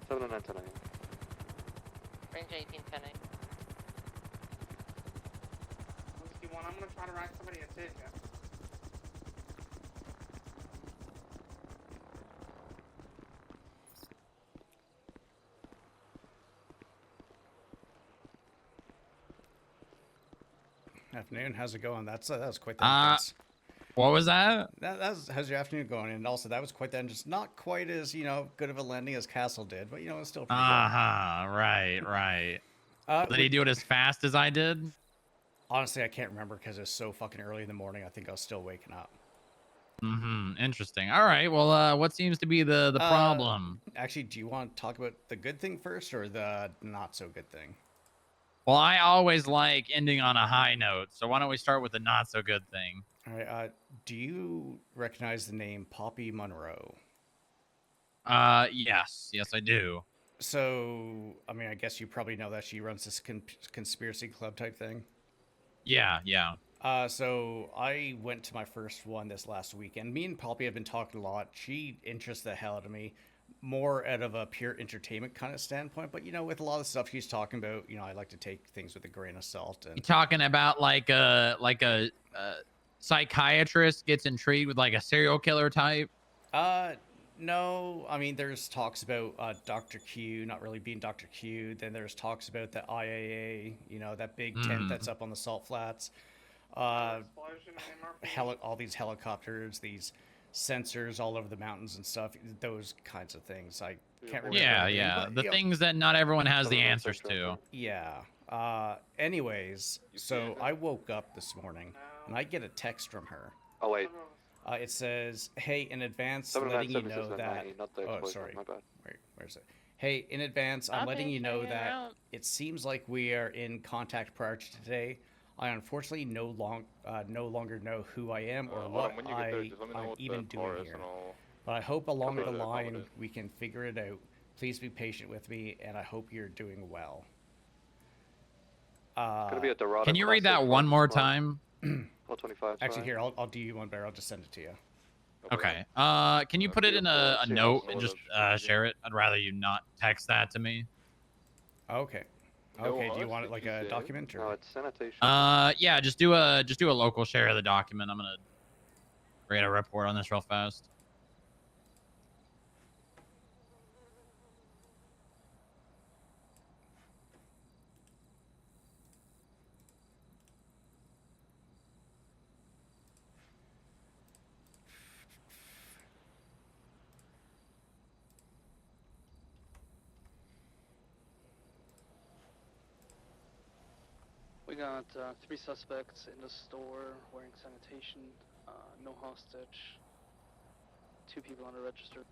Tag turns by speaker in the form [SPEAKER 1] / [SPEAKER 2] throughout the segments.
[SPEAKER 1] 709 10 a.m.
[SPEAKER 2] Range 1810.
[SPEAKER 3] Whiskey 1, I'm gonna try to write somebody a ticket.
[SPEAKER 4] Afternoon, how's it going? That was quite the entrance.
[SPEAKER 5] What was that?
[SPEAKER 4] How's your afternoon going? And also, that was quite the entrance. Not quite as, good of a landing as Castle did, but, it's still pretty good.
[SPEAKER 5] Right. Did he do it as fast as I did?
[SPEAKER 4] Honestly, I can't remember because it's so fucking early in the morning. I think I was still waking up.
[SPEAKER 5] Interesting. All right, well, what seems to be the problem?
[SPEAKER 4] Actually, do you want to talk about the good thing first or the not so good thing?
[SPEAKER 5] Well, I always like ending on a high note, so why don't we start with the not so good thing?
[SPEAKER 4] All right, do you recognize the name Poppy Monroe?
[SPEAKER 5] Yes, I do.
[SPEAKER 4] So, I mean, I guess you probably know that she runs this conspiracy club type thing.
[SPEAKER 5] Yeah.
[SPEAKER 4] So I went to my first one this last weekend. Me and Poppy have been talking a lot. She interests the hell out of me, more out of a pure entertainment kind of standpoint. But with a lot of stuff she's talking about, I like to take things with a grain of salt. And
[SPEAKER 5] You talking about like a psychiatrist gets intrigued with like a serial killer type?
[SPEAKER 4] No. I mean, there's talks about Dr. Q not really being Dr. Q. Then there's talks about the IAA, that big tent that's up on the salt flats. All these helicopters, these sensors all over the mountains and stuff, those kinds of things. I can't remember.
[SPEAKER 5] Yeah. The things that not everyone has the answers to.
[SPEAKER 4] Yeah. Anyways, so I woke up this morning and I get a text from her.
[SPEAKER 1] Oh, wait.
[SPEAKER 4] It says, hey, in advance, letting you know that... Oh, sorry. Wait, where's it? Hey, in advance, I'm letting you know that it seems like we are in contact prior to today. I unfortunately no longer know who I am or what I'm even doing here. But I hope along the line we can figure it out. Please be patient with me, and I hope you're doing well.
[SPEAKER 5] Can you read that one more time?
[SPEAKER 4] Actually, here, I'll do you one better. I'll just send it to you.
[SPEAKER 5] Okay. Can you put it in a note and just share it? I'd rather you not text that to me.
[SPEAKER 4] Okay. Okay, do you want it like a document or?
[SPEAKER 1] No, it's sanitation.
[SPEAKER 5] Yeah, just do a local share of the document. I'm gonna create a report on this real fast.
[SPEAKER 6] We got 3 suspects in the store wearing sanitation, no hostage, 2 people on the register.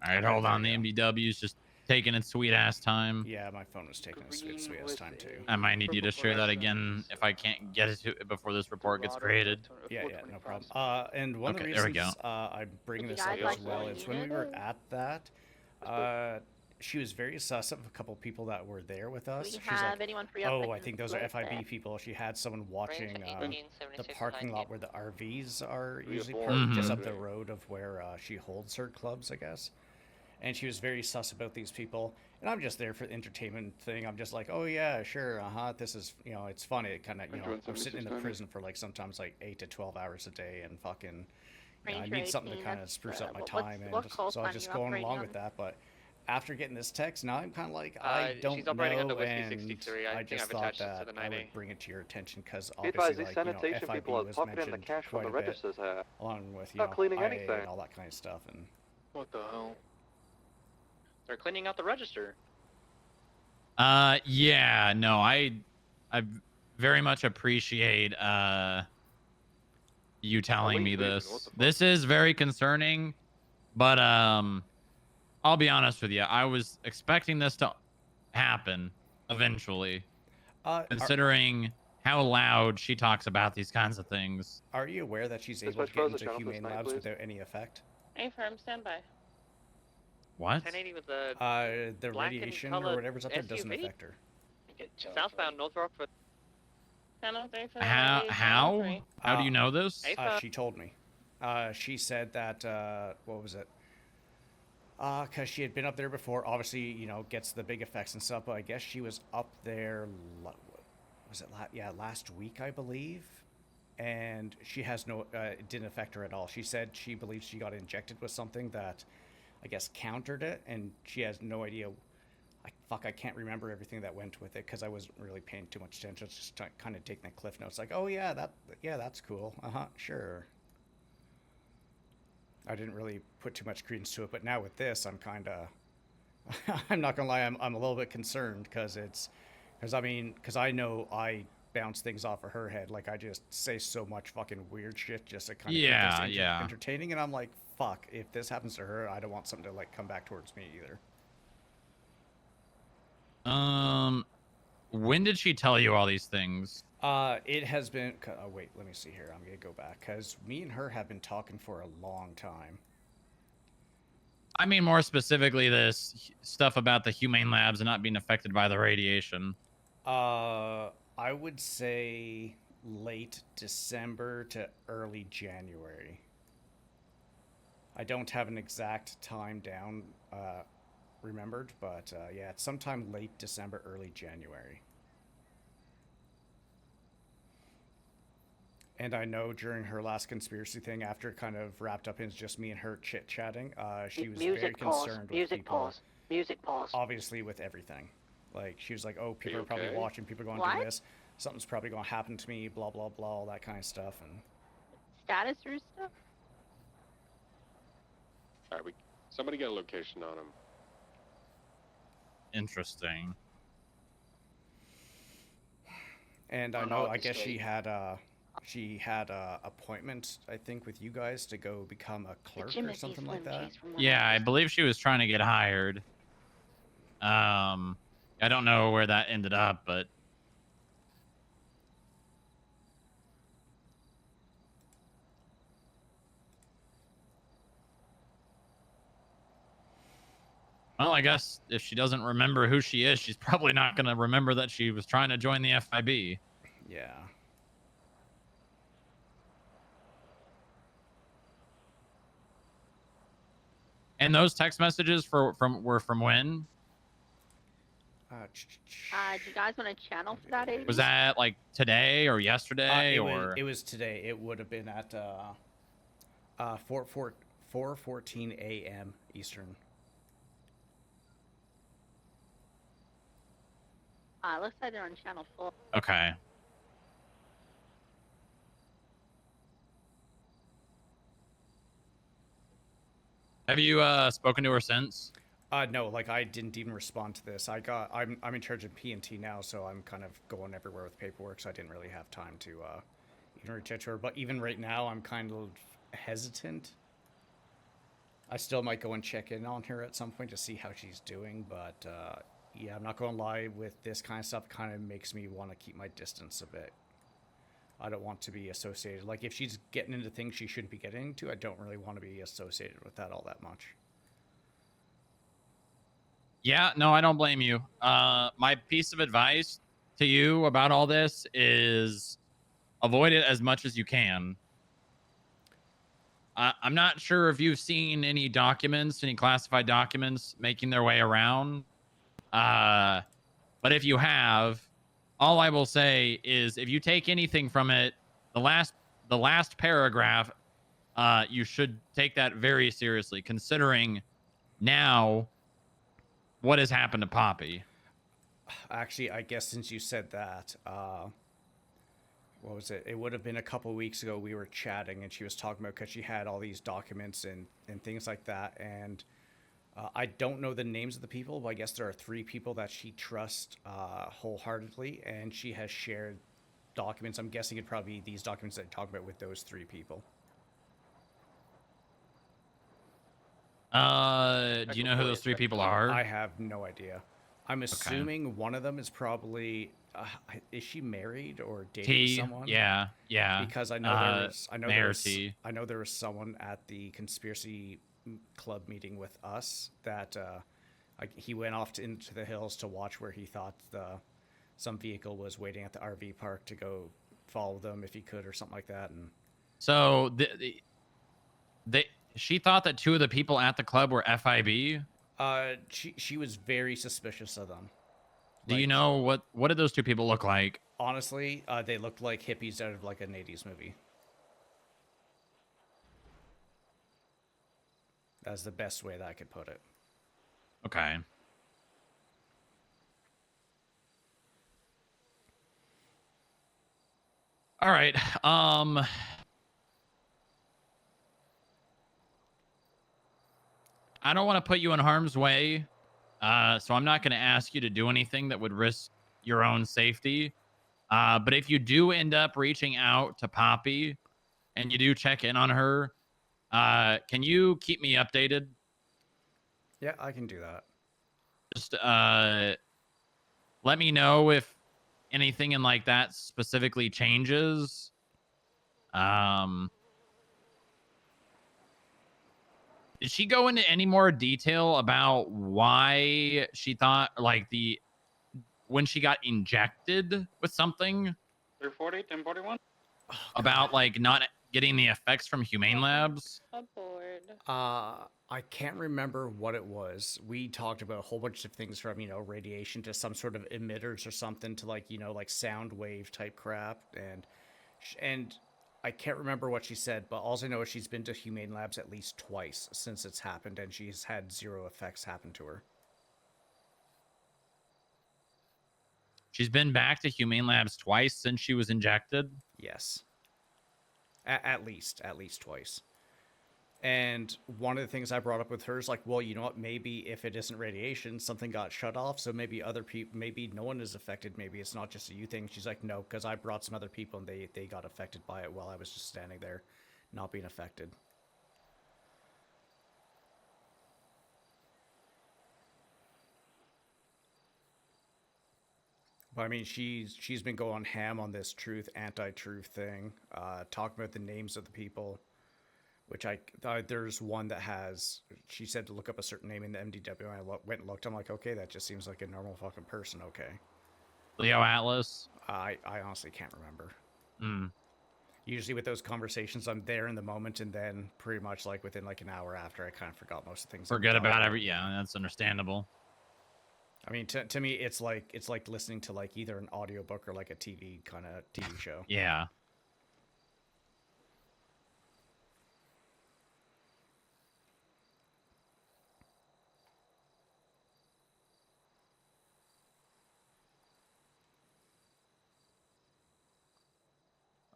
[SPEAKER 5] All right, hold on. The MDW's just taking its sweet ass time.
[SPEAKER 4] Yeah, my phone was taking its sweet ass time too.
[SPEAKER 5] I might need you to share that again if I can't get it to it before this report gets created.
[SPEAKER 4] Yeah, no problem. And one of the reasons I'm bringing this up as well is when we were at that, she was very sus of a couple people that were there with us. She's like, oh, I think those are FIB people. She had someone watching the parking lot where the RVs are usually parked, just up the road of where she holds her clubs, I guess. And she was very sus about these people. And I'm just there for the entertainment thing. I'm just like, oh yeah, sure, this is, it's funny. It kind of, I'm sitting in the prison for like sometimes like 8 to 12 hours a day and fucking, I need something to kind of spruce up my time. And so I was just going along with that. But after getting this text, now I'm kind of like, I don't know, and I just thought that I would bring it to your attention because obviously, like, FIB was mentioned quite a bit, along with, IA and all that kind of stuff. And
[SPEAKER 6] what the hell?
[SPEAKER 2] They're cleaning out the register.
[SPEAKER 5] Yeah, no, I very much appreciate you telling me this. This is very concerning, but I'll be honest with you. I was expecting this to happen eventually, considering how loud she talks about these kinds of things.
[SPEAKER 4] Are you aware that she's able to get into humane labs without any effect?
[SPEAKER 2] A-firm, standby.
[SPEAKER 5] What?
[SPEAKER 2] 1080 with the
[SPEAKER 4] radiation or whatever's up there doesn't affect her.
[SPEAKER 2] Southbound Northrop.
[SPEAKER 5] How do you know this?
[SPEAKER 4] She told me. She said that what was it? Because she had been up there before. Obviously, you know, gets the big effects and stuff. But I guess she was up there. Was it last week, I believe? And she has no. It didn't affect her at all. She said she believes she got injected with something that, I guess, countered it, and she has no idea. I can't remember everything that went with it because I wasn't really paying too much attention. I was just kind of taking the cliff notes, like, oh yeah, that's cool. Sure. I didn't really put too much credence to it, but now with this, I'm kind of. I'm not gonna lie, I'm a little bit concerned because I know I bounce things off of her head. Like I just say so much fucking weird shit just to kind of keep things entertaining, and I'm like, fuck, if this happens to her, I don't want something to like come back towards me either.
[SPEAKER 5] When did she tell you all these things?
[SPEAKER 4] It has been. Oh, wait, let me see here. I'm gonna go back because me and her have been talking for a long time.
[SPEAKER 5] I mean, more specifically, this stuff about the humane labs and not being affected by the radiation.
[SPEAKER 4] I would say late December to early January. I don't have an exact time down, remembered, but yeah, it's sometime late December, early January. And I know during her last conspiracy thing, after it kind of wrapped up in just me and her chit-chatting, she was very concerned with people.
[SPEAKER 1] Music pause.
[SPEAKER 4] Obviously with everything. Like, she was like, oh, people are probably watching, people are going to do this. Something's probably going to happen to me, blah, blah, blah, all that kind of stuff. And
[SPEAKER 1] status or stuff?
[SPEAKER 7] All right, somebody get a location on him.
[SPEAKER 5] Interesting.
[SPEAKER 4] And I know, I guess she had appointment, I think, with you guys to go become a clerk or something like that.
[SPEAKER 5] Yeah, I believe she was trying to get hired. I don't know where that ended up, but well, I guess if she doesn't remember who she is, she's probably not going to remember that she was trying to join the FIB.
[SPEAKER 4] Yeah.
[SPEAKER 5] And those text messages were from when?
[SPEAKER 1] Do you guys want a channel for that? 80?
[SPEAKER 5] Was that like today or yesterday
[SPEAKER 4] it was today. It would have been at 4:14 a.m. Eastern.
[SPEAKER 1] Looks like they're on channel 4.
[SPEAKER 5] Okay. Have you spoken to her since?
[SPEAKER 4] No, like I didn't even respond to this. I'm in charge of P&T now, so I'm kind of going everywhere with paperwork, so I didn't really have time to even reach out to her. But even right now, I'm kind of hesitant. I still might go and check in on her at some point to see how she's doing, but yeah, I'm not going to lie, with this kind of stuff, it kind of makes me want to keep my distance a bit. I don't want to be associated. Like, if she's getting into things she shouldn't be getting into, I don't really want to be associated with that all that much.
[SPEAKER 5] Yeah, no, I don't blame you. My piece of advice to you about all this is avoid it as much as you can. I'm not sure if you've seen any documents, any classified documents making their way around. But if you have, all I will say is if you take anything from it, the last paragraph, you should take that very seriously, considering now what has happened to Poppy.
[SPEAKER 4] Actually, I guess since you said that, what was it? It would have been a couple weeks ago we were chatting and she was talking about, because she had all these documents and things like that. And I don't know the names of the people, but I guess there are 3 people that she trusts wholeheartedly, and she has shared documents. I'm guessing it'd probably be these documents that I talk about with those 3 people.
[SPEAKER 5] Do you know who those 3 people are?
[SPEAKER 4] I have no idea. I'm assuming one of them is probably is she married or dating someone?
[SPEAKER 5] Yeah.
[SPEAKER 4] Because I know there was someone at the conspiracy club meeting with us that he went off into the hills to watch where he thought some vehicle was waiting at the RV park to go follow them if he could or something like that. And
[SPEAKER 5] so She thought that 2 of the people at the club were FIB.
[SPEAKER 4] She was very suspicious of them.
[SPEAKER 5] Do you know what did those 2 people look like?
[SPEAKER 4] Honestly, they looked like hippies out of like an 80s movie. That's the best way that I could put it.
[SPEAKER 5] Okay. All right. I don't want to put you in harm's way, so I'm not going to ask you to do anything that would risk your own safety. But if you do end up reaching out to Poppy and you do check in on her, can you keep me updated?
[SPEAKER 4] Yeah, I can do that.
[SPEAKER 5] Just let me know if anything in like that specifically changes. Did she go into any more detail about why she thought like when she got injected with something?
[SPEAKER 3] 340, 1041?
[SPEAKER 5] About like not getting the effects from Humane Labs?
[SPEAKER 2] Aboard.
[SPEAKER 4] I can't remember what it was. We talked about a whole bunch of things from, radiation to some sort of emitters or something to like, like sound wave type crap. And I can't remember what she said, but all I know is she's been to Humane Labs at least twice since it's happened, and she's had 0 effects happen to her.
[SPEAKER 5] She's been back to Humane Labs twice since she was injected?
[SPEAKER 4] Yes. At least twice. And one of the things I brought up with her is like, well, you know what? Maybe if it isn't radiation, something got shut off. So maybe other people, maybe no one is affected. Maybe it's not just a you thing. She's like, no, because I brought some other people and they got affected by it while I was just standing there, not being affected. But I mean, she's been going ham on this truth, anti-truth thing, talking about the names of the people. Which there's one that has, she said to look up a certain name in the MDW, and I went and looked. I'm like, okay, that just seems like a normal fucking person. Okay.
[SPEAKER 5] Leo Atlas?
[SPEAKER 4] I honestly can't remember.
[SPEAKER 5] Mm.
[SPEAKER 4] Usually with those conversations, I'm there in the moment, and then pretty much like within like an hour after, I kind of forgot most of the things.
[SPEAKER 5] Forget about yeah, that's understandable.
[SPEAKER 4] I mean, to me, it's like listening to like either an audiobook or like a TV kind of TV show.
[SPEAKER 5] Yeah.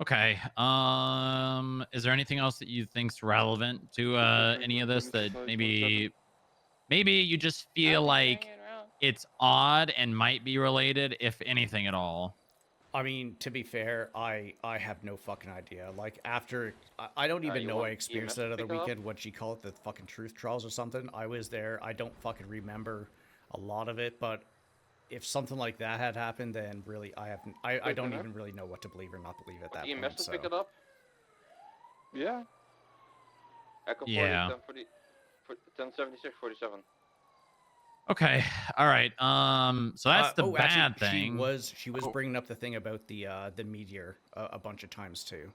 [SPEAKER 5] Okay. Is there anything else that you think's relevant to any of this that maybe you just feel like it's odd and might be related, if anything at all?
[SPEAKER 4] I mean, to be fair, I have no fucking idea. Like, after... I don't even know I experienced that other weekend, what she called it, the fucking truth trials or something. I was there. I don't fucking remember a lot of it, but if something like that had happened, then really, I don't even really know what to believe or not believe at that point, so...
[SPEAKER 7] pick it up? Yeah.
[SPEAKER 2] Echo 40,
[SPEAKER 5] Yeah.
[SPEAKER 2] 1076, 47.
[SPEAKER 5] Okay. All right. So that's the bad
[SPEAKER 4] actually,
[SPEAKER 5] thing.
[SPEAKER 4] She was bringing up the thing about the meteor a bunch of times too.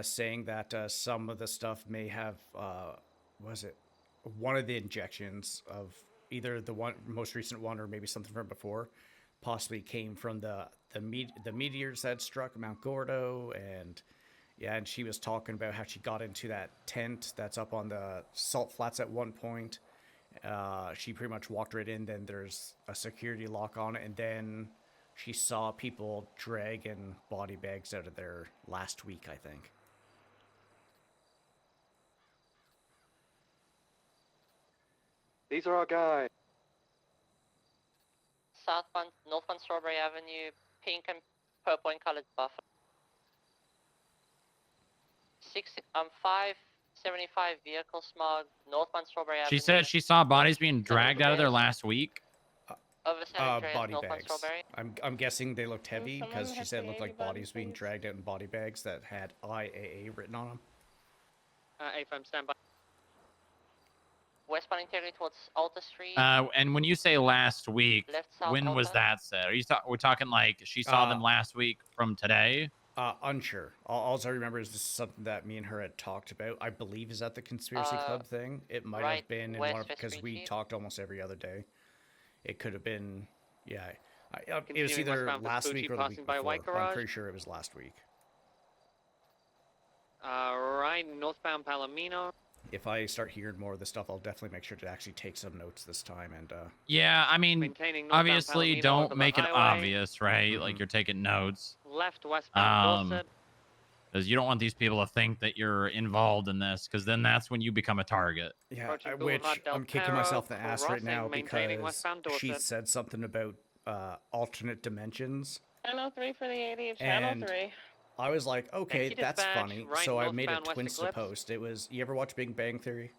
[SPEAKER 4] Saying that some of the stuff may have was it one of the injections of either the most recent one or maybe something from before, possibly came from the meteors that struck Mount Gordo, and and she was talking about how she got into that tent that's up on the salt flats at one point. She pretty much walked right in, then there's a security lock on it, and then she saw people dragging body bags out of there last week, I think.
[SPEAKER 7] These are our guys.
[SPEAKER 2] Northbound Strawberry Avenue, pink and purple and colored buffer. 575 vehicle smog, northbound Strawberry Avenue.
[SPEAKER 5] She said she saw bodies being dragged out of there last week.
[SPEAKER 2] Over San Andreas,
[SPEAKER 4] Body
[SPEAKER 2] northbound
[SPEAKER 4] bags.
[SPEAKER 2] Strawberry.
[SPEAKER 4] I'm guessing they looked heavy because she said it looked like bodies being dragged out in body bags that had IAA written on them.
[SPEAKER 2] A5 standby. Westbound integrity towards Alta Street.
[SPEAKER 5] And when you say last week,
[SPEAKER 2] Left south
[SPEAKER 5] when was
[SPEAKER 2] Alta.
[SPEAKER 5] that said? Are you we're talking like she saw them last week from today?
[SPEAKER 4] Unsure. All I remember is this is something that me and her had talked about. I believe is at the conspiracy club thing. It might have been in one because we talked almost every other day. It could have been, yeah. It was either last week or the week before. I'm pretty sure it was last week.
[SPEAKER 8] Right, northbound Palomino.
[SPEAKER 4] If I start hearing more of this stuff, I'll definitely make sure to actually take some notes this time. And
[SPEAKER 5] yeah, I mean, obviously, don't make it obvious, right?
[SPEAKER 4] Mm-hmm.
[SPEAKER 5] Like you're taking notes.
[SPEAKER 8] Left westbound Dorset.
[SPEAKER 5] Because you don't want these people to think that you're involved in this, because then that's when you become a target.
[SPEAKER 4] Yeah, which I'm kicking myself in the ass right now because she said something about alternate dimensions.
[SPEAKER 9] Channel 3 for the 80 of Channel 3.
[SPEAKER 4] I was like, okay, that's funny. So I made a Twinsta post. It was, you ever watch Big Bang Theory?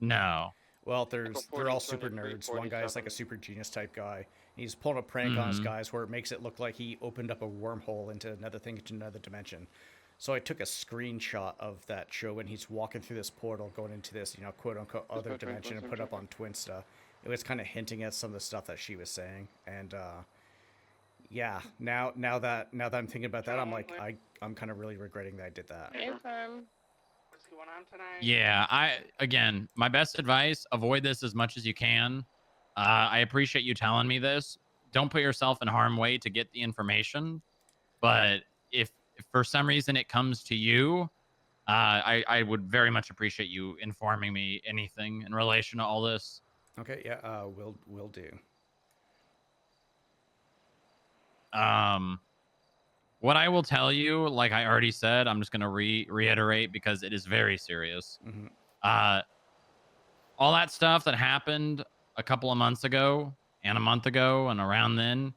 [SPEAKER 5] No.
[SPEAKER 4] Well, they're all super nerds. One guy's like a super genius type guy. He's pulling a prank on his guys where it makes it look like he opened up a wormhole into another thing, into another dimension. So I took a screenshot of that show when he's walking through this portal, going into this, quote unquote other dimension, and put it up on Twinsta. It was kind of hinting at some of the stuff that she was saying, and yeah. Now that I'm thinking about that, I'm like, I'm kind of really regretting that I did that.
[SPEAKER 3] What's going on tonight?
[SPEAKER 5] Yeah, again, my best advice: avoid this as much as you can. I appreciate you telling me this. Don't put yourself in harm's way to get the information. But if for some reason it comes to you, I would very much appreciate you informing me anything in relation to all this.
[SPEAKER 4] Okay, yeah, will do.
[SPEAKER 5] What I will tell you, like I already said, I'm just gonna reiterate because it is very serious.
[SPEAKER 4] Mm-hmm.
[SPEAKER 5] All that stuff that happened a couple of months ago and a month ago and around then,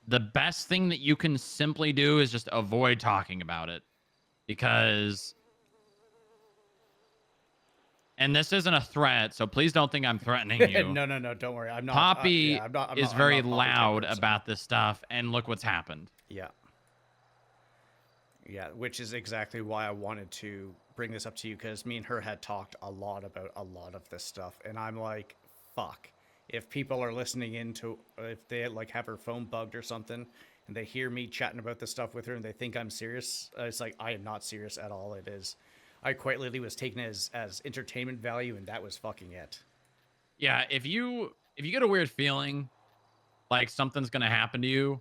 [SPEAKER 5] the best thing that you can simply do is just avoid talking about it, because, and this isn't a threat, so please don't think I'm threatening you.
[SPEAKER 4] No, don't worry. I'm not.
[SPEAKER 5] Poppy is very
[SPEAKER 4] not
[SPEAKER 5] loud about this stuff, and look what's happened.
[SPEAKER 4] Yeah. Yeah, which is exactly why I wanted to bring this up to you, because me and her had talked a lot about a lot of this stuff, and I'm like, fuck. If people are listening into, if they like have her phone bugged or something, and they hear me chatting about this stuff with her, and they think I'm serious, it's like, I am not serious at all. It is. I quite literally was taking it as entertainment value, and that was fucking it.
[SPEAKER 5] Yeah, if you get a weird feeling like something's gonna happen to you,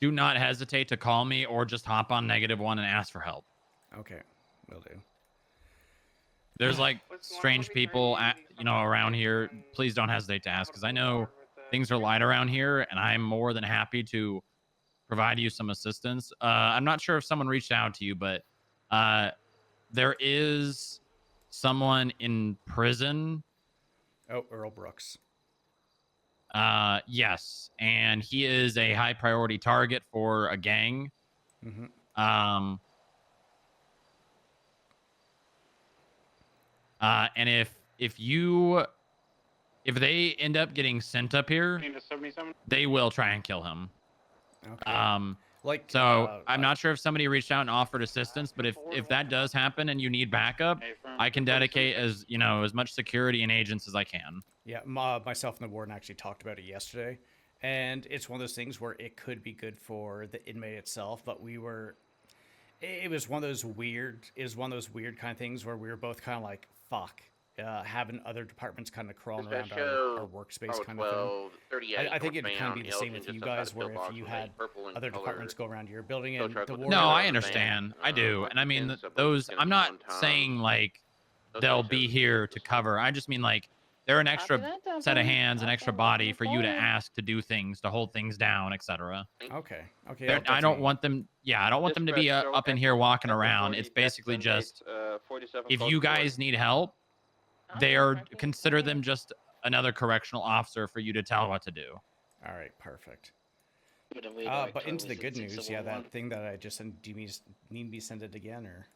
[SPEAKER 5] do not hesitate to call me or just hop on -1 and ask for help.
[SPEAKER 4] Okay, will do.
[SPEAKER 5] There's like strange people around here. Please don't hesitate to ask, because I know things are light around here, and I'm more than happy to provide you some assistance. I'm not sure if someone reached out to you, but there is someone in prison.
[SPEAKER 4] Oh, Earl Brooks.
[SPEAKER 5] Yes, and he is a high priority target for a gang.
[SPEAKER 4] Mm-hmm.
[SPEAKER 5] And if they end up getting sent up here, they will try and kill him.
[SPEAKER 4] Okay.
[SPEAKER 5] I'm not sure if somebody reached out and offered assistance, but if that does happen and you need backup, I can dedicate as much security and agents as I can.
[SPEAKER 4] Yeah, myself and the warden actually talked about it yesterday, and it's one of those things where it could be good for the inmate itself, but it was one of those weird kind of things where we were both kind of like, fuck, having other departments kind of crawling around our workspace kind of thing. I think it'd kind of be the same with you guys, where if you had other departments go around your building and the warden...
[SPEAKER 5] No, I understand. I do. And I mean, those, I'm not saying like they'll be here to cover. I just mean like they're an extra set of hands, an extra body for you to ask to do things, to hold things down, etc.
[SPEAKER 4] Okay.
[SPEAKER 5] I don't want them. Yeah, I don't want them to be up in here walking around. It's basically just if you guys need help, consider them just another correctional officer for you to tell what to do.
[SPEAKER 4] All right, perfect. But into the good news, yeah, that thing that I just sent, do you need me to send it again, or?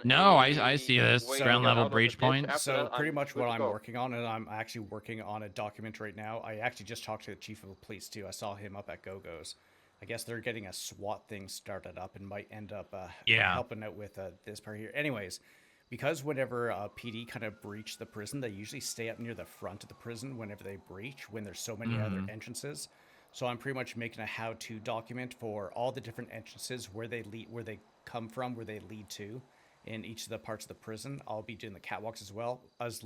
[SPEAKER 5] No, I see this ground level breach point.
[SPEAKER 4] So pretty much what I'm working on, and I'm actually working on a document right now. I actually just talked to the chief of police too. I saw him up at Go-Go's. I guess they're getting a SWAT thing started up and might end up helping out with this part here. Anyways, because whenever PD kind of breach the prison, they usually stay up near the front of the prison whenever they breach, when there's so many other entrances. So I'm pretty much making a how-to document for all the different entrances, where they lead, where they come from, where they lead to, in each of the parts of the prison. I'll be doing the catwalks as well, as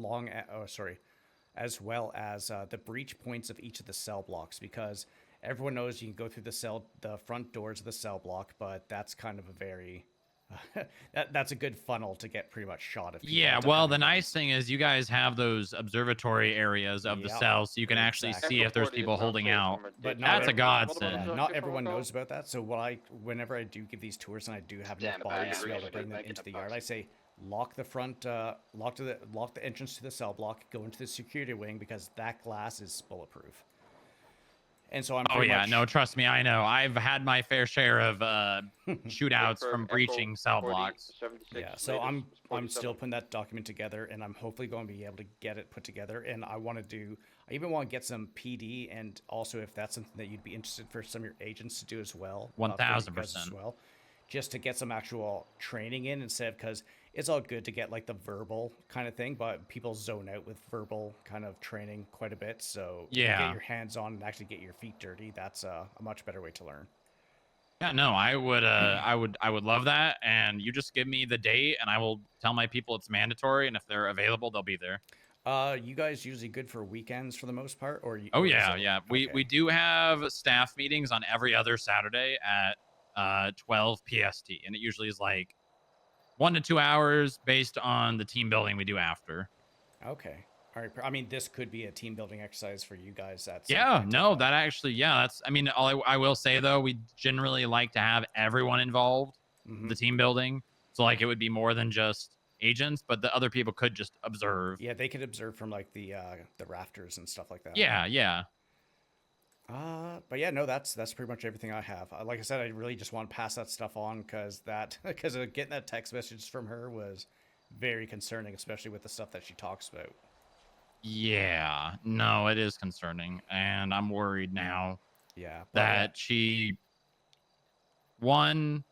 [SPEAKER 4] well as the breach points of each of the cell blocks, because everyone knows you can go through the front doors of the cell block, but that's kind of a very that's a good funnel to get pretty much shot if
[SPEAKER 5] Yeah, well, the nice thing is you guys have those observatory areas of the cells, so you can actually see if there's people holding out.
[SPEAKER 4] But
[SPEAKER 5] that's a godsend.
[SPEAKER 4] Yeah, not everyone knows about that. So whenever I do give these tours and I do have enough bodies to be able to bring them into the yard, I say lock the front, lock the entrance to the cell block, go into the security wing, because that glass is bulletproof. And so I'm.
[SPEAKER 5] Oh yeah, no, trust me, I know. I've had my fair share of shootouts from breaching cell blocks.
[SPEAKER 4] Yeah, so I'm still putting that document together, and I'm hopefully going to be able to get it put together. And I even want to get some PD, and also if that's something that you'd be interested for some of your agents to do as well.
[SPEAKER 5] 1000%.
[SPEAKER 4] As well, just to get some actual training in, instead of, because it's all good to get like the verbal kind of thing, but people zone out with verbal kind of training quite a bit. So
[SPEAKER 5] yeah,
[SPEAKER 4] get your hands on and actually get your feet dirty. That's a much better way to learn.
[SPEAKER 5] Yeah, no, I would love that. And you just give me the date, and I will tell my people it's mandatory, and if they're available, they'll be there.
[SPEAKER 4] You guys usually good for weekends for the most part, or?
[SPEAKER 5] Oh yeah, yeah. Okay. We do have staff meetings on every other Saturday at 12 PST, and it usually is like 1 to 2 hours based on the team building we do after.
[SPEAKER 4] Okay. All right. I mean, this could be a team building exercise for you guys.
[SPEAKER 5] That actually, that's, I mean, I will say though, we generally like to have everyone involved in the team building. So like, it would be more than just agents, but the other people could just observe.
[SPEAKER 4] Yeah, they could observe from like the rafters and stuff like that.
[SPEAKER 5] Yeah, yeah.
[SPEAKER 4] But yeah, no, that's pretty much everything I have. Like I said, I really just want to pass that stuff on, because getting that text message from her was very concerning, especially with the stuff that she talks about.
[SPEAKER 5] Yeah, no, it is concerning, and I'm worried now.
[SPEAKER 4] Yeah,
[SPEAKER 5] that she, one,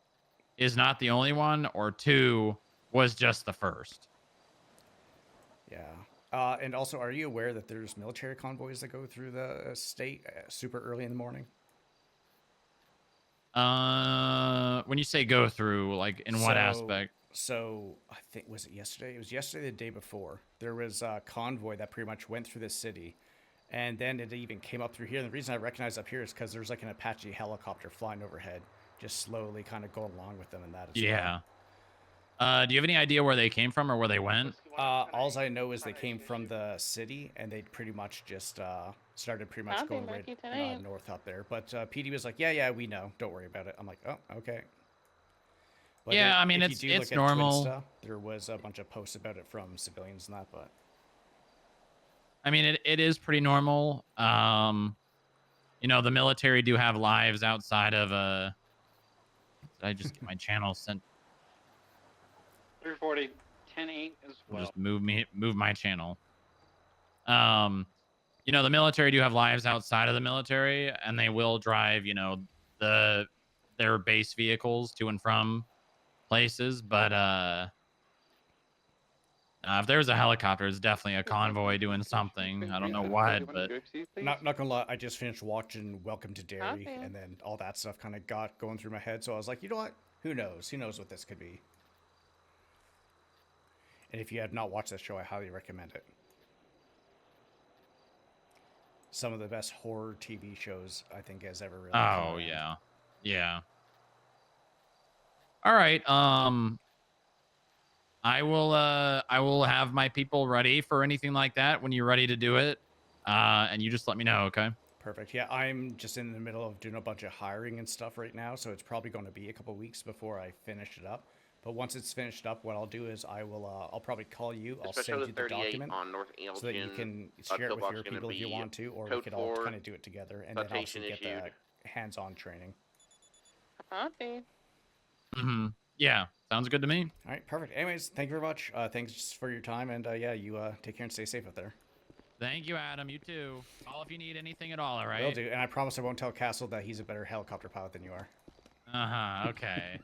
[SPEAKER 5] is not the only one, or two, was just the first.
[SPEAKER 4] Yeah. And also, are you aware that there's military convoys that go through the state super early in the morning?
[SPEAKER 5] When you say go through, like in what aspect?
[SPEAKER 4] So I think, was it yesterday? It was yesterday, the day before. There was a convoy that pretty much went through the city, and then it even came up through here. And the reason I recognize up here is because there's like an Apache helicopter flying overhead, just slowly kind of going along with them, and that is
[SPEAKER 5] yeah. Do you have any idea where they came from or where they went?
[SPEAKER 4] All I know is they came from the city, and they pretty much just started pretty much going right north up there. But PD was like, yeah, we know. Don't worry about it. I'm like, oh, okay. But
[SPEAKER 5] yeah, I mean, it's normal.
[SPEAKER 4] Twinsta, there was a bunch of posts about it from civilians and that, but
[SPEAKER 5] I mean, it is pretty normal. You know, the military do have lives outside of did I just get my channel sent?
[SPEAKER 8] 340, 10-8 as well.
[SPEAKER 5] Just move my channel. You know, the military do have lives outside of the military, and they will drive, you know, their base vehicles to and from places, but if there's a helicopter, it's definitely a convoy doing something. I don't know what, but
[SPEAKER 4] not gonna lie, I just finished watching Welcome to Derry, and then all that stuff kind of got going through my head. So I was like, you know what? Who knows what this could be? And if you have not watched that show, I highly recommend it. Some of the best horror TV shows I think has ever really.
[SPEAKER 5] Oh yeah, yeah. All right. I will have my people ready for anything like that when you're ready to do it. And you just let me know, okay?
[SPEAKER 4] Perfect. Yeah, I'm just in the middle of doing a bunch of hiring and stuff right now, so it's probably going to be a couple weeks before I finish it up. But once it's finished up, what I'll do is I'll probably call you. I'll send you the document so that you can share it with your people if you want to, or we could all kind of do it together, and then also get the hands-on training.
[SPEAKER 9] Copy.
[SPEAKER 5] Yeah, sounds good to me.
[SPEAKER 4] All right, perfect. Anyways, thank you very much. Thanks for your time, and yeah, you take care and stay safe up there.
[SPEAKER 5] Thank you, Adam. You too. Call if you need anything at all. All right.
[SPEAKER 4] Will do, and I promise I won't tell Castle that he's a better helicopter pilot than you are.
[SPEAKER 5] Okay.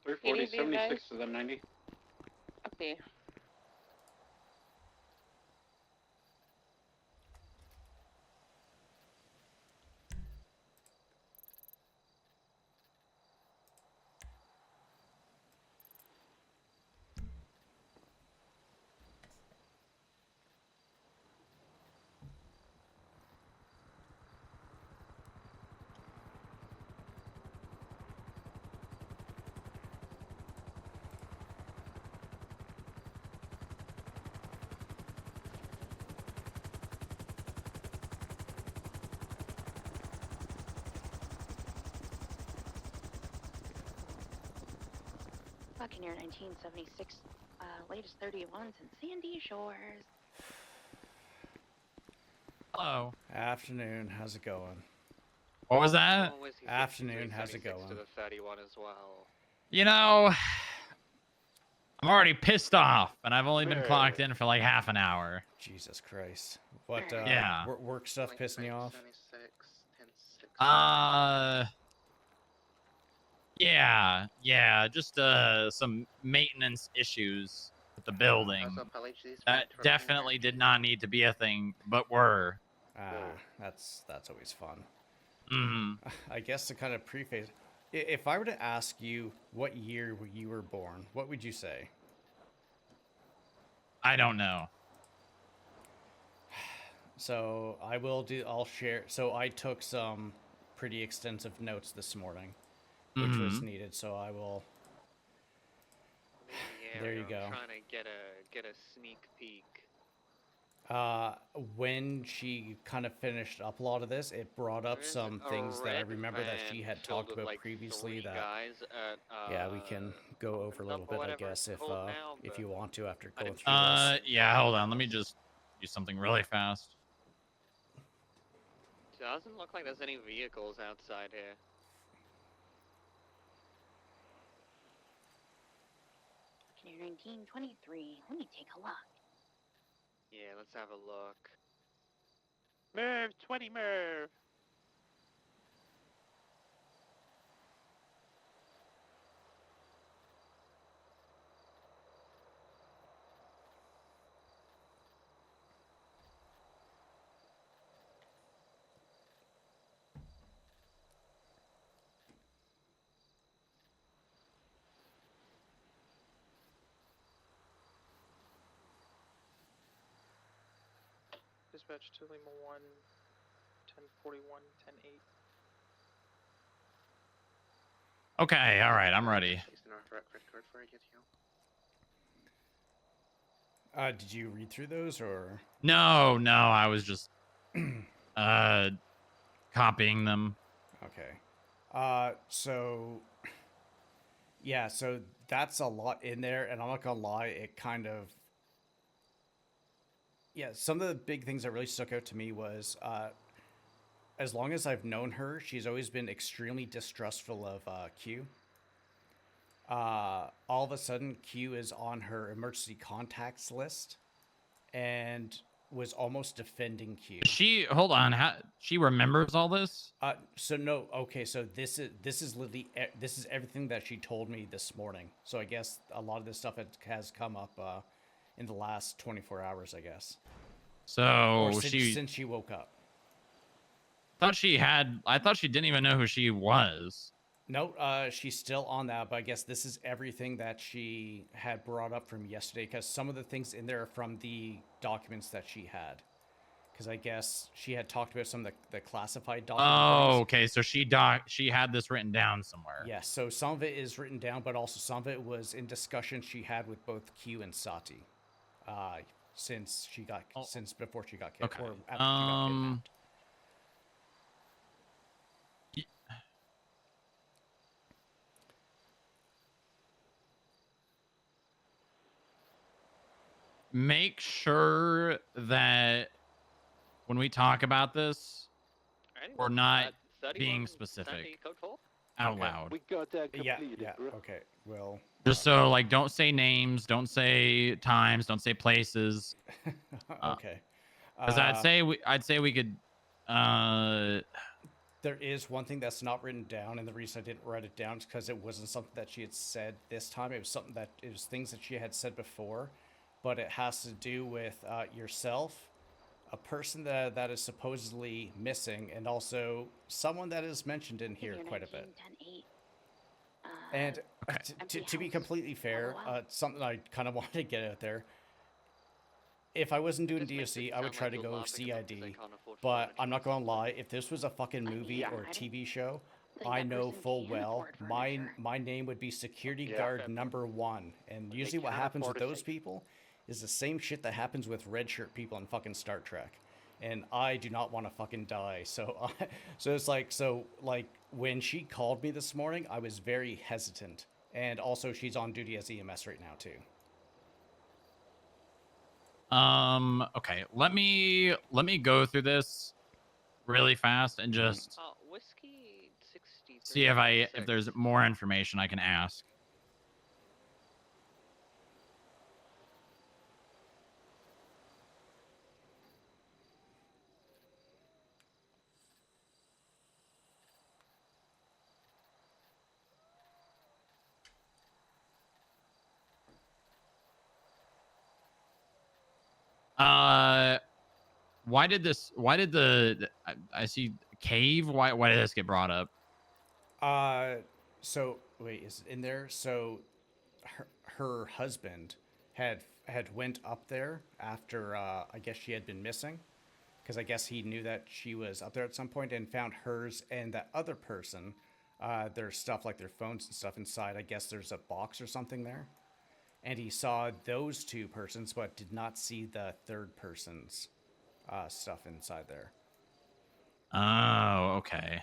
[SPEAKER 8] 340, 76 to the 90.
[SPEAKER 9] Copy.
[SPEAKER 1] Buccaneer 1976, latest 31s in Sandy Shores.
[SPEAKER 5] Hello.
[SPEAKER 4] Afternoon. How's it going?
[SPEAKER 5] What was that?
[SPEAKER 4] Afternoon. How's it going?
[SPEAKER 7] To the 31 as well.
[SPEAKER 5] You know, I'm already pissed off, and I've only been clocked in for like half an hour.
[SPEAKER 4] Jesus Christ. What,
[SPEAKER 5] yeah.
[SPEAKER 4] work stuff pissing you off?
[SPEAKER 7] 76, 10, 6.
[SPEAKER 5] Yeah, just some maintenance issues with the building. That definitely did not need to be a thing, but were.
[SPEAKER 4] That's always fun.
[SPEAKER 5] Mm-hmm.
[SPEAKER 4] I guess to kind of preface, if I were to ask you what year you were born, what would you say?
[SPEAKER 5] I don't know.
[SPEAKER 4] So I'll share. So I took some pretty extensive notes this morning, which was needed. So I will. There you go.
[SPEAKER 7] I'm trying to get a sneak peek.
[SPEAKER 4] When she kind of finished up a lot of this, it brought up some things that I remember that she had talked about previously. Yeah, we can go over a little bit, I guess, if you want to after going through this.
[SPEAKER 5] Yeah, hold on. Let me just do something really fast.
[SPEAKER 7] Doesn't look like there's any vehicles outside here.
[SPEAKER 1] Buccaneer 1923. Let me take a look.
[SPEAKER 7] Yeah, let's have a look.
[SPEAKER 2] Merv, 20 Merv.
[SPEAKER 3] Dispatch to Lima 1, 1041, 108.
[SPEAKER 5] Okay, all right, I'm ready.
[SPEAKER 4] Did you read through those or?
[SPEAKER 5] No, I was just copying them.
[SPEAKER 4] Okay. So yeah, so that's a lot in there, and I'm not gonna lie, it kind of. Yeah, some of the big things that really stuck out to me was, as long as I've known her, she's always been extremely distrustful of Q. All of a sudden, Q is on her emergency contacts list, and was almost defending Q.
[SPEAKER 5] Hold on, she remembers all this?
[SPEAKER 4] So no, okay, so this is literally this is everything that she told me this morning. So I guess a lot of this stuff has come up in the last 24 hours, I guess.
[SPEAKER 5] So
[SPEAKER 4] since she woke up.
[SPEAKER 5] I thought she didn't even know who she was.
[SPEAKER 4] No, she's still on that, but I guess this is everything that she had brought up from yesterday, because some of the things in there are from the documents that she had. Because I guess she had talked about some of the classified documents.
[SPEAKER 5] Oh, okay, so she had this written down somewhere.
[SPEAKER 4] Yes, so some of it is written down, but also some of it was in discussion she had with both Q and Sati. Since before she got kidnapped, or after she got kidnapped.
[SPEAKER 5] Make sure that when we talk about this, we're not being specific out loud.
[SPEAKER 7] We got that completed,
[SPEAKER 4] yeah,
[SPEAKER 7] bro.
[SPEAKER 4] okay, well.
[SPEAKER 5] Just so, like, don't say names, don't say times, don't say places.
[SPEAKER 4] Okay.
[SPEAKER 5] Because I'd say we could,
[SPEAKER 4] There is one thing that's not written down, and the reason I didn't write it down is because it wasn't something that she had said this time. It was something that it was things that she had said before, but it has to do with yourself, a person that is supposedly missing, and also someone that is mentioned in here quite a bit.
[SPEAKER 1] 10-8.
[SPEAKER 4] And
[SPEAKER 5] Okay.
[SPEAKER 4] to be completely fair, something I kind of wanted to get out there. If I wasn't doing DOC, I would try to go CID, but I'm not gonna lie, if this was a fucking movie or a TV show, I know full well my name would be security guard number 1. And usually what happens with those people is the same shit that happens with red shirt people in fucking Star Trek. And I do not want to fucking die. So it's like when she called me this morning, I was very hesitant. And also she's on duty as EMS right now too.
[SPEAKER 5] Okay, let me go through this really fast and just
[SPEAKER 7] whiskey 63.
[SPEAKER 5] see if there's more information I can ask. Why did the I see cave? Why did this get brought up?
[SPEAKER 4] So wait, is it in there? So her husband had went up there after I guess she had been missing, because I guess he knew that she was up there at some point and found hers and that other person, their stuff like their phones and stuff inside. I guess there's a box or something there. And he saw those 2 persons, but did not see the third person's stuff inside there.
[SPEAKER 5] Oh, okay.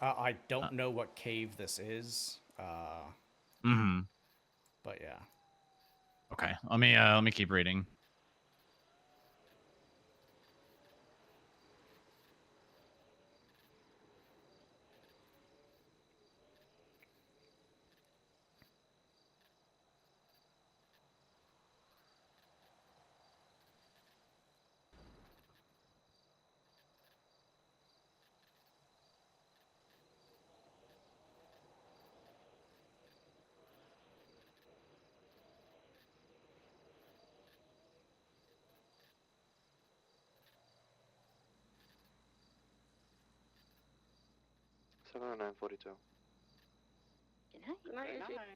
[SPEAKER 4] I don't know what cave this is. But yeah.
[SPEAKER 5] Okay, let me keep reading.
[SPEAKER 1] Good night.
[SPEAKER 9] Good night.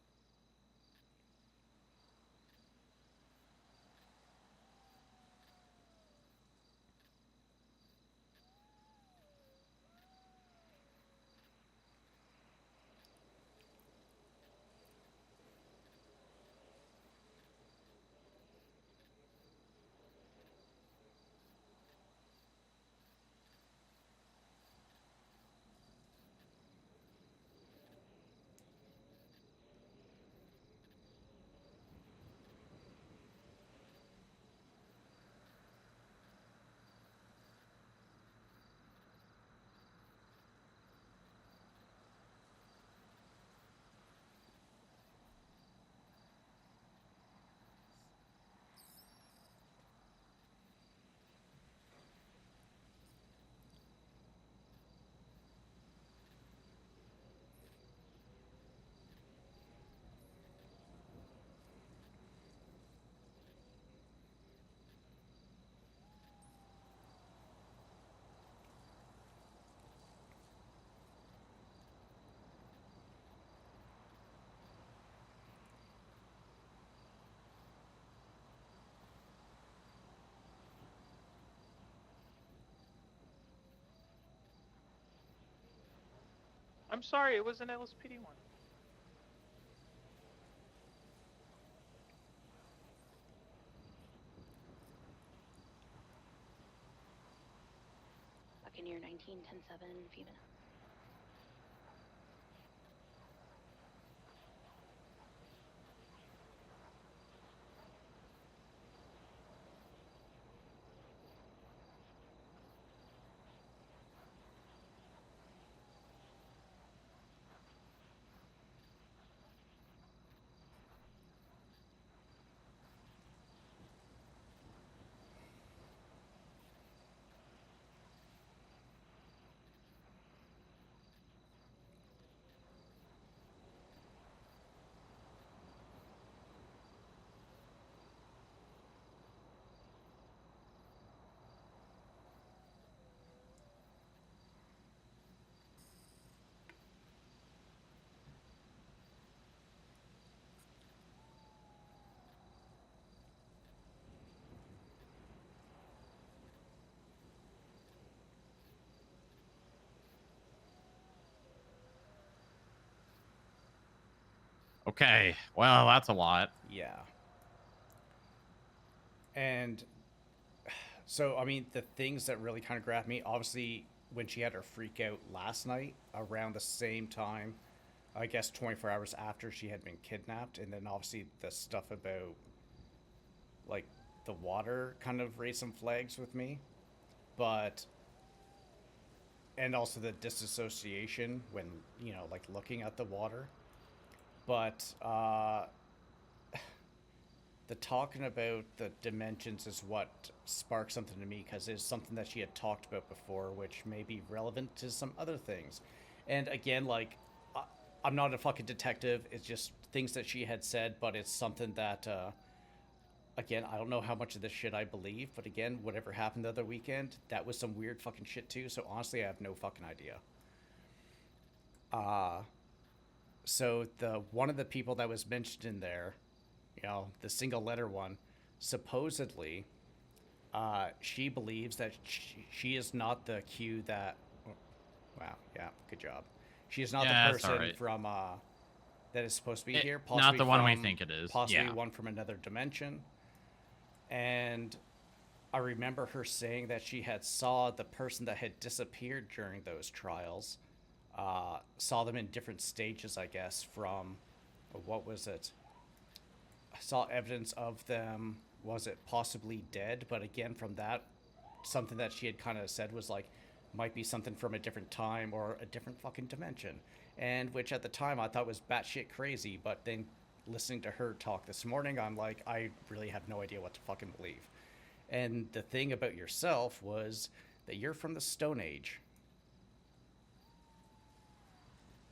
[SPEAKER 3] I'm sorry, it was an LSPD one.
[SPEAKER 1] Buccaneer 19-10-7, Phoenix.
[SPEAKER 5] Okay, well, that's a lot.
[SPEAKER 4] Yeah. And so, I mean, the things that really kind of grabbed me, obviously, when she had her freak out last night around the same time, I guess 24 hours after she had been kidnapped, and then obviously the stuff about, like, the water kind of raised some flags with me. But, and also the disassociation when, you know, like, looking at the water. But, the talking about the dimensions is what sparked something to me, because it's something that she had talked about before, which may be relevant to some other things. And again, like, I'm not a fucking detective. It's just things that she had said, but it's something that, again, I don't know how much of this shit I believe, but again, whatever happened the other weekend, that was some weird fucking shit too. So honestly, I have no fucking idea. So the one of the people that was mentioned in there, you know, the single letter one, supposedly, she believes that she is not the Q that. Wow, yeah, good job. She is not the person from that is supposed to be here. Possibly
[SPEAKER 5] not the one we think it is.
[SPEAKER 4] Possibly one from another dimension. And I remember her saying that she had saw the person that had disappeared during those trials. Saw them in different stages, I guess, from, what was it? I saw evidence of them, was it possibly dead? But again, from that, something that she had kind of said was like, might be something from a different time or a different fucking dimension. And which at the time I thought was batshit crazy, but then listening to her talk this morning, I'm like, I really have no idea what to fucking believe. And the thing about yourself was that you're from the Stone Age.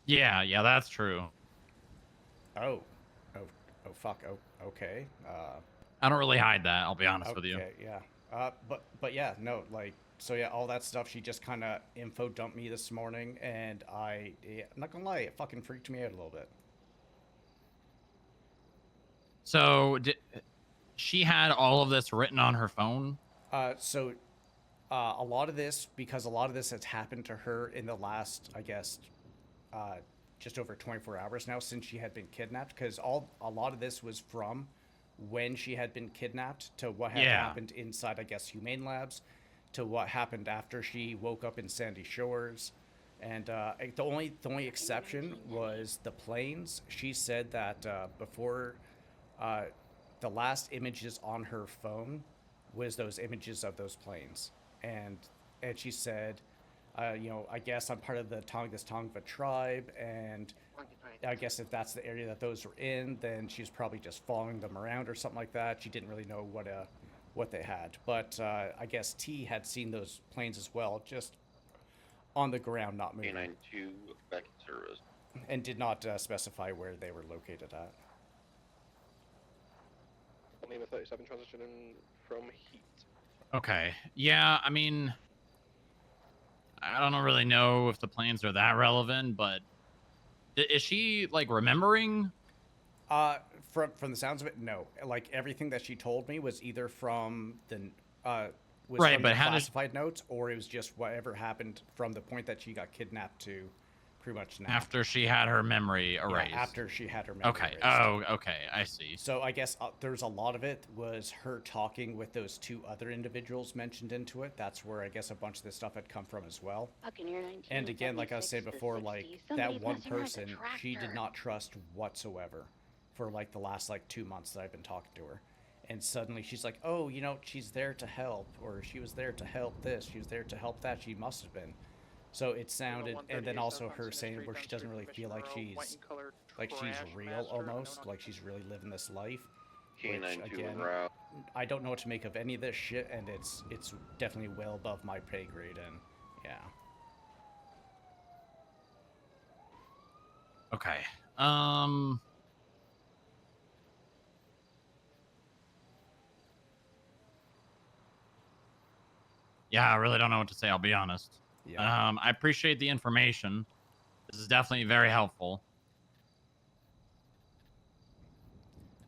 [SPEAKER 5] Yeah, that's true.
[SPEAKER 4] Oh, fuck. Oh, okay.
[SPEAKER 5] I don't really hide that. I'll be honest with you.
[SPEAKER 4] Okay, yeah. But yeah, no, like, so yeah, all that stuff. She just kind of info dumped me this morning, and I'm not gonna lie, it fucking freaked me out a little bit.
[SPEAKER 5] So she had all of this written on her phone?
[SPEAKER 4] So a lot of this, because a lot of this has happened to her in the last, I guess, just over 24 hours now since she had been kidnapped, because a lot of this was from when she had been kidnapped to what had happened inside, I guess, Humane Labs, to what happened after she woke up in Sandy Shores. And the only exception was the planes. She said that before the last images on her phone was those images of those planes. And she said, you know, I guess I'm part of the Tongva tribe, and I guess if that's the area that those were in, then she's probably just following them around or something like that. She didn't really know what they had. But I guess T had seen those planes as well, just on the ground, not moving.
[SPEAKER 8] K92 back in service.
[SPEAKER 4] And did not specify where they were located at.
[SPEAKER 10] Lima 37 transitioning from heat.
[SPEAKER 5] Okay. Yeah, I mean, I don't really know if the planes are that relevant, but is she, like, remembering?
[SPEAKER 4] From the sounds of it, no. Like, everything that she told me was either from the was
[SPEAKER 5] right,
[SPEAKER 4] from
[SPEAKER 5] but
[SPEAKER 4] the
[SPEAKER 5] how
[SPEAKER 4] classified notes, or it was just whatever happened from the point that she got kidnapped to pretty much now.
[SPEAKER 5] After she had her memory erased.
[SPEAKER 4] Yeah, after she had her memory erased.
[SPEAKER 5] Oh, okay, I see.
[SPEAKER 4] So I guess there's a lot of it was her talking with those two other individuals mentioned into it. That's where I guess a bunch of this stuff had come from as well. And again, like I was saying before, like, that one person, she did not trust whatsoever for like the last like 2 months that I've been talking to her. And suddenly she's like, oh, you know, she's there to help, or she was there to help this, she was there to help that, she must have been. So it sounded, and then also her saying where she doesn't really feel like she's real almost, like she's really living this life. Which, again, I don't know what to make of any of this shit, and it's definitely well above my pay grade, and yeah.
[SPEAKER 5] Okay. Yeah, I really don't know what to say, I'll be honest. Yeah. I appreciate the information. This is definitely very helpful.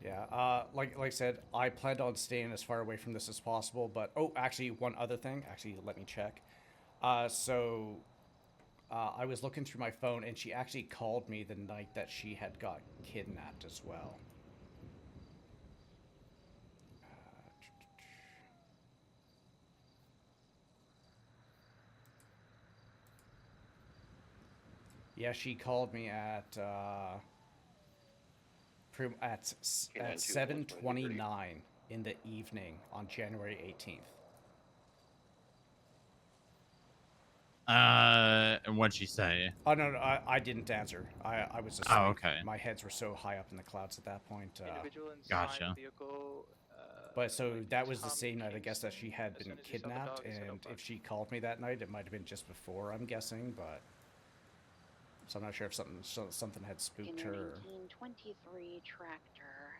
[SPEAKER 4] Yeah, like I said, I planned on staying as far away from this as possible, but, oh, actually, one other thing. Actually, let me check. So, I was looking through my phone, and she actually called me the night that she had got kidnapped as well. Yeah, she called me at 7:29 in the evening on January 18th.
[SPEAKER 5] What'd she say?
[SPEAKER 4] Oh no, I didn't answer. I was asleep.
[SPEAKER 5] Oh, okay.
[SPEAKER 4] My heads were so high up in the clouds at that point.
[SPEAKER 3] Individual inside
[SPEAKER 5] Gotcha.
[SPEAKER 3] the vehicle.
[SPEAKER 4] But so
[SPEAKER 3] like
[SPEAKER 4] that was the
[SPEAKER 3] Tom
[SPEAKER 4] same night, I guess, that she had
[SPEAKER 3] Kingston,
[SPEAKER 4] been
[SPEAKER 3] as soon as he saw the
[SPEAKER 4] kidnapped,
[SPEAKER 3] dog, he said, "Oh,
[SPEAKER 4] and
[SPEAKER 3] fuck."
[SPEAKER 4] if she called me that night, it might have been just before, I'm guessing, but... So I'm not sure if something had spooked her.
[SPEAKER 1] 1923 tractor.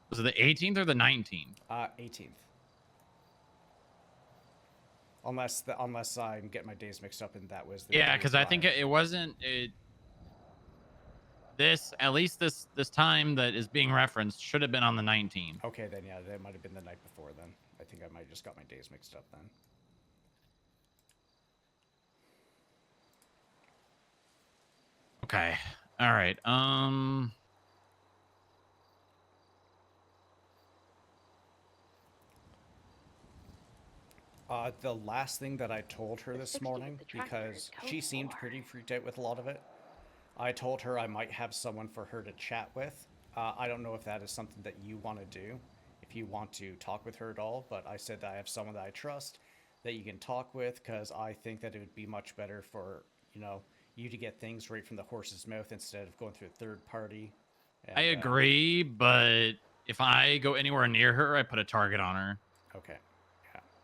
[SPEAKER 5] Was it the 18th or the 19th?
[SPEAKER 4] 18th. Unless I'm getting my days mixed up and that was the...
[SPEAKER 5] Yeah, because I think it wasn't... At least this time that is being referenced should have been on the 19th.
[SPEAKER 4] Okay, then yeah, that might have been the night before then. I think I might have just got my days mixed up then.
[SPEAKER 5] Okay. All right.
[SPEAKER 4] The last thing that I told her this morning, because she seemed pretty freaked out with a lot of it, I told her I might have someone for her to chat with. I don't know if that is something that you want to do, if you want to talk with her at all, but I said that I have someone that I trust that you can talk with, because I think that it would be much better for, you to get things right from the horse's mouth instead of going through a third party. And,
[SPEAKER 5] I agree, but if I go anywhere near her, I put a target on her.
[SPEAKER 4] Okay.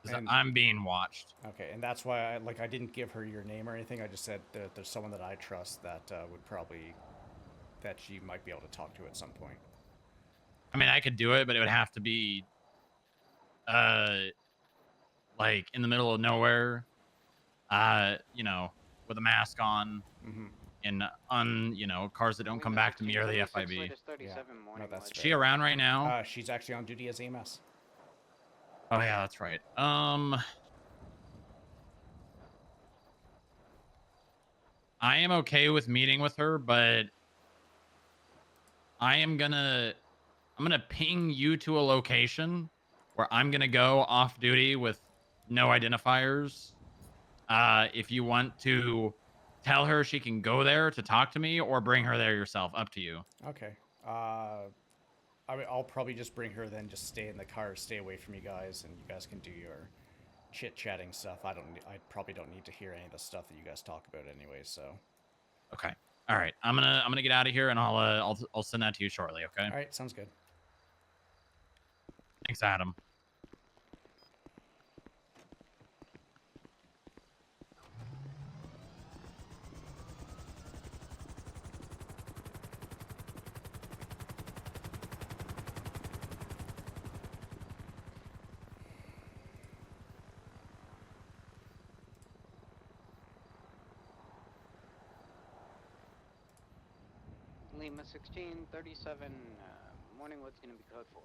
[SPEAKER 5] Because I'm being watched.
[SPEAKER 4] Okay, and that's why I didn't give her your name or anything. I just said that there's someone that I trust that would probably, that she might be able to talk to at some point.
[SPEAKER 5] I mean, I could do it, but it would have to be, like in the middle of nowhere, with a mask on, and cars that don't come back to me or the FIB.
[SPEAKER 4] Yeah. No, that's
[SPEAKER 5] Is she around right now?
[SPEAKER 4] She's actually on duty as EMS.
[SPEAKER 5] Oh yeah, that's right. I am okay with meeting with her, but I'm gonna ping you to a location where I'm gonna go off duty with no identifiers. If you want to tell her she can go there to talk to me or bring her there yourself, up to you.
[SPEAKER 4] Okay. I'll probably just bring her then, just stay in the car, stay away from you guys, and you guys can do your chit-chatting stuff. I probably don't need to hear any of the stuff that you guys talk about anyway, so.
[SPEAKER 5] Okay. All right. I'm gonna get out of here, and I'll send that to you shortly, okay?
[SPEAKER 4] All right, sounds good.
[SPEAKER 5] Thanks, Adam.
[SPEAKER 11] Lima 1637, morning, what's going to be code for?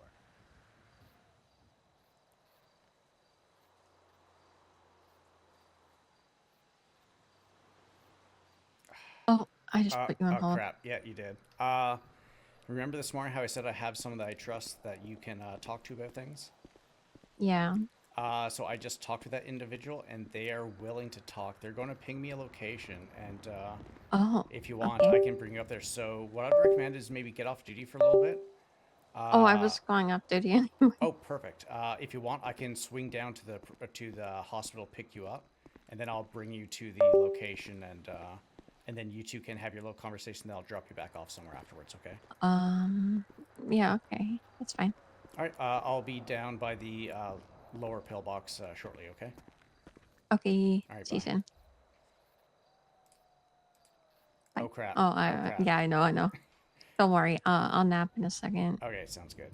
[SPEAKER 12] Oh, I just put you on hold.
[SPEAKER 4] Oh, crap. Yeah, you did. Remember this morning how I said I have someone that I trust that you can talk to about things?
[SPEAKER 12] Yeah.
[SPEAKER 4] So I just talked to that individual, and they are willing to talk. They're going to ping me a location, and if you want, I can bring you up there. So what I'd recommend is maybe get off duty for a little bit.
[SPEAKER 12] I was going off duty anyway.
[SPEAKER 4] Oh, perfect. If you want, I can swing down to the hospital, pick you up, and then I'll bring you to the location, and then you two can have your little conversation. Then I'll drop you back off somewhere afterwards. Okay?
[SPEAKER 12] Yeah. Okay, that's fine.
[SPEAKER 4] All right. I'll be down by the lower pillbox shortly. Okay?
[SPEAKER 12] Okay.
[SPEAKER 4] All right,
[SPEAKER 12] see you
[SPEAKER 4] bye.
[SPEAKER 12] soon.
[SPEAKER 4] Oh crap.
[SPEAKER 12] Oh,
[SPEAKER 4] Oh, crap.
[SPEAKER 12] yeah, I know. Don't worry. I'll nap in a second.
[SPEAKER 4] Okay, sounds good.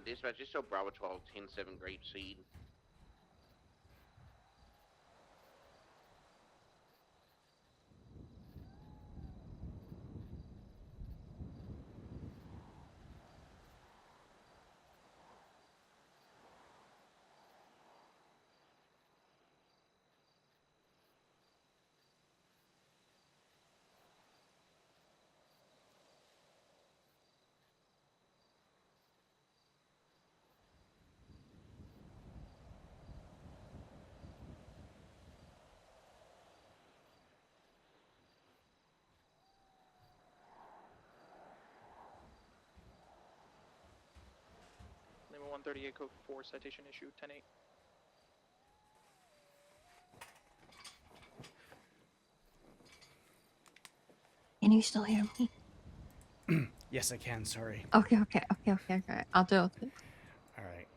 [SPEAKER 8] Dispatch, just show Bravo 12, 10-7 grape seed.
[SPEAKER 3] Lima 138 code 4 citation issue 10-8.
[SPEAKER 12] Can you still hear me?
[SPEAKER 4] Yes, I can. Sorry.
[SPEAKER 12] Okay. I'll deal with it.
[SPEAKER 4] All right.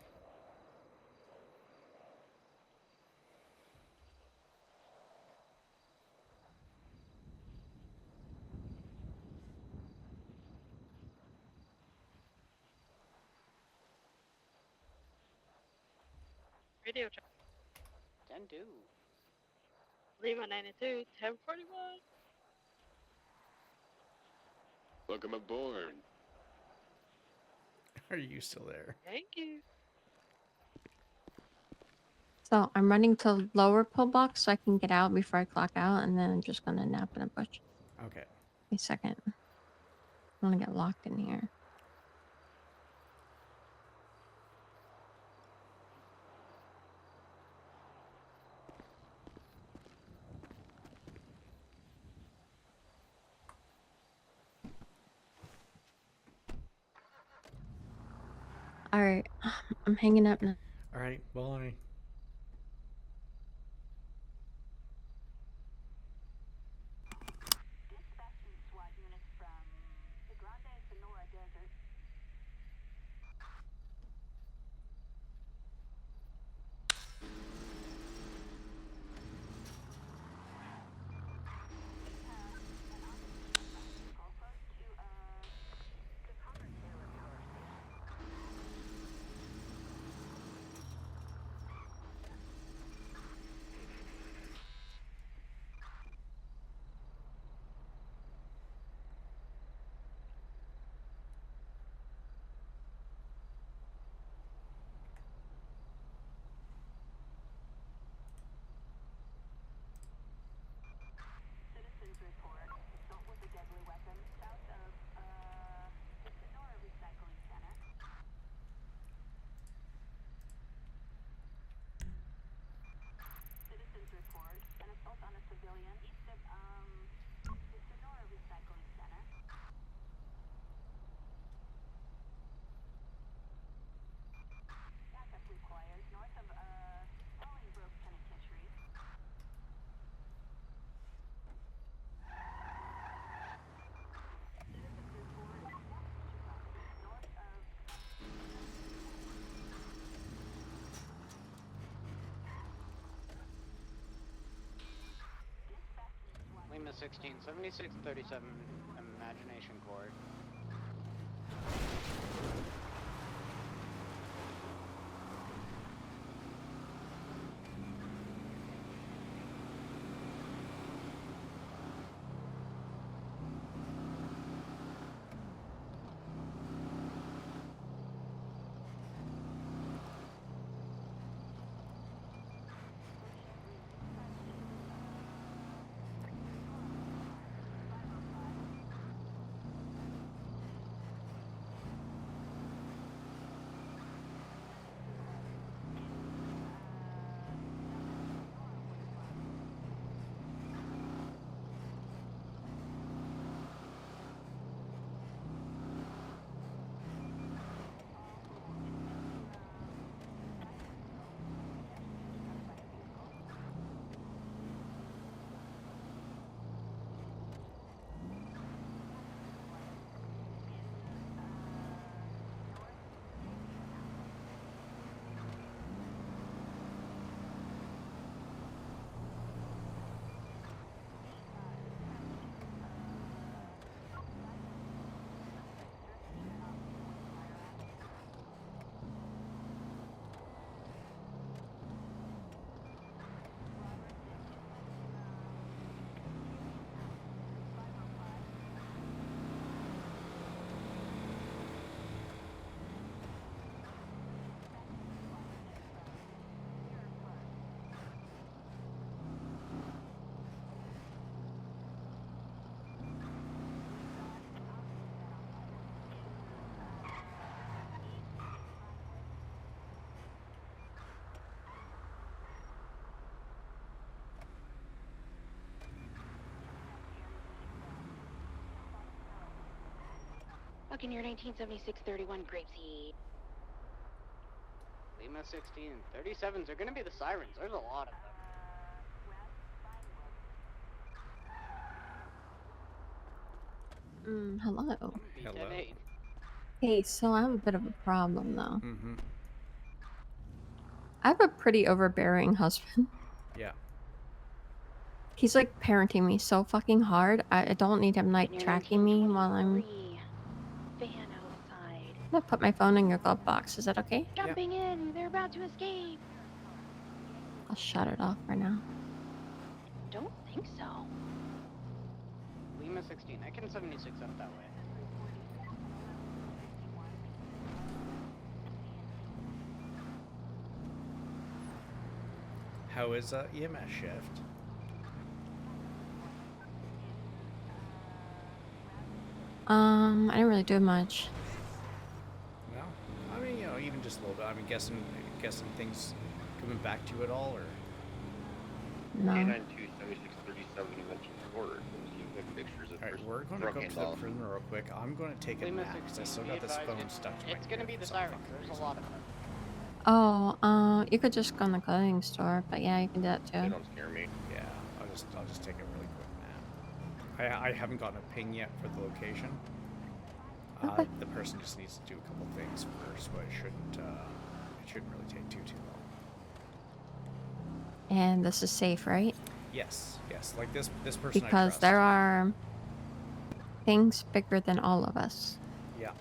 [SPEAKER 9] Radio check.
[SPEAKER 11] 10-2.
[SPEAKER 9] Lima 92, 1041.
[SPEAKER 13] Welcome aboard.
[SPEAKER 4] Are you still there?
[SPEAKER 9] Thank you.
[SPEAKER 12] So I'm running to lower pillbox so I can get out before I clock out, and then I'm just gonna nap in a bush.
[SPEAKER 4] Okay.
[SPEAKER 12] Wait a second. I want to get locked in here. All right, I'm hanging up now.
[SPEAKER 4] All right. Bye.
[SPEAKER 11] Lima 16, 7637, Imagination Court.
[SPEAKER 1] Buccaneer 1976-31 Grapeseed.
[SPEAKER 11] Lima 16. 37s are gonna be the sirens. There's a lot of them.
[SPEAKER 12] Hello.
[SPEAKER 4] Hello.
[SPEAKER 12] Hey, so I have a bit of a problem though.
[SPEAKER 4] Mm-hmm.
[SPEAKER 12] I have a pretty overbearing husband.
[SPEAKER 4] Yeah.
[SPEAKER 12] He's like parenting me so fucking hard. I don't need him like tracking me while I'm...
[SPEAKER 1] Van outside.
[SPEAKER 12] I'm gonna put my phone in your glove box. Is that okay?
[SPEAKER 1] Jumping in. They're about to escape.
[SPEAKER 12] I'll shut it off for now.
[SPEAKER 1] Don't think so.
[SPEAKER 11] Lima 16. I can 76 up that way.
[SPEAKER 4] How is EMS shift?
[SPEAKER 12] I didn't really do much.
[SPEAKER 4] No, I mean, you know, even just a little bit. I mean, guessing things coming back to you at all, or
[SPEAKER 12] No.
[SPEAKER 8] K92 7637, you mentioned forward. You have pictures of.
[SPEAKER 4] All right, we're going to go to the prison real quick. I'm going to take a
[SPEAKER 11] Lima
[SPEAKER 4] nap because I
[SPEAKER 11] 16,
[SPEAKER 4] still got this phone stuck to my
[SPEAKER 11] It's gonna
[SPEAKER 4] ear
[SPEAKER 11] be
[SPEAKER 4] for
[SPEAKER 11] the
[SPEAKER 4] some
[SPEAKER 11] sirens.
[SPEAKER 4] fucking
[SPEAKER 11] There's
[SPEAKER 4] reason.
[SPEAKER 11] a lot of them.
[SPEAKER 12] Oh, you could just go in the clothing store, but yeah, you can do that
[SPEAKER 8] They
[SPEAKER 12] too.
[SPEAKER 8] don't scare me.
[SPEAKER 4] Yeah, I'll just take a really quick nap. I haven't gotten a ping yet for the location.
[SPEAKER 12] Okay.
[SPEAKER 4] The person just needs to do a couple things first, but it shouldn't really take too long.
[SPEAKER 12] And this is safe, right?
[SPEAKER 4] Yes, like this person I
[SPEAKER 12] Because
[SPEAKER 4] trust.
[SPEAKER 12] there are things bigger than all of us.
[SPEAKER 4] Yeah.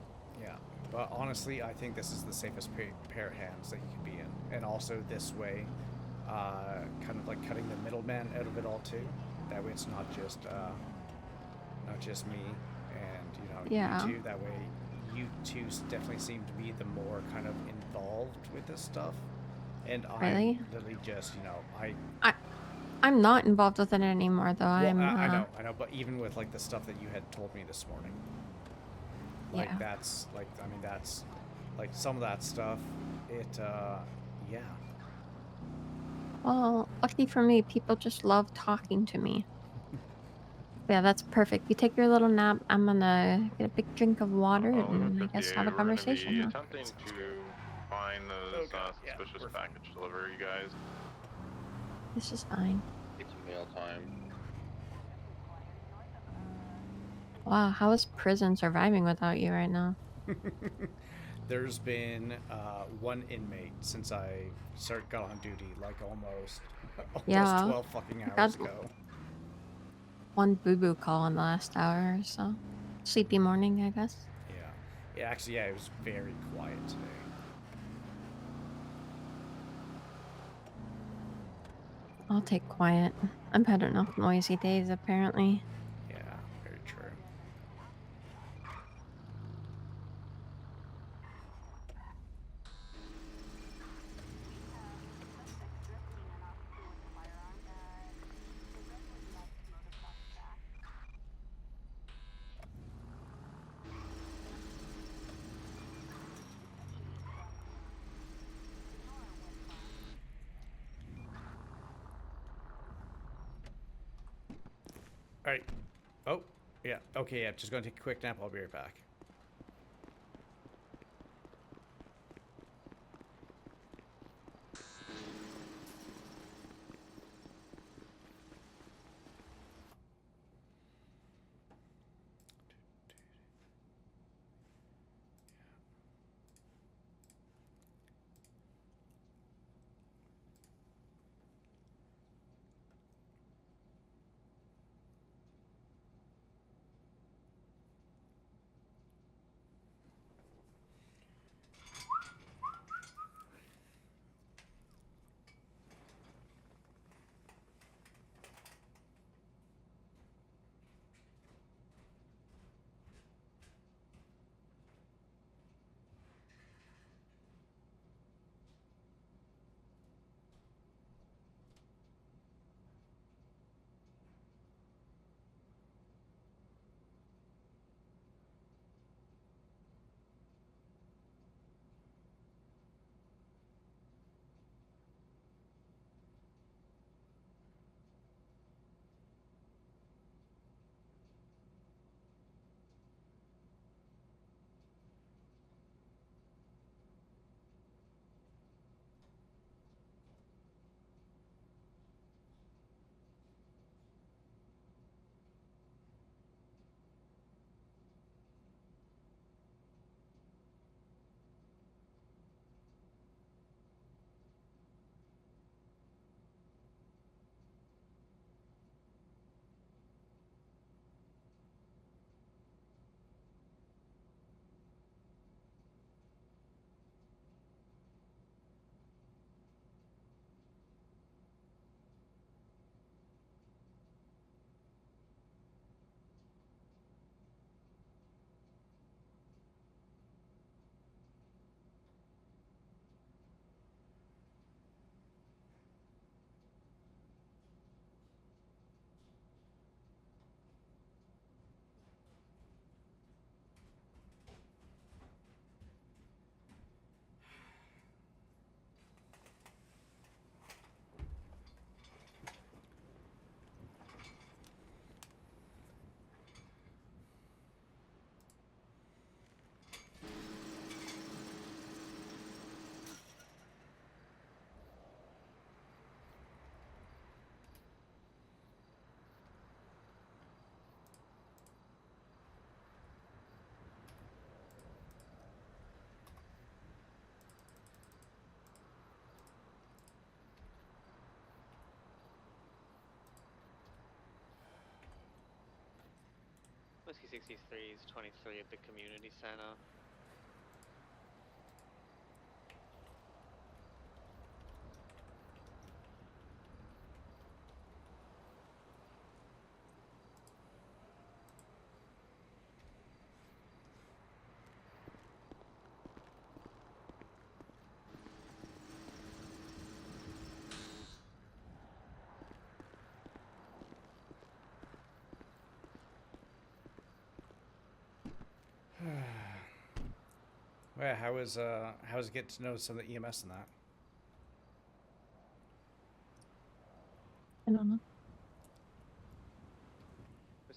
[SPEAKER 4] But honestly, I think this is the safest pair of hands that you can be in, and also this way, kind of like cutting the middleman out of it all too. That way, it's not just me and
[SPEAKER 12] Yeah.
[SPEAKER 4] you two. That way, you two definitely seem to be the more kind of involved with this stuff, and
[SPEAKER 12] Really?
[SPEAKER 4] I'm literally just
[SPEAKER 12] I'm not involved with it anymore, though.
[SPEAKER 4] Well,
[SPEAKER 12] I'm.
[SPEAKER 4] I know, but even with like the stuff that you had told me this morning, like
[SPEAKER 12] Yeah.
[SPEAKER 4] that's like, I mean, that's like some of that stuff. Yeah.
[SPEAKER 12] Well, lucky for me, people just love talking to me. Yeah, that's perfect. You take your little nap. I'm gonna get a big drink of water and I guess have a conversation.
[SPEAKER 14] We're
[SPEAKER 12] Huh?
[SPEAKER 14] attempting to find those suspicious package delivery guys.
[SPEAKER 12] This is fine.
[SPEAKER 8] It's mail time.
[SPEAKER 12] Wow, how is prison surviving without you right now?
[SPEAKER 4] There's been one inmate since I got on duty, like almost
[SPEAKER 12] Yeah.
[SPEAKER 4] 12 fucking
[SPEAKER 12] I
[SPEAKER 4] hours
[SPEAKER 12] got
[SPEAKER 4] ago.
[SPEAKER 12] one boo-boo call in the last hour or so. Sleepy morning, I guess.
[SPEAKER 4] Yeah, actually, it was very quiet today.
[SPEAKER 12] I'll take quiet. I've had enough noisy days, apparently.
[SPEAKER 4] Yeah, very true. All right. Oh, yeah. Okay, yeah. Just gonna take a quick nap. I'll be right back.
[SPEAKER 11] Whiskey 63 is 23 at the community center.
[SPEAKER 4] Well, how was it getting to know some of the EMS and that?
[SPEAKER 12] I don't know.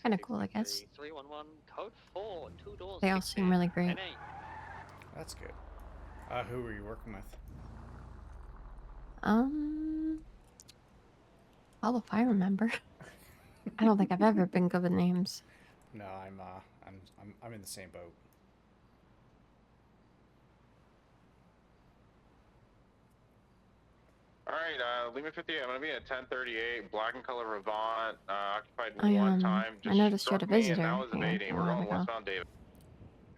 [SPEAKER 12] Kind of cool, I guess.
[SPEAKER 11] 311 code 4, 2 doors.
[SPEAKER 12] They all seem really great.
[SPEAKER 4] That's good. Who were you working with?
[SPEAKER 12] All if I remember. I don't think I've ever been good with names.
[SPEAKER 4] No, I'm in the same boat.
[SPEAKER 14] Alright, Lima 58, I'm gonna be at 1038, black and color Revant, occupied
[SPEAKER 12] I
[SPEAKER 14] one time.
[SPEAKER 12] I noticed you had a visitor
[SPEAKER 14] That was
[SPEAKER 12] here
[SPEAKER 14] evading.
[SPEAKER 12] a
[SPEAKER 14] We're
[SPEAKER 12] while
[SPEAKER 14] going
[SPEAKER 12] ago.
[SPEAKER 14] westbound David.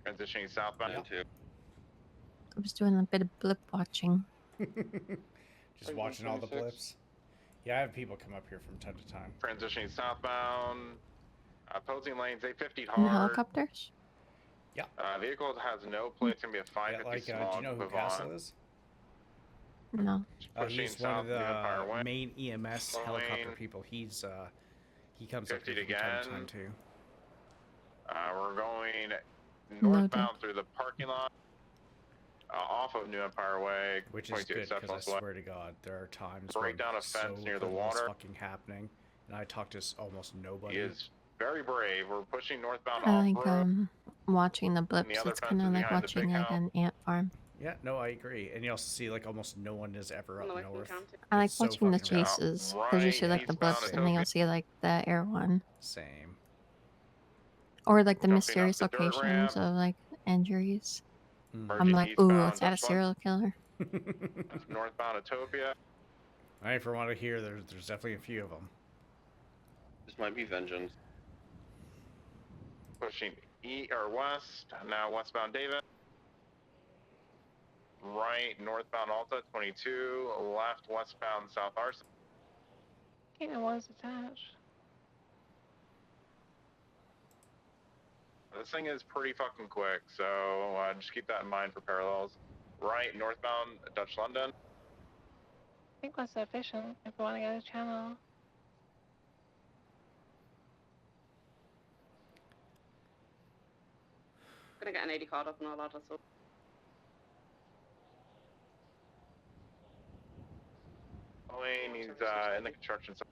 [SPEAKER 14] Transitioning southbound
[SPEAKER 8] Too.
[SPEAKER 12] I was doing a bit of blip watching.
[SPEAKER 4] Just watching all the blips. Yeah, I have people come up here from time to time.
[SPEAKER 14] Transitioning southbound. Opposing lanes, 850
[SPEAKER 12] In the
[SPEAKER 14] hard.
[SPEAKER 12] helicopters?
[SPEAKER 4] Yeah.
[SPEAKER 14] Vehicle has no plates, gonna be a 550
[SPEAKER 4] do
[SPEAKER 14] small
[SPEAKER 4] you know who
[SPEAKER 14] Vivant.
[SPEAKER 4] Castle is?
[SPEAKER 12] No.
[SPEAKER 14] Pushing
[SPEAKER 4] He's one of
[SPEAKER 14] south the Empire
[SPEAKER 4] the
[SPEAKER 14] Way.
[SPEAKER 4] main EMS helicopter people. He comes up here from time to time too.
[SPEAKER 14] We're going
[SPEAKER 12] No
[SPEAKER 14] northbound through the parking lot. Off of New Empire Way.
[SPEAKER 4] Which is good, because I swear to God, there are times
[SPEAKER 14] Break down
[SPEAKER 4] when
[SPEAKER 14] a fence
[SPEAKER 4] so
[SPEAKER 14] near the
[SPEAKER 4] little is
[SPEAKER 14] water.
[SPEAKER 4] fucking happening, and I talk to almost nobody.
[SPEAKER 14] He is very brave. We're pushing northbound
[SPEAKER 12] I like
[SPEAKER 14] off-road.
[SPEAKER 12] watching the blips.
[SPEAKER 14] other
[SPEAKER 12] It's kind of
[SPEAKER 14] fence is
[SPEAKER 12] like
[SPEAKER 14] behind the
[SPEAKER 12] watching
[SPEAKER 14] big
[SPEAKER 12] like
[SPEAKER 14] house.
[SPEAKER 12] an ant farm.
[SPEAKER 4] Yeah, no, I agree. And you also see like almost no one is ever up north.
[SPEAKER 12] I like
[SPEAKER 4] It's so
[SPEAKER 12] watching the
[SPEAKER 4] fucking rare.
[SPEAKER 12] chases because you see like the blips and then you'll see like the air one.
[SPEAKER 4] Same.
[SPEAKER 12] Or like the
[SPEAKER 14] Jumping
[SPEAKER 12] mysterious
[SPEAKER 14] up the dirt
[SPEAKER 12] locations
[SPEAKER 14] ramp.
[SPEAKER 12] of like injuries. I'm
[SPEAKER 14] Merging
[SPEAKER 12] like, ooh,
[SPEAKER 14] eastbound
[SPEAKER 12] is that a
[SPEAKER 14] Dutch
[SPEAKER 12] serial killer?
[SPEAKER 14] Northbound Utopia.
[SPEAKER 4] I for want to hear there's definitely a few of them.
[SPEAKER 8] This might be vengeance.
[SPEAKER 14] Pushing west. Now westbound David. Right northbound Alta 22. Left westbound South Arson.
[SPEAKER 1] It was attached.
[SPEAKER 14] This thing is pretty fucking quick, so just keep that in mind for parallels. Right northbound Dutch London.
[SPEAKER 1] I think that's efficient if we want to get a channel.
[SPEAKER 7] Gonna get an 80 card up and all that stuff.
[SPEAKER 14] Lane, he's in the construction site.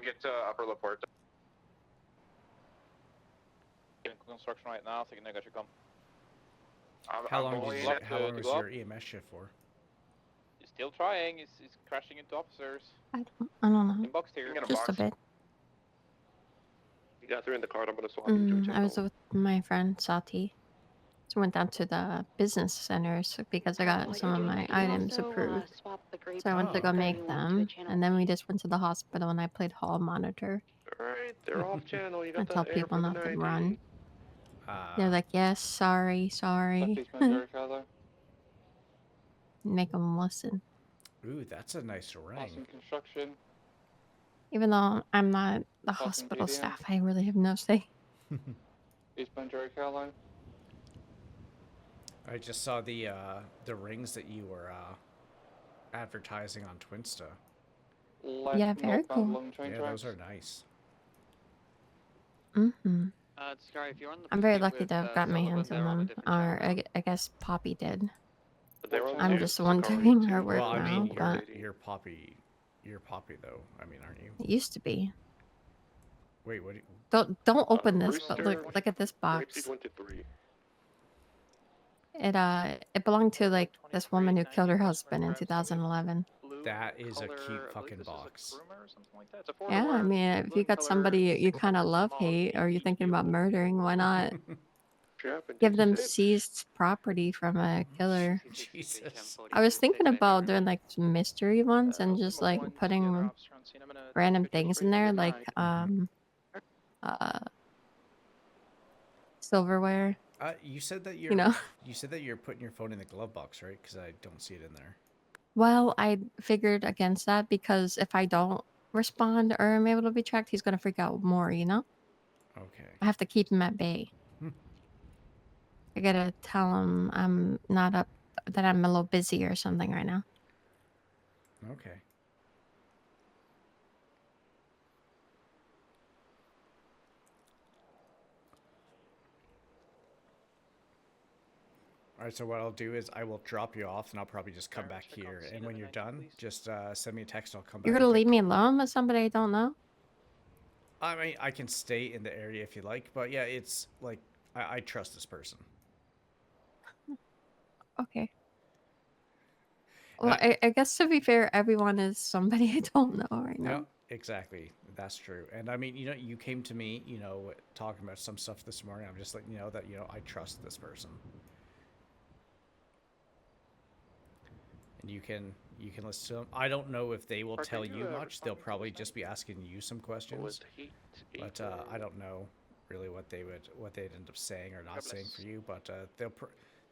[SPEAKER 14] Get to Upper Laporte.
[SPEAKER 3] In construction right now, taking negative come.
[SPEAKER 4] How long was your EMS shift for?
[SPEAKER 3] He's still trying. He's crashing into officers.
[SPEAKER 12] I don't know.
[SPEAKER 3] In box here.
[SPEAKER 12] Just a bit.
[SPEAKER 10] You got through in the car. I'm gonna swap you to
[SPEAKER 12] I was with my friend Sati. So went down to the business centers because I got some of my items approved. So I went to go make them, and then we just went to the hospital and I played hall monitor.
[SPEAKER 10] Alright, they're off channel. You
[SPEAKER 12] I
[SPEAKER 10] got
[SPEAKER 12] tell
[SPEAKER 10] the air
[SPEAKER 12] people
[SPEAKER 10] for the
[SPEAKER 12] not to
[SPEAKER 10] 90.
[SPEAKER 12] run. They're like, yes, sorry. Make them listen.
[SPEAKER 4] Ooh, that's a nice ring.
[SPEAKER 3] Construction.
[SPEAKER 12] Even though I'm not the hospital staff, I really have no say.
[SPEAKER 3] Eastbound Jerry Caroline.
[SPEAKER 4] I just saw the rings that you were advertising on Twinsta.
[SPEAKER 12] Yeah, very cool.
[SPEAKER 4] Yeah, those are nice.
[SPEAKER 11] Sky, if you're on the
[SPEAKER 12] I'm very
[SPEAKER 11] pursuit
[SPEAKER 12] lucky
[SPEAKER 11] with,
[SPEAKER 12] to have got my
[SPEAKER 11] Sullivan,
[SPEAKER 12] hands
[SPEAKER 11] they're
[SPEAKER 12] on
[SPEAKER 11] on a
[SPEAKER 12] them.
[SPEAKER 11] different
[SPEAKER 12] Or
[SPEAKER 11] channel.
[SPEAKER 12] I guess Poppy did.
[SPEAKER 10] They're on
[SPEAKER 12] I'm
[SPEAKER 10] the
[SPEAKER 12] just the one doing her work
[SPEAKER 4] Well, I
[SPEAKER 12] now,
[SPEAKER 4] mean,
[SPEAKER 12] but
[SPEAKER 4] you're Poppy though. I mean, aren't you?
[SPEAKER 12] it used to be.
[SPEAKER 4] Wait, what?
[SPEAKER 12] Don't open this, but
[SPEAKER 10] Brewster,
[SPEAKER 12] look at this box.
[SPEAKER 10] Went to 3.
[SPEAKER 12] It belonged to like this woman who killed her husband in 2011.
[SPEAKER 4] That is a cute fucking box.
[SPEAKER 12] Yeah, I mean, if you got somebody you kind of love hate, or you're thinking about murdering, why not give them seized property from a killer?
[SPEAKER 4] Jesus.
[SPEAKER 12] I was thinking about doing like some mystery ones and just like putting random things in there, like uh silverware.
[SPEAKER 4] You said that
[SPEAKER 12] You know.
[SPEAKER 4] you said that you're putting your phone in the glove box, right? Because I don't see it in there.
[SPEAKER 12] Well, I figured against that because if I don't respond or am able to be tracked, he's gonna freak out more, you know?
[SPEAKER 4] Okay.
[SPEAKER 12] I have to keep him at bay. I gotta tell him I'm not up, that I'm a little busy or something right now.
[SPEAKER 4] Okay. All right, so what I'll do is I will drop you off, and I'll probably just come back here. And when you're done, just send me a text, and I'll come back.
[SPEAKER 12] You're gonna leave me alone with somebody I don't know?
[SPEAKER 4] I mean, I can stay in the area if you like, but yeah, it's like I trust this person.
[SPEAKER 12] Okay. Well, I guess to be fair, everyone is somebody I don't know right now.
[SPEAKER 4] Yeah, exactly. That's true. And I mean, you came to me, talking about some stuff this morning. I'm just letting you know that, I trust this person. And you can listen to them. I don't know if they will tell you much. They'll probably just be asking you some questions. But I don't know really what they'd end up saying or not saying for you. But they'll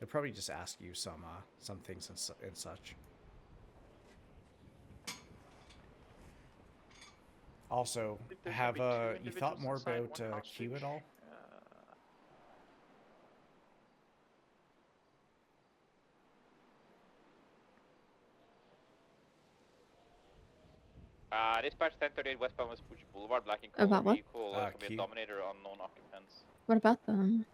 [SPEAKER 4] probably just ask you some things and such. Also, have you thought more about Q at all?
[SPEAKER 15] Dispatch 1038 westbound West Fuji Boulevard, black in color,
[SPEAKER 12] About what?
[SPEAKER 15] vehicle, can be a Dominator, unknown occupants.
[SPEAKER 12] What about them?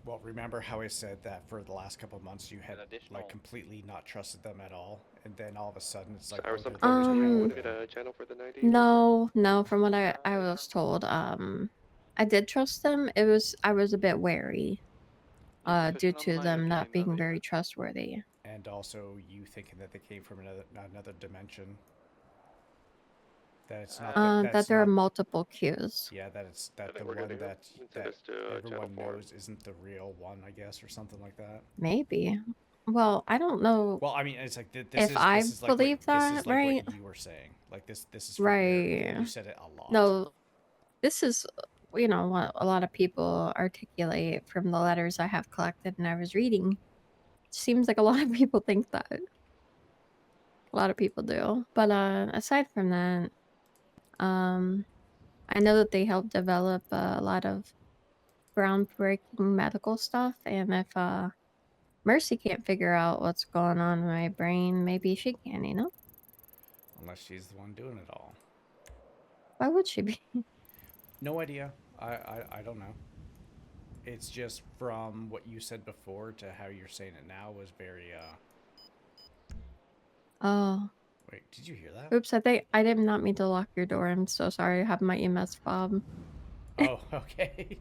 [SPEAKER 4] Well, remember how I said that for the last couple of months you had like completely not trusted them at all, and then all of a sudden it's like
[SPEAKER 10] channel for the 90?
[SPEAKER 12] No, from what I was told, I did trust them. I was a bit wary, due to them not being very trustworthy.
[SPEAKER 4] And also you thinking that they came from another dimension. That it's not
[SPEAKER 12] that there are multiple queues.
[SPEAKER 4] Yeah, that the one that everyone knows isn't the real one, I guess, or something like that.
[SPEAKER 12] Maybe. Well, I don't know.
[SPEAKER 4] Well, I mean, it's like
[SPEAKER 12] I believe that,
[SPEAKER 4] this is
[SPEAKER 12] right?
[SPEAKER 4] what you were saying. Like this is
[SPEAKER 12] right.
[SPEAKER 4] You said it a lot.
[SPEAKER 12] No, this is what a lot of people articulate from the letters I have collected and I was reading. Seems like a lot of people think that. A lot of people do. But aside from that, I know that they help develop a lot of groundbreaking medical stuff, and if Mercy can't figure out what's going on in my brain, maybe she can,
[SPEAKER 4] Unless she's the one doing it all.
[SPEAKER 12] Why would she be?
[SPEAKER 4] No idea. I don't know. It's just from what you said before to how you're saying it now was very
[SPEAKER 12] Oh.
[SPEAKER 4] Wait, did you hear that?
[SPEAKER 12] Oops, I did not mean to lock your door. I'm so sorry. I have my EMS fob.
[SPEAKER 4] Oh, okay.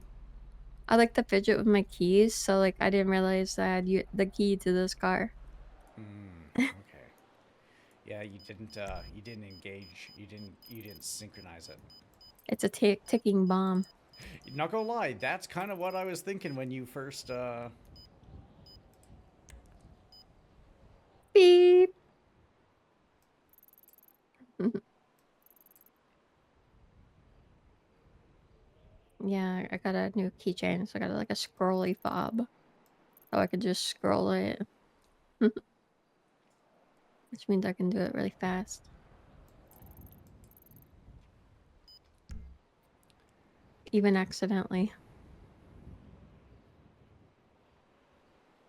[SPEAKER 12] I like to fidget with my keys, so like I didn't realize that I had the key to this car.
[SPEAKER 4] Okay. Yeah, you didn't engage. You didn't synchronize it.
[SPEAKER 12] It's a ticking bomb.
[SPEAKER 4] Not gonna lie, that's kind of what I was thinking when you first
[SPEAKER 12] Beep. Yeah, I got a new keychain, so I got like a scrolly fob. So I could just scroll it. Which means I can do it really fast. Even accidentally.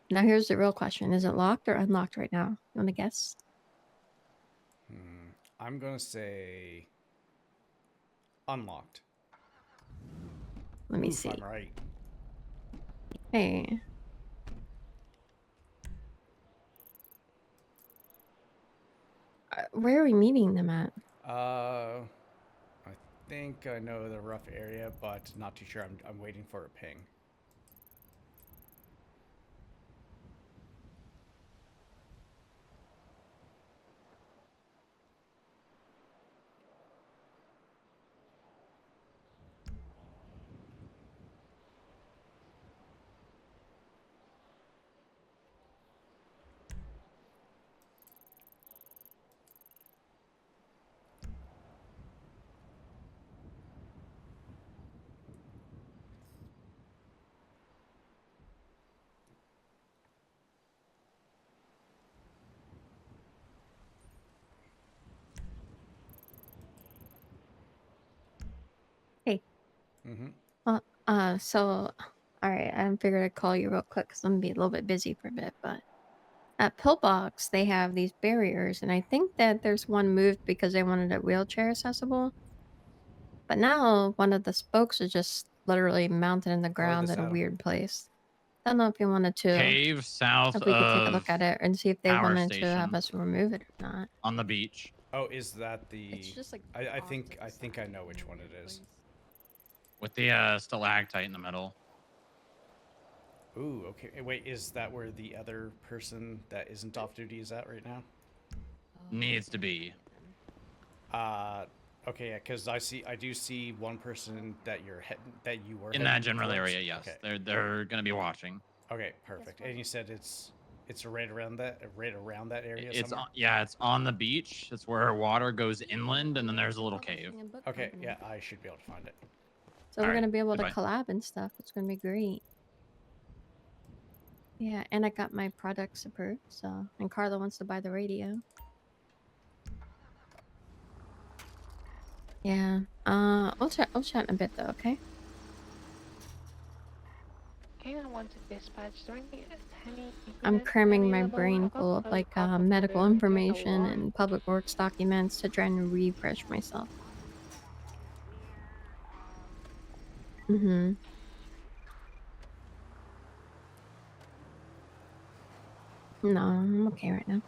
[SPEAKER 12] Now here's the real question. Is it locked or unlocked right now? You want to guess?
[SPEAKER 4] I'm gonna say unlocked.
[SPEAKER 12] Let me see.
[SPEAKER 4] I'm right.
[SPEAKER 12] Hey. Where are we meeting them at?
[SPEAKER 4] I think I know the rough area, but not too sure. I'm waiting for a ping.
[SPEAKER 12] Well, so, alright, I figured I'd call you real quick because I'm gonna be a little bit busy for a bit, but at Pillbox, they have these barriers, and I think that there's one moved because they wanted it wheelchair accessible. But now one of the spokes is just literally mounted in the ground at a weird place. I don't know if you wanted to,
[SPEAKER 5] Cave south
[SPEAKER 12] if we could take a
[SPEAKER 5] of
[SPEAKER 12] look at it and see if they
[SPEAKER 5] power
[SPEAKER 12] wanted to have
[SPEAKER 5] station.
[SPEAKER 12] us remove it or not.
[SPEAKER 5] On the beach.
[SPEAKER 4] Oh, is that the?
[SPEAKER 12] It's just like
[SPEAKER 4] I think I know which one it is.
[SPEAKER 5] With the stalactite in the middle.
[SPEAKER 4] Ooh, okay. Wait, is that where the other person that isn't off duty is at right now?
[SPEAKER 5] Needs to be.
[SPEAKER 4] Okay, yeah, because I do see one person that you were
[SPEAKER 5] In that
[SPEAKER 4] heading
[SPEAKER 5] general
[SPEAKER 4] towards.
[SPEAKER 5] area, yes.
[SPEAKER 4] Okay.
[SPEAKER 5] They're gonna be watching.
[SPEAKER 4] Okay, perfect. And you said it's right around that area.
[SPEAKER 5] It's
[SPEAKER 4] somewhere?
[SPEAKER 5] it's on the beach. It's where water goes inland, and then there's a little cave.
[SPEAKER 4] Okay, yeah, I should be able to find it.
[SPEAKER 12] So we're gonna be able to collab and stuff. It's gonna be great. Yeah, and I got my products approved, so and Carla wants to buy the radio. Yeah. I'll chat in a bit though, okay? I'm cramming my brain full of like medical information and public works documents to try and refresh myself. Mm-hmm. No, I'm okay right now.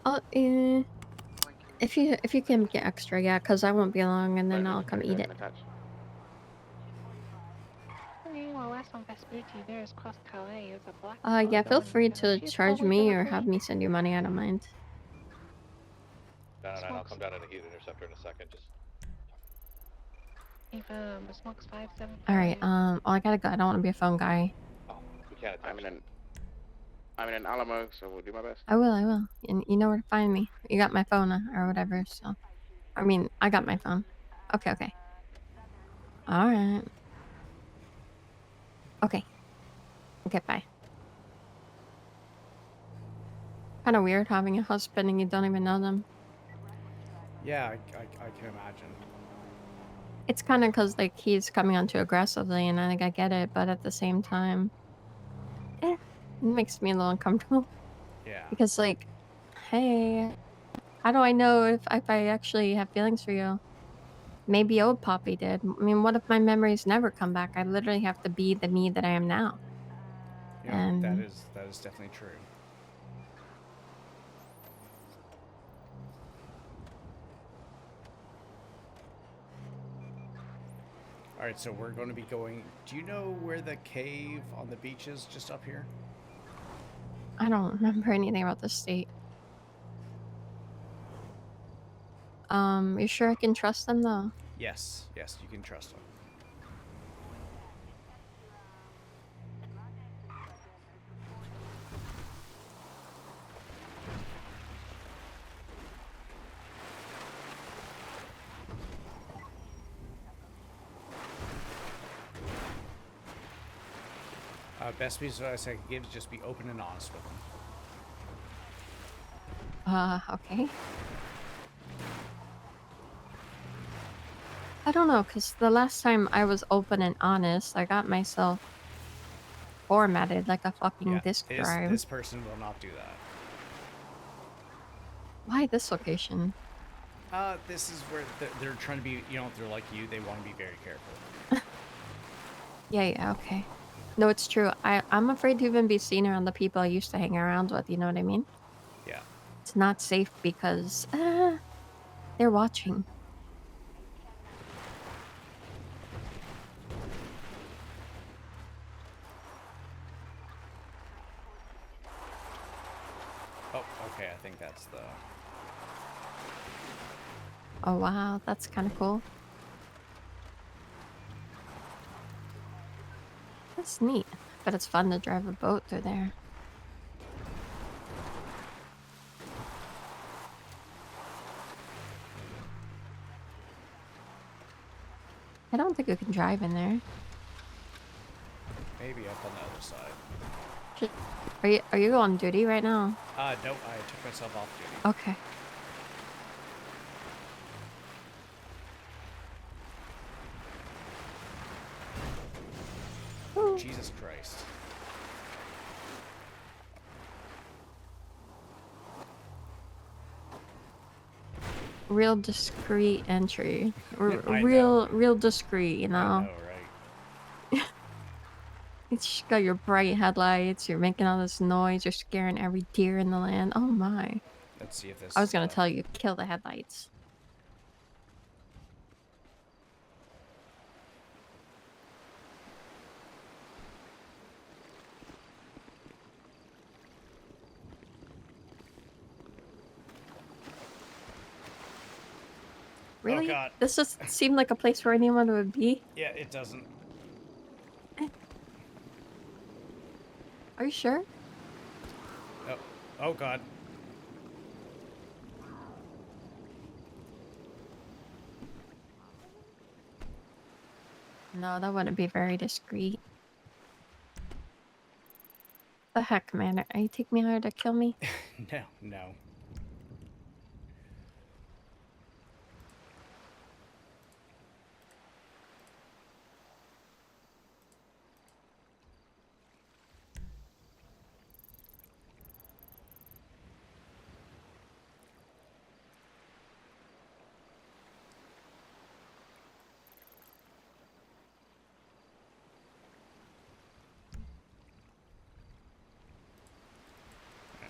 [SPEAKER 12] Oh, if you can get extra, yeah, because I won't be long, and then I'll come eat it. Yeah, feel free to charge me or have me send you money. I don't mind.
[SPEAKER 15] No, I'll come down in a heat interceptor in a second. Just.
[SPEAKER 12] All right. Oh, I gotta go. I don't want to be a phone guy.
[SPEAKER 15] Oh, we can't attach.
[SPEAKER 10] I'm in an Alamo, so we'll do my best.
[SPEAKER 12] I will. And you know where to find me. You got my phone or whatever. So, I mean, I got my phone. Okay. All right. Okay, bye. Kind of weird having a husband and you don't even know them.
[SPEAKER 4] Yeah, I can imagine.
[SPEAKER 12] It's kind of because like he's coming on too aggressively, and I think I get it, but at the same time, it makes me a little uncomfortable.
[SPEAKER 4] Yeah.
[SPEAKER 12] Because like, hey, how do I know if I actually have feelings for you? Maybe old Poppy did. I mean, what if my memories never come back? I literally have to be the me that I am now.
[SPEAKER 4] Yeah,
[SPEAKER 12] and
[SPEAKER 4] that is definitely true. All right, so we're going to be going. Do you know where the cave on the beach is? Just up here.
[SPEAKER 12] I don't remember anything about the state. You sure I can trust them though?
[SPEAKER 4] Yes, you can trust them. Best piece of advice I could give is just be open and honest with them.
[SPEAKER 12] Okay. I don't know, because the last time I was open and honest, I got myself formatted like a fucking disk drive.
[SPEAKER 4] This person will not do that.
[SPEAKER 12] Why this location?
[SPEAKER 4] This is where they're trying to be, they're like you, they want to be very careful.
[SPEAKER 12] Yeah, okay. No, it's true. I'm afraid to even be seen around the people I used to hang around with, you know what I mean?
[SPEAKER 4] Yeah.
[SPEAKER 12] It's not safe because they're watching.
[SPEAKER 4] Oh, okay, I think that's the...
[SPEAKER 12] Oh wow, that's kind of cool. That's neat, but it's fun to drive a boat through there. I don't think we can drive in there.
[SPEAKER 4] Maybe up on the other side.
[SPEAKER 12] Are you on duty right now?
[SPEAKER 4] No, I took myself off duty.
[SPEAKER 12] Okay. real discreet entry.
[SPEAKER 4] I
[SPEAKER 12] Real discreet, you know.
[SPEAKER 4] I know, right?
[SPEAKER 12] It's just got your bright headlights. You're making all this noise. You're scaring every deer in the land. Oh my!
[SPEAKER 4] Let's see if this.
[SPEAKER 12] I was gonna tell you, kill the headlights. Really?
[SPEAKER 4] Oh God.
[SPEAKER 12] This just seemed like a place where anyone would be.
[SPEAKER 4] Yeah, it doesn't.
[SPEAKER 12] Are you sure?
[SPEAKER 4] Oh God.
[SPEAKER 12] No, that wouldn't be very discreet. The heck, man? Are you taking me here to kill me?
[SPEAKER 4] No.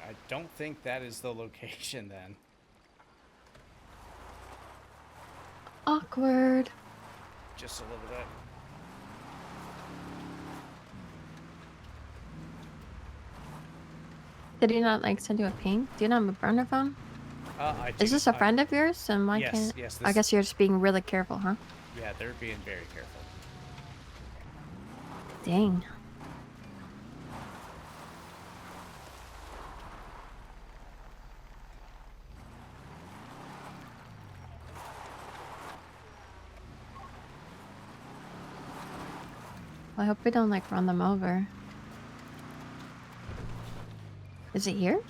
[SPEAKER 4] I don't think that is the location then.
[SPEAKER 12] Awkward.
[SPEAKER 4] Just a little bit.
[SPEAKER 12] Did he not like send you a ping? Do you not have a burner phone? Is this a friend of yours? And why can't?
[SPEAKER 4] Yes.
[SPEAKER 12] I guess you're just being really careful, huh?
[SPEAKER 4] Yeah, they're being very careful.
[SPEAKER 12] Dang. I hope we don't like run them over. Is it here?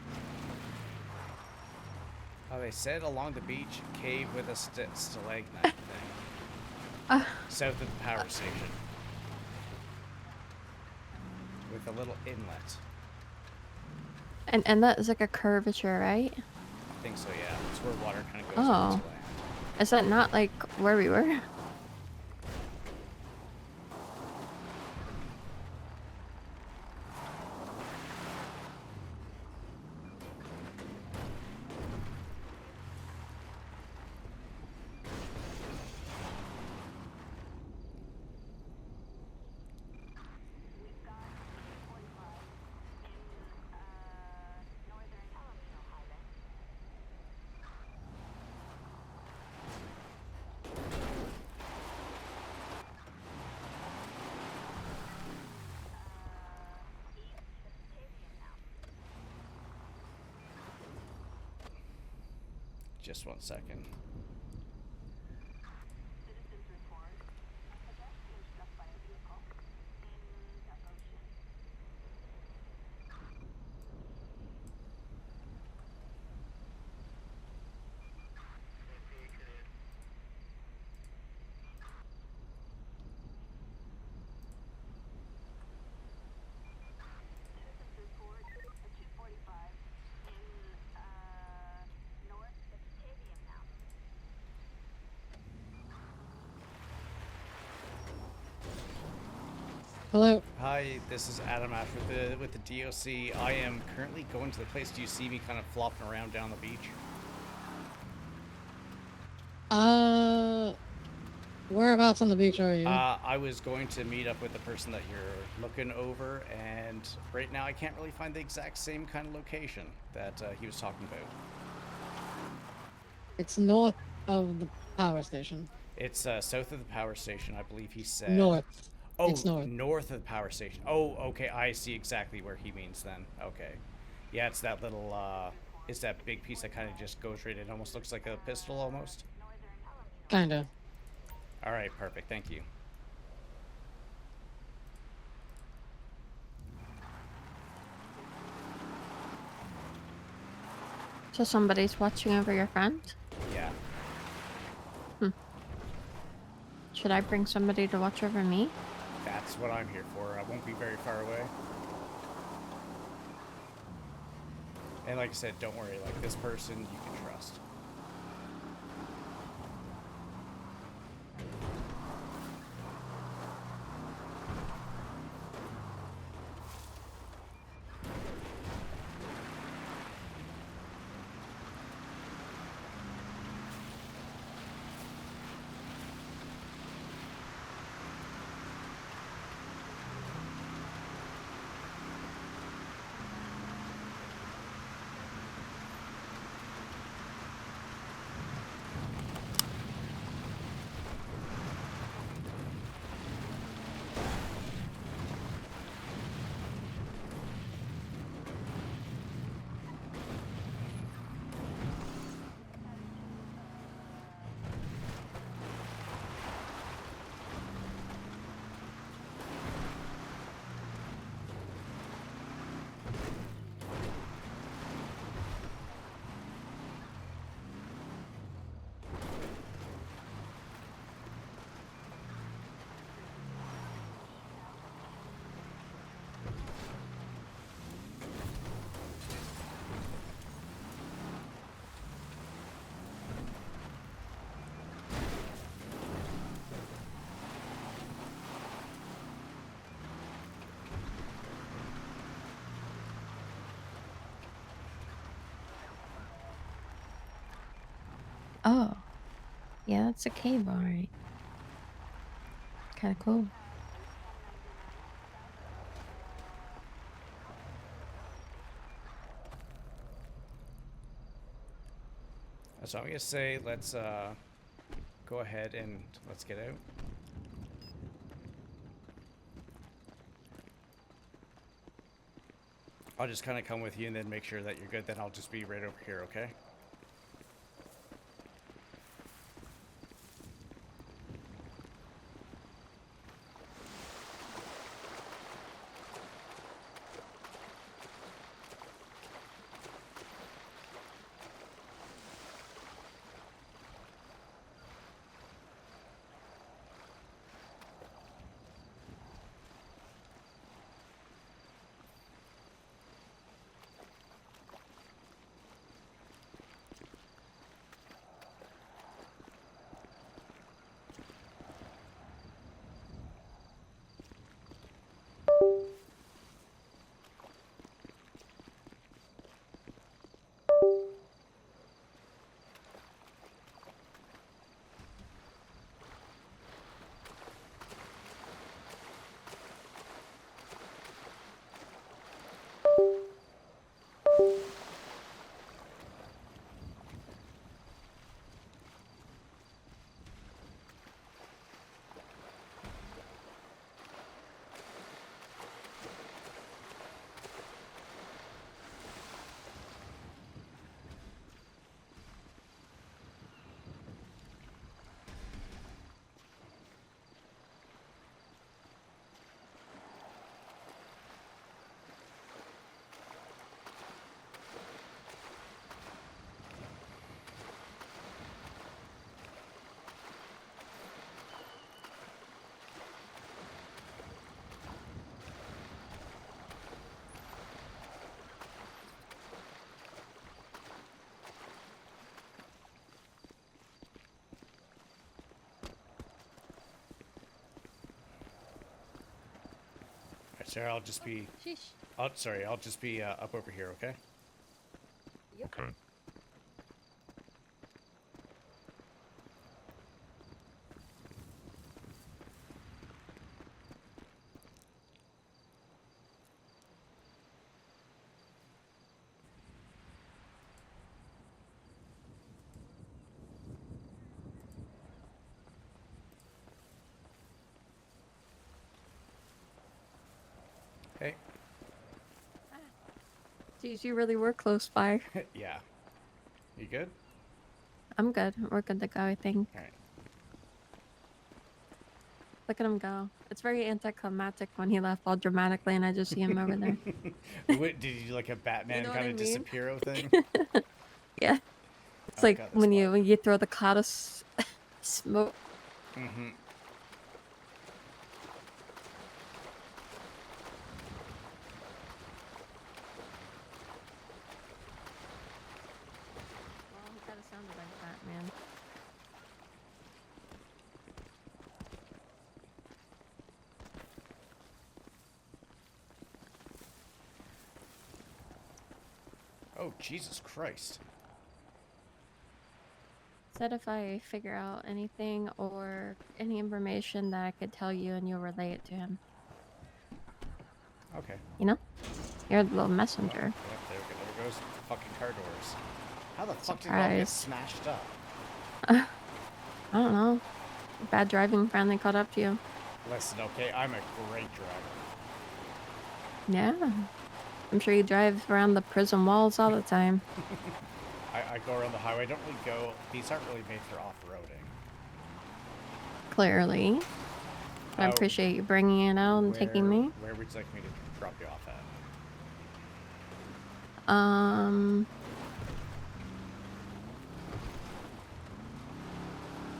[SPEAKER 4] Oh, they said along the beach, cave with a stalagmite thing. South of the power station. With a little inlet.
[SPEAKER 12] And that is like a curvature, right?
[SPEAKER 4] I think so, yeah. It's where water kind of goes
[SPEAKER 12] Oh.
[SPEAKER 4] into land.
[SPEAKER 12] Is that not like where we were?
[SPEAKER 4] Just 1 second.
[SPEAKER 16] Hello.
[SPEAKER 4] Hi, this is Adam after with the DOC. I am currently going to the place. Do you see me kind of flopping around down the beach?
[SPEAKER 16] Whereabouts on the beach are you?
[SPEAKER 4] I was going to meet up with the person that you're looking over, and right now I can't really find the exact same kind of location that he was talking about.
[SPEAKER 16] It's north of the power station.
[SPEAKER 4] It's south of the power station, I believe he said.
[SPEAKER 16] North.
[SPEAKER 4] Oh,
[SPEAKER 16] it's north.
[SPEAKER 4] North of the power station. Oh, okay, I see exactly where he means then. Okay. Yeah, it's that little, it's that big piece that kind of just goes right in. It almost looks like a pistol, almost.
[SPEAKER 16] Kinda.
[SPEAKER 4] All right, perfect. Thank you.
[SPEAKER 12] So somebody's watching over your friend?
[SPEAKER 4] Yeah.
[SPEAKER 12] Should I bring somebody to watch over me?
[SPEAKER 4] That's what I'm here for. I won't be very far away. And like I said, don't worry. Like, this person you can trust.
[SPEAKER 12] Oh, yeah, that's a cave, alright. Kind of cool.
[SPEAKER 4] So I'm gonna say let's go ahead and let's get out. I'll just kind of come with you and then make sure that you're good. Then I'll just be right over here, okay? Sorry, I'll just be.
[SPEAKER 12] Sheesh.
[SPEAKER 4] Oh, sorry, I'll just be up over here, okay?
[SPEAKER 12] Yep.
[SPEAKER 14] Okay.
[SPEAKER 4] Hey.
[SPEAKER 12] Geez, you really were close by.
[SPEAKER 4] Yeah. You good?
[SPEAKER 12] I'm good. We're good to go, I think.
[SPEAKER 4] Alright.
[SPEAKER 12] Look at him go. It's very anticlimactic when he left all dramatically and I just see him over there.
[SPEAKER 4] What, did you do like a Batman
[SPEAKER 12] know what
[SPEAKER 4] kind
[SPEAKER 12] I
[SPEAKER 4] of
[SPEAKER 12] mean?
[SPEAKER 4] disappear thing?
[SPEAKER 12] Yeah. It's
[SPEAKER 4] Oh,
[SPEAKER 12] like
[SPEAKER 4] God, that's
[SPEAKER 12] when
[SPEAKER 4] fine.
[SPEAKER 12] you throw the cloud of smoke.
[SPEAKER 4] Mm-hmm.
[SPEAKER 12] Well, he kind of sounded like Batman.
[SPEAKER 4] Oh, Jesus Christ.
[SPEAKER 12] Said if I figure out anything or any information that I could tell you and you'll relay it to him.
[SPEAKER 4] Okay.
[SPEAKER 12] You know? You're the little messenger.
[SPEAKER 4] Yep, there goes the fucking car doors. How the fuck did it all get smashed up?
[SPEAKER 12] I don't know. Bad driving finally caught up to you.
[SPEAKER 4] Listen, okay, I'm a great driver.
[SPEAKER 12] Yeah. I'm sure you drive around the prison walls all the time.
[SPEAKER 4] I go around the highway. I don't really go. These aren't really made for off-roading.
[SPEAKER 12] Clearly. I appreciate you bringing it out and taking me.
[SPEAKER 4] Where would you like me to drop you off at?
[SPEAKER 12] I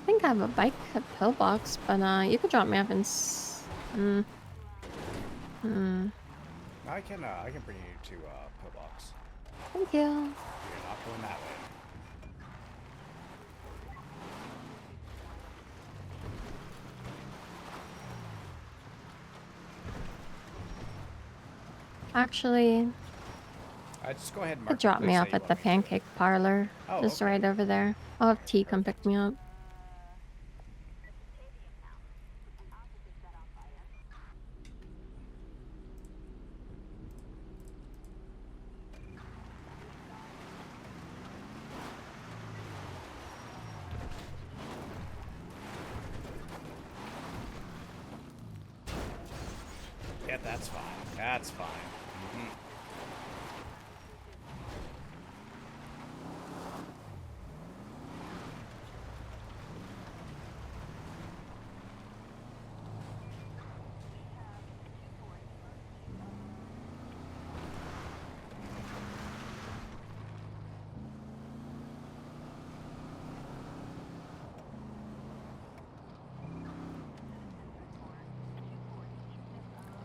[SPEAKER 12] think I have a bike at Pillbox, but you could drop me off in
[SPEAKER 4] I can bring you to Pillbox.
[SPEAKER 12] Thank you.
[SPEAKER 4] You're not going that way.
[SPEAKER 12] Actually,
[SPEAKER 4] Just go ahead and mark
[SPEAKER 12] Drop
[SPEAKER 4] the
[SPEAKER 12] me
[SPEAKER 4] place
[SPEAKER 12] off
[SPEAKER 4] that
[SPEAKER 12] at
[SPEAKER 4] you
[SPEAKER 12] the
[SPEAKER 4] want me to.
[SPEAKER 12] pancake parlor.
[SPEAKER 4] Oh,
[SPEAKER 12] Just
[SPEAKER 4] okay.
[SPEAKER 12] right over there. I'll have T come pick me up.
[SPEAKER 4] Yeah, that's fine. That's fine. Mm-hmm.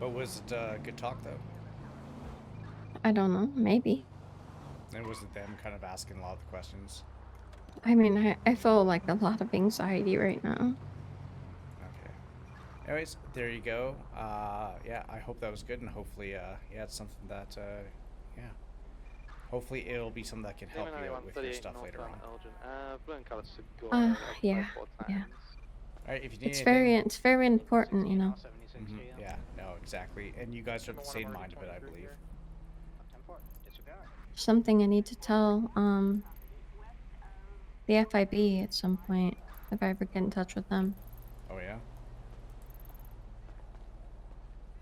[SPEAKER 4] But was it good talk though?
[SPEAKER 12] I don't know. Maybe.
[SPEAKER 4] And was it them kind of asking a lot of the questions?
[SPEAKER 12] I mean, I feel like a lot of anxiety right now.
[SPEAKER 4] Okay. Anyways, there you go. Yeah, I hope that was good, and hopefully, yeah, it's something that, yeah. Hopefully it'll be something that can help you out with your stuff later on.
[SPEAKER 12] Yeah, yeah.
[SPEAKER 4] Alright, if you need
[SPEAKER 12] It's very important, you know.
[SPEAKER 4] Mm-hmm. Yeah, no, exactly. And you guys are the same mind of it, I believe.
[SPEAKER 12] Something I need to tell, the FIB at some point, if I ever get in touch with them.
[SPEAKER 4] Oh, yeah?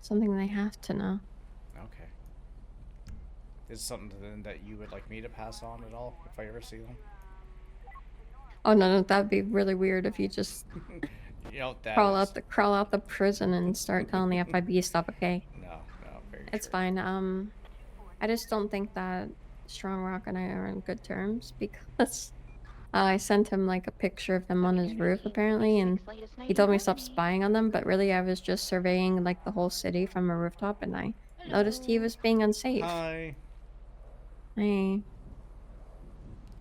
[SPEAKER 12] Something they have to know.
[SPEAKER 4] Okay. Is it something then that you would like me to pass on at all, if I ever see them?
[SPEAKER 12] Oh no, that'd be really weird if you just
[SPEAKER 4] You know,
[SPEAKER 12] crawl out the prison and start telling the FIB stuff, okay?
[SPEAKER 4] No, very
[SPEAKER 12] It's
[SPEAKER 4] true.
[SPEAKER 12] fine. I just don't think that Strong Rock and I are on good terms because I sent him like a picture of him on his roof apparently, and he told me to stop spying on them, but really I was just surveying like the whole city from a rooftop, and I noticed he was being unsafe.
[SPEAKER 4] Hi.
[SPEAKER 12] Hey.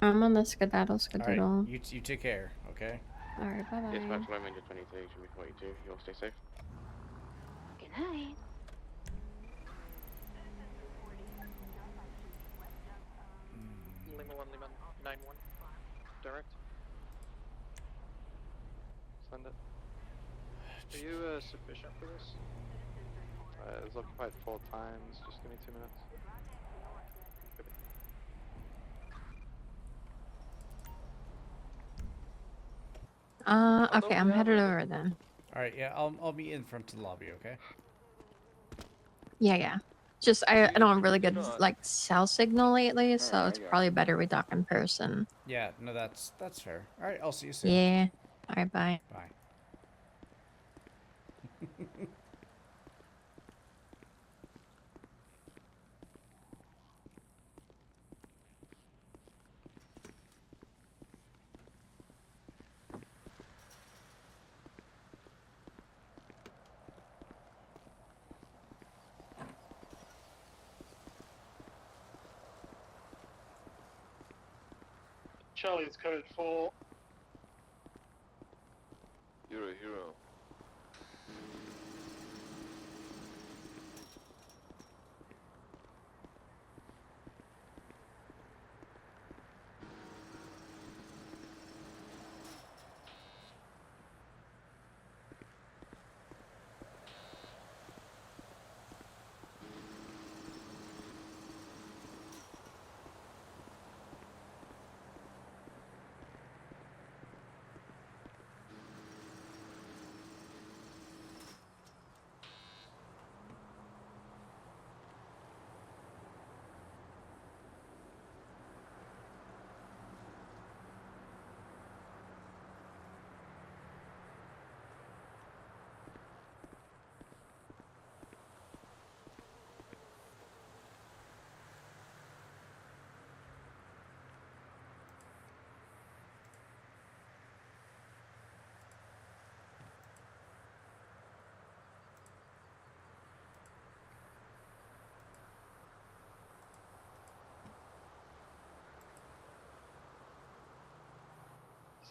[SPEAKER 12] I'm on the skedaddle.
[SPEAKER 4] Alright, you take care, okay?
[SPEAKER 12] Alright, bye-bye.
[SPEAKER 10] Dispatch line Ranger 22, should be 42. You all stay safe.
[SPEAKER 1] Good night.
[SPEAKER 3] Lima 1, Lima 9-1. Direct. Send it. Are you sufficient for this?
[SPEAKER 15] It was occupied 4 times. Just give me 2 minutes.
[SPEAKER 12] Okay, I'm headed over then.
[SPEAKER 4] Alright, yeah, I'll be in front of the lobby, okay?
[SPEAKER 12] Yeah. Just, I don't have really good, like, cell signal lately, so it's probably better we talk in person.
[SPEAKER 4] Yeah, no, that's fair. Alright, I'll see you soon.
[SPEAKER 12] Yeah. Alright, bye.
[SPEAKER 4] Bye.
[SPEAKER 6] Charlie, it's code 4.
[SPEAKER 13] You're a hero.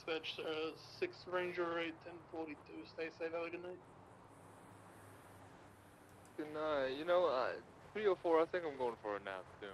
[SPEAKER 6] Dispatch 6 Ranger 8 1042. Stay safe. Have a good night.
[SPEAKER 13] Good night. You know, 304, I think I'm going for a nap, too.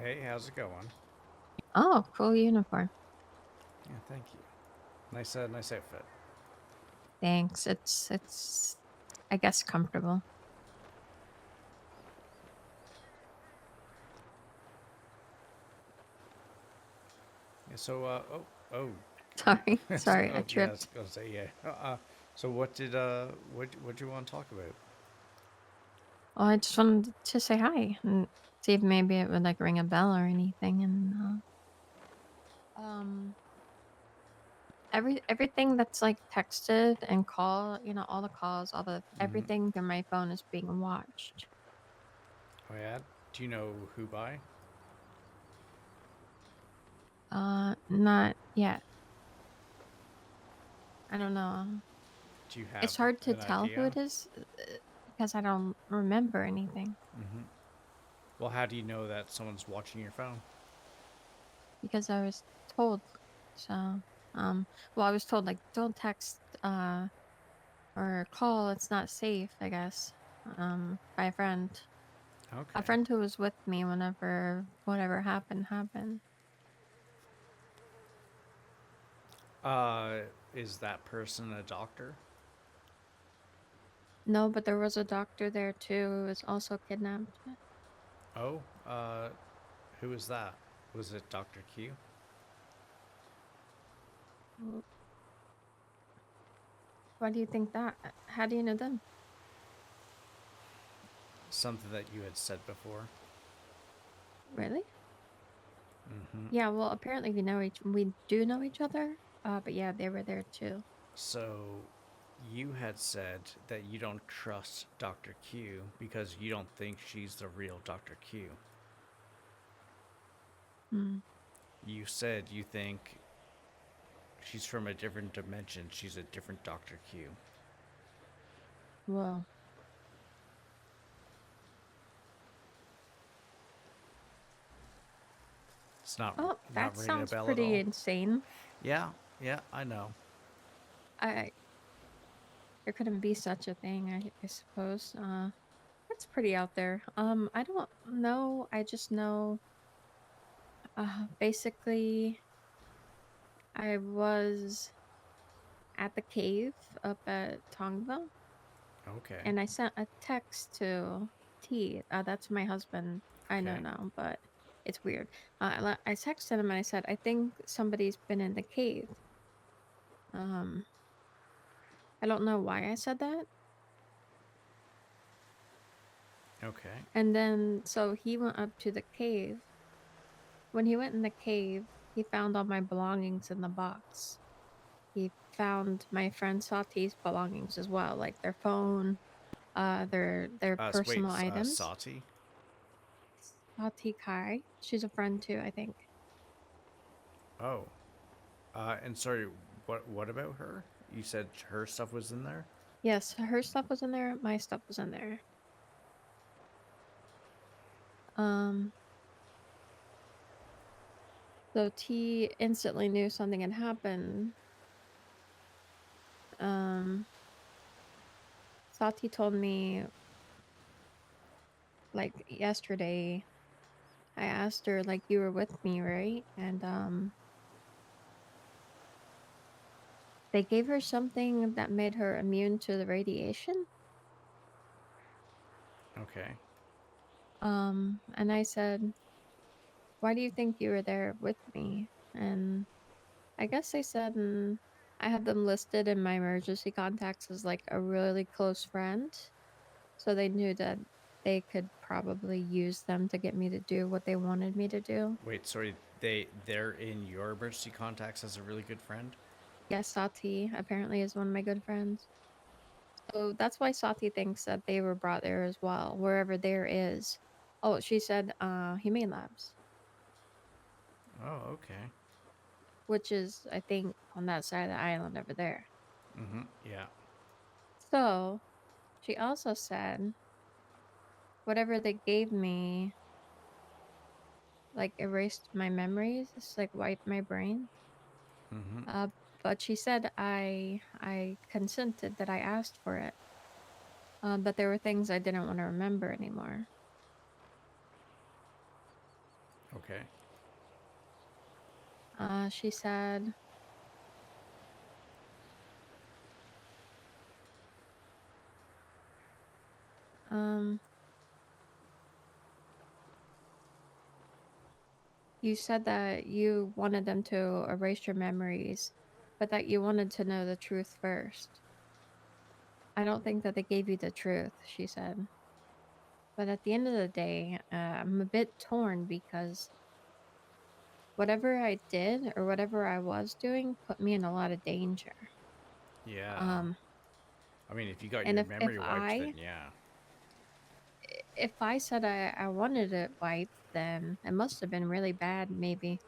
[SPEAKER 4] Hey, how's it going?
[SPEAKER 12] Oh, cool uniform.
[SPEAKER 4] Yeah, thank you. Nice, nice outfit.
[SPEAKER 12] Thanks. It's, I guess, comfortable.
[SPEAKER 4] Yeah. So, oh.
[SPEAKER 12] Sorry, sorry, I
[SPEAKER 4] Yeah, I
[SPEAKER 12] tripped.
[SPEAKER 4] was gonna say yeah. So what'd you want to talk about?
[SPEAKER 12] Well, I just wanted to say hi and see if maybe it would like ring a bell or anything. And everything that's like texted and call, all the calls, everything through my phone is being watched.
[SPEAKER 4] Oh yeah. Do you know who by?
[SPEAKER 12] Not yet. I don't know.
[SPEAKER 4] Do you have
[SPEAKER 12] It's hard to
[SPEAKER 4] an
[SPEAKER 12] tell who
[SPEAKER 4] idea?
[SPEAKER 12] it is because I don't remember anything.
[SPEAKER 4] Well, how do you know that someone's watching your phone?
[SPEAKER 12] Because I was told. So, well, I was told like don't text or call. It's not safe, I guess. By a friend.
[SPEAKER 4] Okay.
[SPEAKER 12] A friend who was with me whenever whatever happened.
[SPEAKER 4] Is that person a doctor?
[SPEAKER 12] No, but there was a doctor there too who was also kidnapped.
[SPEAKER 4] Oh, who was that? Was it Dr. Q?
[SPEAKER 12] Why do you think that? How do you know them?
[SPEAKER 4] Something that you had said before.
[SPEAKER 12] Really? Yeah, well, apparently we do know each other. But yeah, they were there too.
[SPEAKER 4] So, you had said that you don't trust Dr. Q because you don't think she's the real Dr. Q. You said you think she's from a different dimension. She's a different Dr. Q.
[SPEAKER 12] Well.
[SPEAKER 4] It's not.
[SPEAKER 12] Oh, that
[SPEAKER 4] not ringing a
[SPEAKER 12] sounds
[SPEAKER 4] bell
[SPEAKER 12] pretty
[SPEAKER 4] at all.
[SPEAKER 12] insane.
[SPEAKER 4] Yeah, I know.
[SPEAKER 12] There couldn't be such a thing, I suppose. That's pretty out there. I don't know. I just know. Basically, I was at the cave up at Tongville.
[SPEAKER 4] Okay.
[SPEAKER 12] And I sent a text to T. That's my husband. I know now, but it's weird. I texted him and I said, I think somebody's been in the cave. I don't know why I said that.
[SPEAKER 4] Okay.
[SPEAKER 12] And then, so he went up to the cave. When he went in the cave, he found all my belongings in the box. He found my friend Sati's belongings as well, like their phone, their personal items.
[SPEAKER 4] Sati?
[SPEAKER 12] Sati Kai. She's a friend too, I think.
[SPEAKER 4] Oh. And sorry, what about her? You said her stuff was in there?
[SPEAKER 12] Yes, her stuff was in there, my stuff was in there. So T instantly knew something had happened. Sati told me, like, yesterday, I asked her, like, you were with me, right? And, they gave her something that made her immune to the radiation.
[SPEAKER 4] Okay.
[SPEAKER 12] And I said, why do you think you were there with me? And I guess they said, I had them listed in my emergency contacts as, like, a really close friend. So they knew that they could probably use them to get me to do what they wanted me to do.
[SPEAKER 4] Wait, sorry, they're in your emergency contacts as a really good friend?
[SPEAKER 12] Yes, Sati apparently is one of my good friends. So that's why Sati thinks that they were brought there as well, wherever there is. Oh, she said Humane Labs.
[SPEAKER 4] Oh, okay.
[SPEAKER 12] Which is, I think, on that side of the island over there.
[SPEAKER 4] Yeah.
[SPEAKER 12] So, she also said, whatever they gave me, like, erased my memories. It's like, wiped my brain. But she said I consented, that I asked for it. But there were things I didn't want to remember anymore.
[SPEAKER 4] Okay.
[SPEAKER 12] She said, you said that you wanted them to erase your memories, but that you wanted to know the truth first. I don't think that they gave you the truth, she said. But at the end of the day, I'm a bit torn because whatever I did or whatever I was doing put me in a lot of danger.
[SPEAKER 4] Yeah. I mean, if you got
[SPEAKER 12] and
[SPEAKER 4] your memory wiped, then yeah.
[SPEAKER 12] If I said I wanted it wiped, then it must have been really bad, maybe.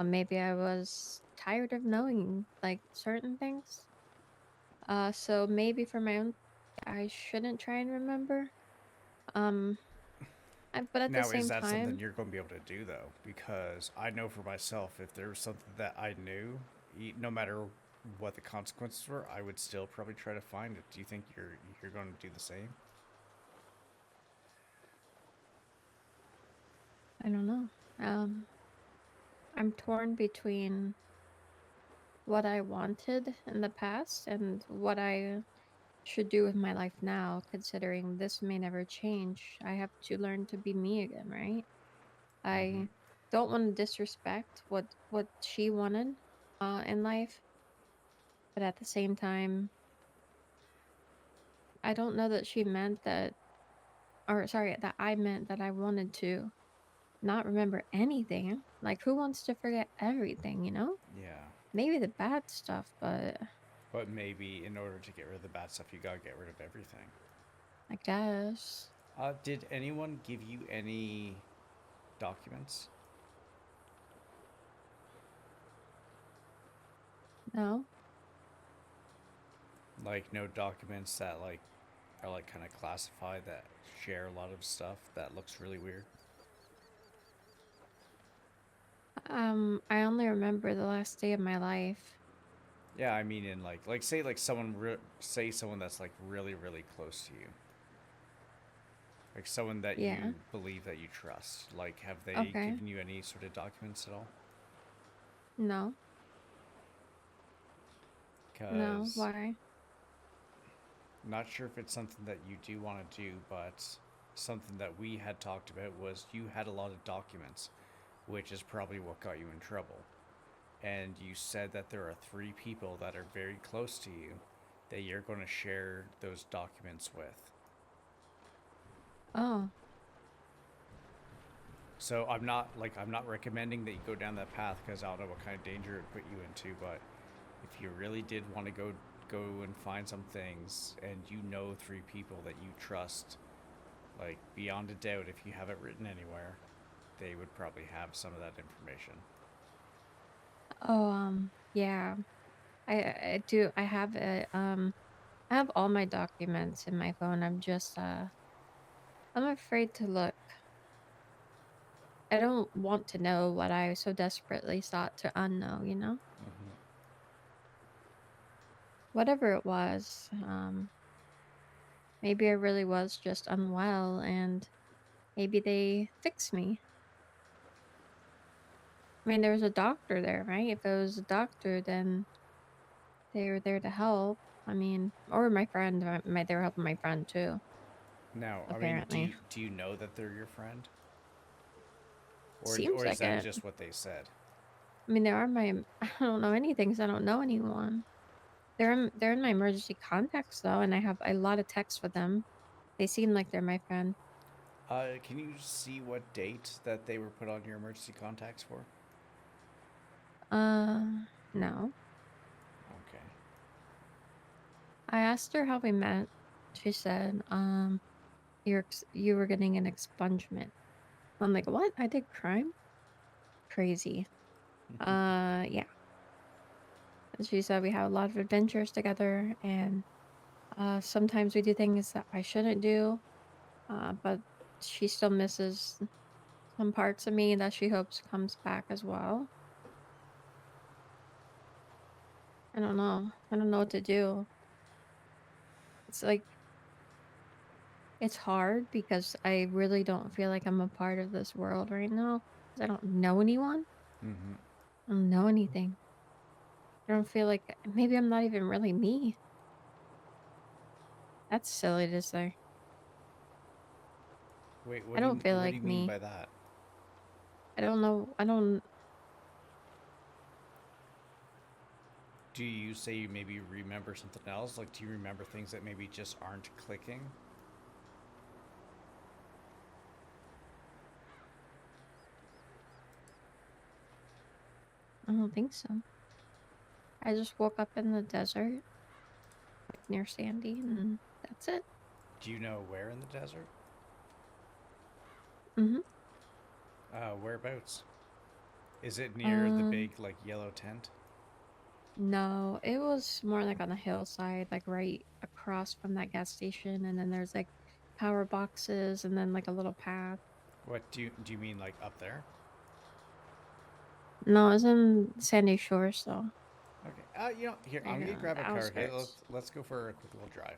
[SPEAKER 12] Maybe I was tired of knowing, like, certain things. So maybe for my own, I shouldn't try and remember. But at the
[SPEAKER 4] Now, is
[SPEAKER 12] same
[SPEAKER 4] that something
[SPEAKER 12] time,
[SPEAKER 4] you're going to be able to do, though? Because I know for myself, if there was something that I knew, no matter what the consequences were, I would still probably try to find it. Do you think you're going to do the same?
[SPEAKER 12] I don't know. I'm torn between what I wanted in the past and what I should do with my life now, considering this may never change. I have to learn to be me again, right? I don't want to disrespect what she wanted in life, but at the same time, I don't know that she meant that, or sorry, that I meant that I wanted to not remember anything. Like, who wants to forget everything, you know?
[SPEAKER 4] Yeah.
[SPEAKER 12] Maybe the bad stuff, but
[SPEAKER 4] But maybe in order to get rid of the bad stuff, you gotta get rid of everything.
[SPEAKER 12] I guess.
[SPEAKER 4] Did anyone give you any documents?
[SPEAKER 12] No.
[SPEAKER 4] Like, no documents that, like, are, like, kind of classified that share a lot of stuff that looks really weird?
[SPEAKER 12] I only remember the last day of my life.
[SPEAKER 4] Yeah, I mean, in like say like say someone that's like really really close to you, like someone that
[SPEAKER 12] Yeah.
[SPEAKER 4] you believe that you trust. Like, have they
[SPEAKER 12] Okay.
[SPEAKER 4] given you any sort of documents at all?
[SPEAKER 12] No. No.
[SPEAKER 4] Because
[SPEAKER 12] Why?
[SPEAKER 4] not sure if it's something that you do want to do, but something that we had talked about was you had a lot of documents, which is probably what got you in trouble. And you said that there are 3 people that are very close to you that you're going to share those documents with.
[SPEAKER 12] Oh.
[SPEAKER 4] So I'm not recommending that you go down that path because I don't know what kind of danger it would put you into, but if you really did want to go and find some things and you know 3 people that you trust, like beyond a doubt, if you have it written anywhere, they would probably have some of that information.
[SPEAKER 12] Oh, yeah. I do. I have it. I have all my documents in my phone. I'm afraid to look. I don't want to know what I so desperately sought to unknow, you know? Whatever it was, maybe I really was just unwell and maybe they fixed me. I mean, there was a doctor there, right? If it was a doctor, then they were there to help. I mean, or my friend, they were helping my friend too.
[SPEAKER 4] Now, I mean,
[SPEAKER 12] Apparently.
[SPEAKER 4] do you know that they're your friend?
[SPEAKER 12] Seems
[SPEAKER 4] Or is
[SPEAKER 12] like
[SPEAKER 4] that
[SPEAKER 12] it.
[SPEAKER 4] just what they said?
[SPEAKER 12] I mean, I don't know anything because I don't know anyone. They're in my emergency contacts though, and I have a lot of texts with them. They seem like they're my friend.
[SPEAKER 4] Can you see what date that they were put on your emergency contacts for?
[SPEAKER 12] No.
[SPEAKER 4] Okay.
[SPEAKER 12] I asked her how we met. She said, you were getting an expungement. I'm like, what? I did crime? Crazy. Yeah. And she said we have a lot of adventures together, and sometimes we do things that I shouldn't do. But she still misses some parts of me that she hopes comes back as well. I don't know. I don't know what to do. It's like, it's hard because I really don't feel like I'm a part of this world right now. I don't know anyone.
[SPEAKER 4] Mm-hmm.
[SPEAKER 12] I don't know anything. I don't feel like maybe I'm not even really me. That's silly to say.
[SPEAKER 4] Wait,
[SPEAKER 12] I don't feel
[SPEAKER 4] what do you
[SPEAKER 12] like
[SPEAKER 4] mean
[SPEAKER 12] me.
[SPEAKER 4] by that?
[SPEAKER 12] I don't know. I don't.
[SPEAKER 4] Do you say you maybe remember something else? Like, do you remember things that maybe just aren't clicking?
[SPEAKER 12] I don't think so. I just woke up in the desert, like near Sandy, and that's it.
[SPEAKER 4] Do you know where in the desert?
[SPEAKER 12] Mm-hmm.
[SPEAKER 4] Whereabouts? Is it near the big, like, yellow tent?
[SPEAKER 12] No, it was more like on a hillside, like right across from that gas station, and then there's like power boxes and then like a little path.
[SPEAKER 4] What do you mean, like, up there?
[SPEAKER 12] No, it was in Sandy Shores though.
[SPEAKER 4] Okay. You know, here, I'm gonna grab a car. Okay, let's go for a quick little drive.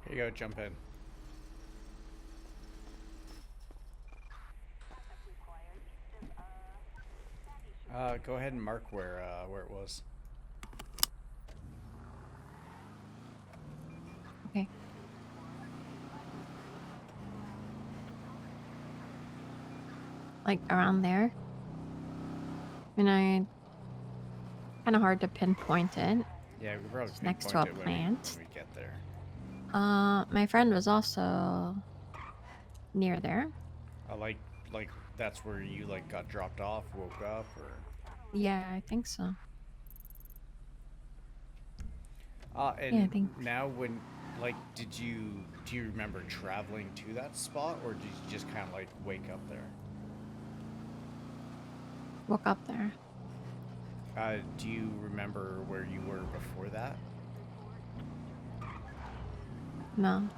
[SPEAKER 4] Here you go, jump in. Go ahead and mark where it was.
[SPEAKER 12] Okay. Like around there. Kind of hard to pinpoint it.
[SPEAKER 4] Yeah, we probably
[SPEAKER 12] it's next to a plant.
[SPEAKER 4] When we get there.
[SPEAKER 12] My friend was also near there.
[SPEAKER 4] Like that's where you like got dropped off, woke up, or?
[SPEAKER 12] Yeah, I think so.
[SPEAKER 4] And
[SPEAKER 12] yeah, I think.
[SPEAKER 4] Now, when like, do you remember traveling to that spot, or did you just kind of like wake up there?
[SPEAKER 12] Woke up there.
[SPEAKER 4] Do you remember where you were before that?
[SPEAKER 12] No.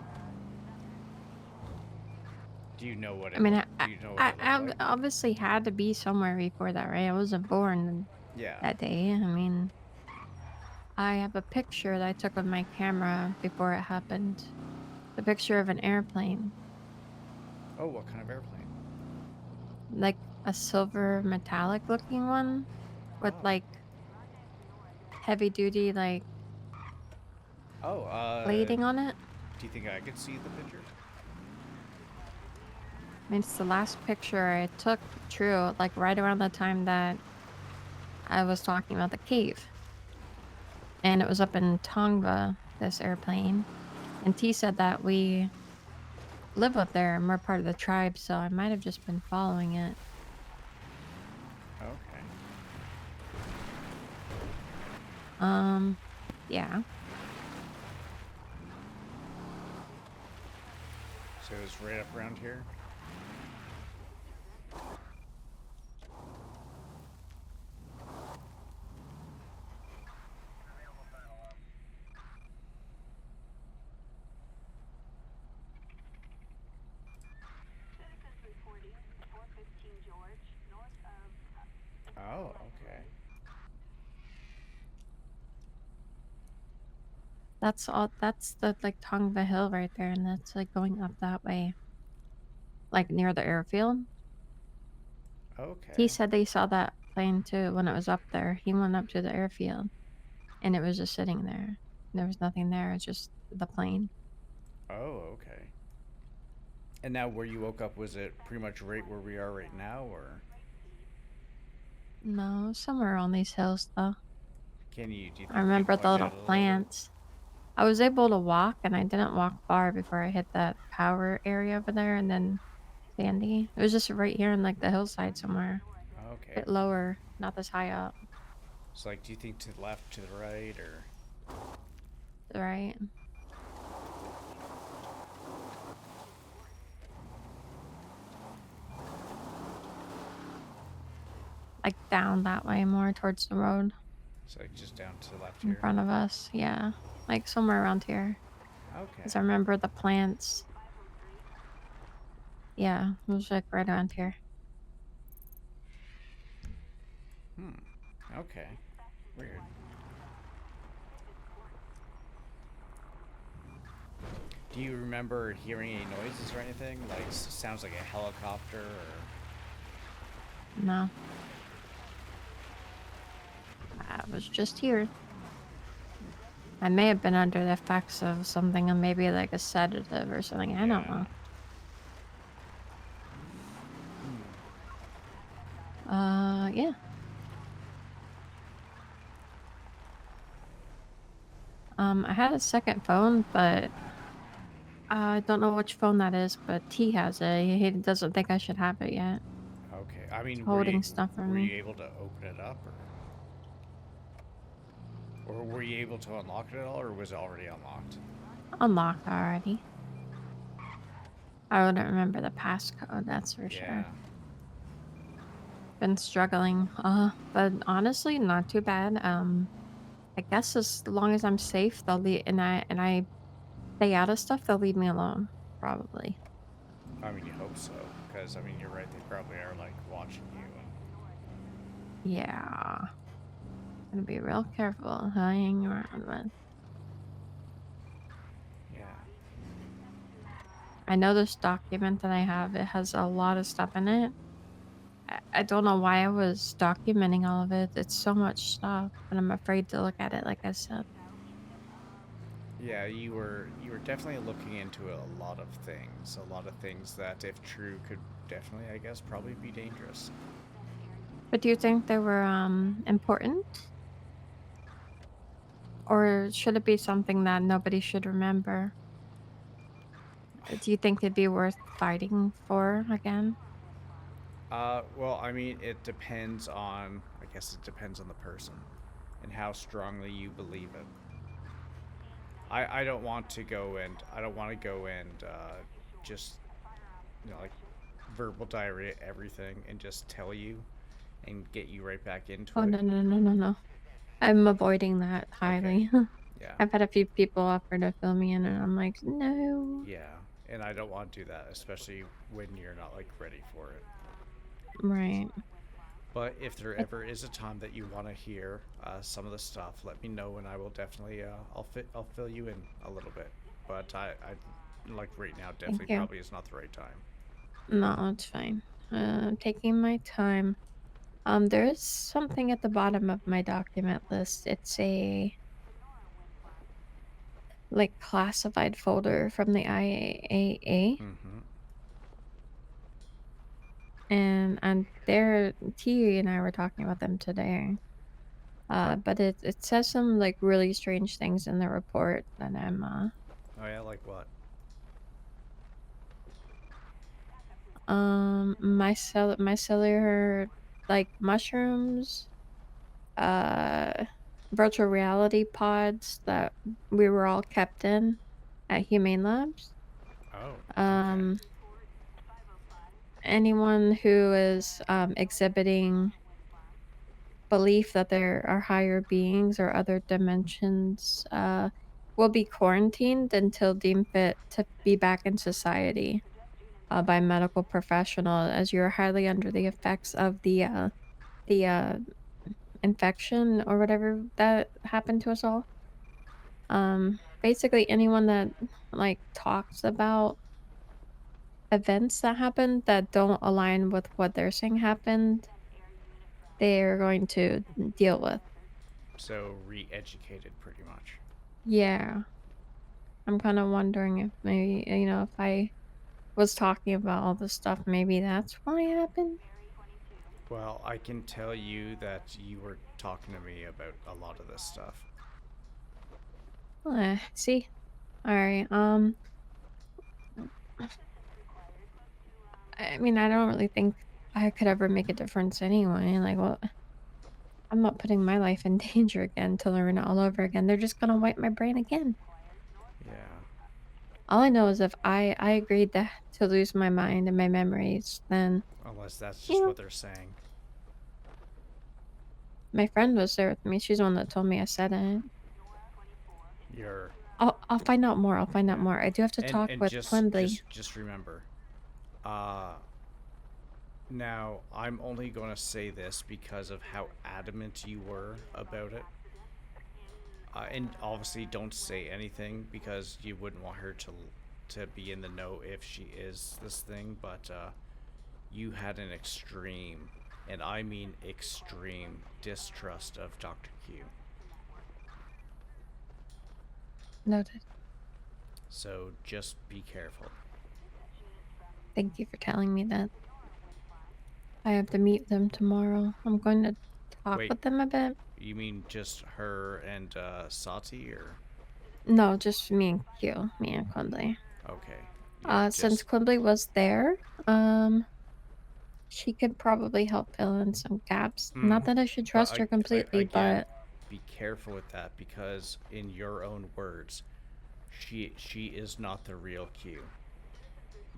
[SPEAKER 4] Do you know what it?
[SPEAKER 12] I mean,
[SPEAKER 4] I
[SPEAKER 12] obviously had to be somewhere before that, right? I wasn't born that day. I mean, I have a picture that I took with my camera before it happened. The picture of an airplane.
[SPEAKER 4] Oh, what kind of airplane?
[SPEAKER 12] Like a silver metallic looking one with like heavy duty like plating on it.
[SPEAKER 4] Do you think I could see the picture?
[SPEAKER 12] I mean, it's the last picture I took, true, like right around the time that I was talking about the cave. And it was up in Tongva, this airplane. And T said that we live up there and we're part of the tribe, so I might have just been following it.
[SPEAKER 4] Okay.
[SPEAKER 12] Yeah.
[SPEAKER 4] So it was right up around here? Oh, okay.
[SPEAKER 12] That's the like Tongva Hill right there, and that's like going up that way. Like near the airfield.
[SPEAKER 4] Okay.
[SPEAKER 12] He said they saw that plane too when it was up there. He went up to the airfield. and it was just sitting there. There was nothing there. It's just the plane.
[SPEAKER 4] Oh, okay. And now where you woke up, was it pretty much right where we are right now, or?
[SPEAKER 12] No, somewhere on these hills though.
[SPEAKER 4] Do you think
[SPEAKER 12] I
[SPEAKER 4] you
[SPEAKER 12] remember
[SPEAKER 4] could
[SPEAKER 12] the
[SPEAKER 4] point
[SPEAKER 12] little
[SPEAKER 4] out a little bit?
[SPEAKER 12] plants. I was able to walk, and I didn't walk far before I hit that power area over there, and then Sandy. It was just right here in like the hillside somewhere.
[SPEAKER 4] Okay.
[SPEAKER 12] A bit lower, not this high up.
[SPEAKER 4] So, like, do you think to the left, to the right, or?
[SPEAKER 12] Right. Like down that way, more towards the road.
[SPEAKER 4] So, like, just down to the left
[SPEAKER 12] In
[SPEAKER 4] here?
[SPEAKER 12] front of us, yeah. Like somewhere around here.
[SPEAKER 4] Okay.
[SPEAKER 12] Because I remember the plants. Yeah, it was like right around here.
[SPEAKER 4] Okay. Weird. Do you remember hearing any noises or anything? Like, sounds like a helicopter or?
[SPEAKER 12] No. I was just here. I may have been under the effects of something, and maybe like a sedative or something. I don't know. Yeah. I had a second phone, but I don't know which phone that is, but T has it. He doesn't think I should have it yet.
[SPEAKER 4] Okay. I mean,
[SPEAKER 12] He's holding stuff from
[SPEAKER 4] were
[SPEAKER 12] me.
[SPEAKER 4] you able to open it up, or were you able to unlock it at all, or was it already unlocked?
[SPEAKER 12] Unlocked already. I wouldn't remember the passcode, that's for sure. Been struggling, but honestly, not too bad. I guess as long as I'm safe, they'll leave, and I stay out of stuff, they'll leave me alone, probably.
[SPEAKER 4] I mean, you hope so, because I mean, you're right. They probably are like watching you.
[SPEAKER 12] Yeah. Gonna be real careful hanging around with.
[SPEAKER 4] Yeah.
[SPEAKER 12] I know this document that I have, it has a lot of stuff in it. I don't know why I was documenting all of it. It's so much stuff, but I'm afraid to look at it, like I said.
[SPEAKER 4] Yeah, you were definitely looking into a lot of things that, if true, could definitely, I guess, probably be dangerous.
[SPEAKER 12] But do you think they were important? Or should it be something that nobody should remember? Do you think it'd be worth fighting for again?
[SPEAKER 4] Well, I mean, I guess it depends on the person and how strongly you believe it. I don't want to go and just, like verbal diarrhea everything and just tell you and get you right back into it.
[SPEAKER 12] No. I'm avoiding that highly.
[SPEAKER 4] Okay. Yeah.
[SPEAKER 12] I've had a few people offer to fill me in, and I'm like, no.
[SPEAKER 4] Yeah, and I don't want to do that, especially when you're not like ready for it.
[SPEAKER 12] Right.
[SPEAKER 4] But if there ever is a time that you want to hear some of the stuff, let me know, and I will definitely I'll fill you in a little bit. But I like right now definitely probably is not the right time.
[SPEAKER 12] No, it's fine. I'm taking my time. There is something at the bottom of my document list. It's a like classified folder from the IAA. And there, T and I were talking about them today. But it says some like really strange things in the report that I'm
[SPEAKER 4] Oh yeah, like what?
[SPEAKER 12] My cellular, like mushrooms, virtual reality pods that we were all kept in at Humane Labs.
[SPEAKER 4] Oh.
[SPEAKER 12] Anyone who is exhibiting belief that there are higher beings or other dimensions will be quarantined until deemed fit to be back in society by a medical professional, as you're highly under the effects of the infection or whatever that happened to us all. Basically anyone that like talks about events that happened that don't align with what they're saying happened, they're going to deal with.
[SPEAKER 4] So re-educated, pretty much.
[SPEAKER 12] Yeah. I'm kind of wondering if maybe, if I was talking about all this stuff, maybe that's why it happened.
[SPEAKER 4] Well, I can tell you that you were talking to me about a lot of this stuff.
[SPEAKER 12] See? Alright, I mean, I don't really think I could ever make a difference anyway. Like, well, I'm not putting my life in danger again to learn it all over again. They're just gonna wipe my brain again.
[SPEAKER 4] Yeah.
[SPEAKER 12] All I know is if I agreed to lose my mind and my memories, then...
[SPEAKER 4] Unless that's just what they're saying.
[SPEAKER 12] My friend was there with me. She's the one that told me I said it. I'll find out more. I'll find out more. I do have to talk with Quimbley.
[SPEAKER 4] Just remember. Now, I'm only going to say this because of how adamant you were about it. And obviously don't say anything because you wouldn't want her to be in the know if she is this thing, but you had an extreme, and I mean extreme, distrust of Dr. Q.
[SPEAKER 12] Noted.
[SPEAKER 4] So just be careful.
[SPEAKER 12] Thank you for telling me that. I have to meet them tomorrow. I'm going to talk with them a bit.
[SPEAKER 4] You mean just her and Sati, or?
[SPEAKER 12] No, just me and Q. Me and Quimbley.
[SPEAKER 4] Okay. Yeah,
[SPEAKER 12] since Quimbley was there, she could probably help fill in some gaps. Not that I should trust her completely, but
[SPEAKER 4] be careful with that because, in your own words, she is not the real Q.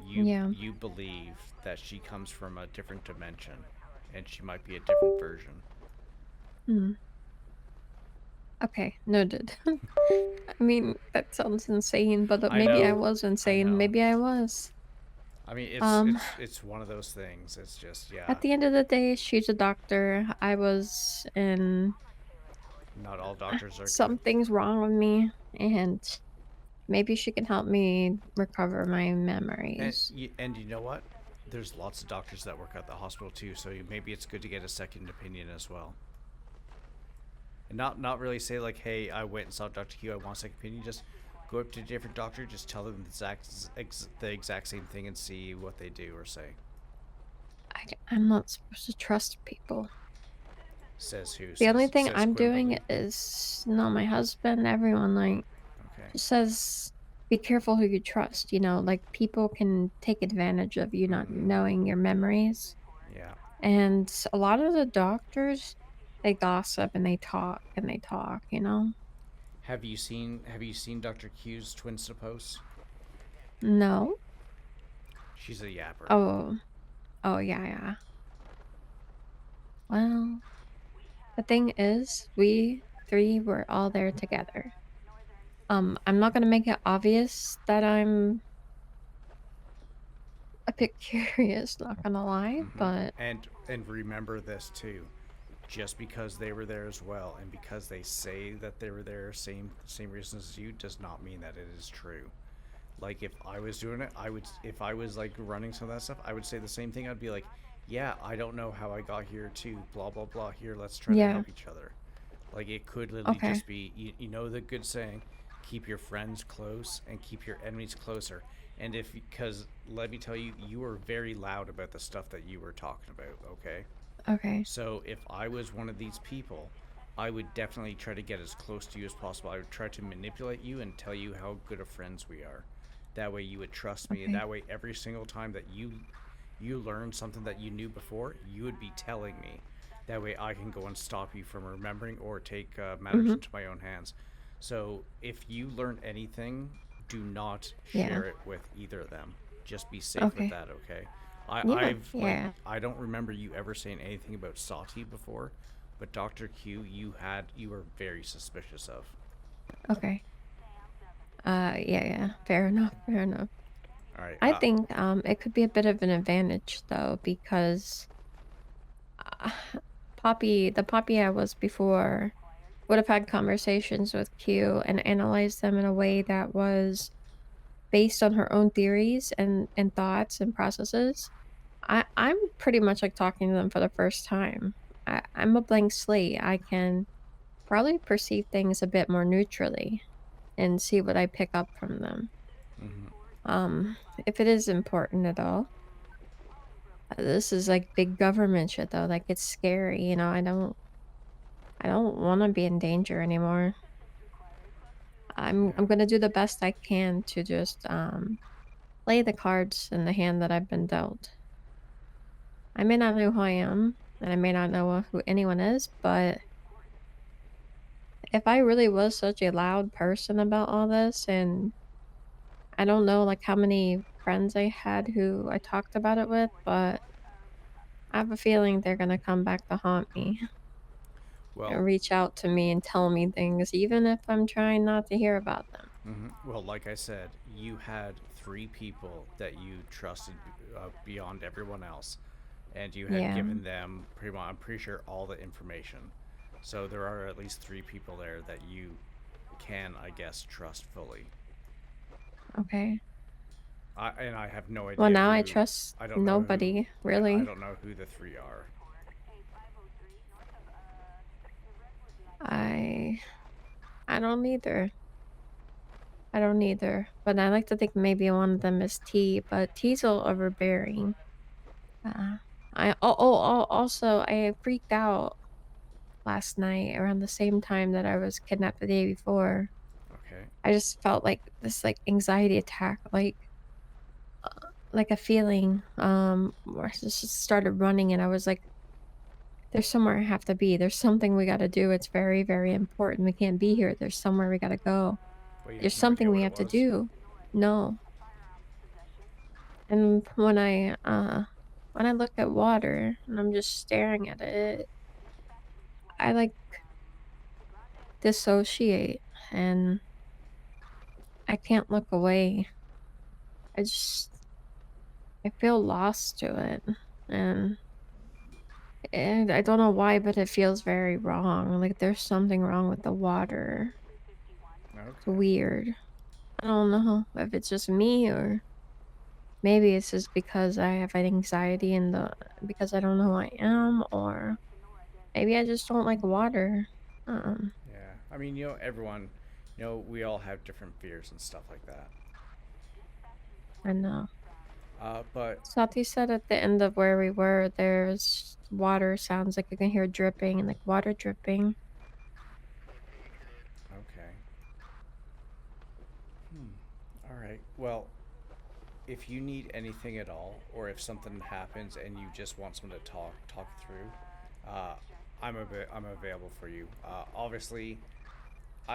[SPEAKER 4] You believe that she comes from a different dimension, and she might be a different version.
[SPEAKER 12] Okay, noted. I mean, that sounds insane, but maybe I was insane. Maybe I was.
[SPEAKER 4] I mean, it's one of those things. It's just, yeah.
[SPEAKER 12] At the end of the day, she's a doctor. I was in...
[SPEAKER 4] Not all doctors are...
[SPEAKER 12] Something's wrong with me, and maybe she can help me recover my memories.
[SPEAKER 4] And you know what? There's lots of doctors that work at the hospital too, so maybe it's good to get a second opinion as well. And not really say like, hey, I went and saw Dr. Q, I want a second opinion. Just go up to a different doctor, just tell them the exact same thing and see what they do or say.
[SPEAKER 12] I'm not supposed to trust people.
[SPEAKER 4] Says who?
[SPEAKER 12] The only thing I'm doing is... No, my husband, everyone, says be careful who you trust, like people can take advantage of you not knowing your memories.
[SPEAKER 4] Yeah.
[SPEAKER 12] And a lot of the doctors, they gossip and they talk and they talk,
[SPEAKER 4] Have you seen Dr. Q's twin suppose?
[SPEAKER 12] No.
[SPEAKER 4] She's a yapper.
[SPEAKER 12] Oh yeah. Well, the thing is, we three were all there together. I'm not gonna make it obvious that I'm a bit curious, not gonna lie, but...
[SPEAKER 4] And remember this too. Just because they were there as well, and because they say that they were there same reasons as you, does not mean that it is true. Like, if I was doing it, if I was like running some of that stuff, I would say the same thing. I'd be like, yeah, I don't know how I got here too, blah blah blah, here, let's try to help each other. Like, it could literally just be, you know the good saying, keep your friends close and keep your enemies closer. And because let me tell you, you were very loud about the stuff that you were talking about, okay?
[SPEAKER 12] Okay.
[SPEAKER 4] So if I was one of these people, I would definitely try to get as close to you as possible. I would try to manipulate you and tell you how good of friends we are. That way you would trust me, and that way every single time that you learned something that you knew before, you would be telling me. That way I can go and stop you from remembering or take matters into my own hands. So if you learn anything, do not share it with either of them. Just be safe with that, okay? I don't remember you ever saying anything about Sati before, but Dr. Q, you were very suspicious of.
[SPEAKER 12] Okay. Yeah. Fair enough. All
[SPEAKER 4] right.
[SPEAKER 12] I think it could be a bit of an advantage though, because the Poppy I was before would have had conversations with Q and analyzed them in a way that was based on her own theories and thoughts and processes. I'm pretty much like talking to them for the first time. I'm a blank slate. I can probably perceive things a bit more neutrally and see what I pick up from them. If it is important at all. This is like big government shit though. Like it's scary, you know. I don't want to be in danger anymore. I'm gonna do the best I can to just play the cards in the hand that I've been dealt. I may not know who I am, and I may not know who anyone is, but if I really was such a loud person about all this, and I don't know like how many friends I had who I talked about it with, but I have a feeling they're gonna come back to haunt me.
[SPEAKER 4] Well,
[SPEAKER 12] Reach out to me and tell me things, even if I'm trying not to hear about them.
[SPEAKER 4] Well, like I said, you had 3 people that you trusted beyond everyone else, and you had given them pretty much, I'm pretty sure, all the information. So there are at least 3 people there that you can, I guess, trust fully.
[SPEAKER 12] Okay.
[SPEAKER 4] And I have no idea.
[SPEAKER 12] Well, now I trust nobody, really.
[SPEAKER 4] I don't know who the 3 are.
[SPEAKER 12] I don't either. But I like to think maybe one of them is T, but T's a little overbearing. Also, I freaked out last night around the same time that I was kidnapped the day before.
[SPEAKER 4] Okay.
[SPEAKER 12] I just felt like this like anxiety attack, like a feeling where I just started running, and I was like, there's somewhere I have to be. There's something we got to do. It's very, very important. We can't be here. There's somewhere we got to go. There's something we have to do. No. And when I look at water and I'm just staring at it, I like dissociate and I can't look away. I feel lost to it, and I don't know why, but it feels very wrong. Like there's something wrong with the water. It's weird. I don't know if it's just me, or maybe it's just because I have anxiety because I don't know who I am, or maybe I just don't like water.
[SPEAKER 4] Yeah, I mean, everyone, we all have different fears and stuff like that.
[SPEAKER 12] I know.
[SPEAKER 4] But
[SPEAKER 12] Sati said at the end of where we were, there's water sounds, like you can hear dripping and like water dripping.
[SPEAKER 4] Okay. All right. Well, if you need anything at all, or if something happens and you just want someone to talk through, I'm available for you. Obviously,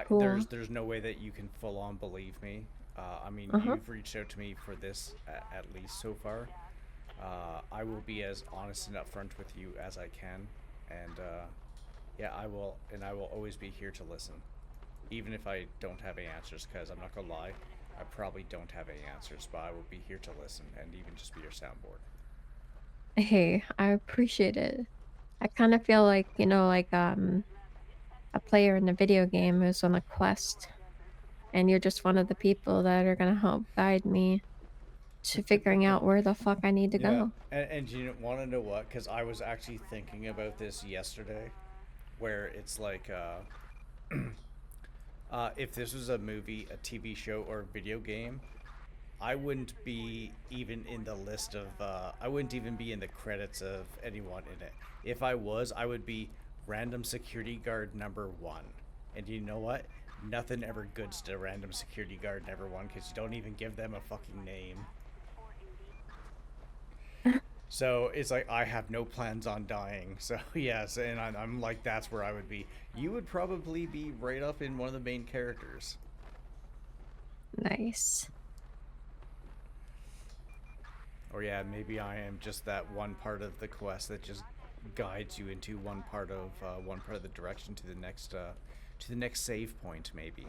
[SPEAKER 12] Cool.
[SPEAKER 4] there's no way that you can full on believe me. I mean, you've reached out to me for this at least so far. I will be as honest and upfront with you as I can, and yeah, I will always be here to listen, even if I don't have any answers. Because I'm not gonna lie, I probably don't have any answers, but I will be here to listen and even just be your soundboard.
[SPEAKER 12] Hey, I appreciate it. I kind of feel like, a player in a video game who's on a quest, and you're just one of the people that are gonna help guide me to figuring out where the fuck I need to go.
[SPEAKER 4] And you want to know what? Because I was actually thinking about this yesterday, where it's like, if this was a movie, a TV show, or a video game, I wouldn't be even in the list of, I wouldn't even be in the credits of anyone in it. If I was, I would be random security guard number 1. And you know what? Nothing ever good's to random security guard number 1, because you don't even give them a fucking name. So it's like, I have no plans on dying. So yes, and I'm like, that's where I would be. You would probably be right up in one of the main characters.
[SPEAKER 12] Nice.
[SPEAKER 4] Or yeah, maybe I am just that one part of the quest that just guides you into one part of the direction to the next save point, maybe.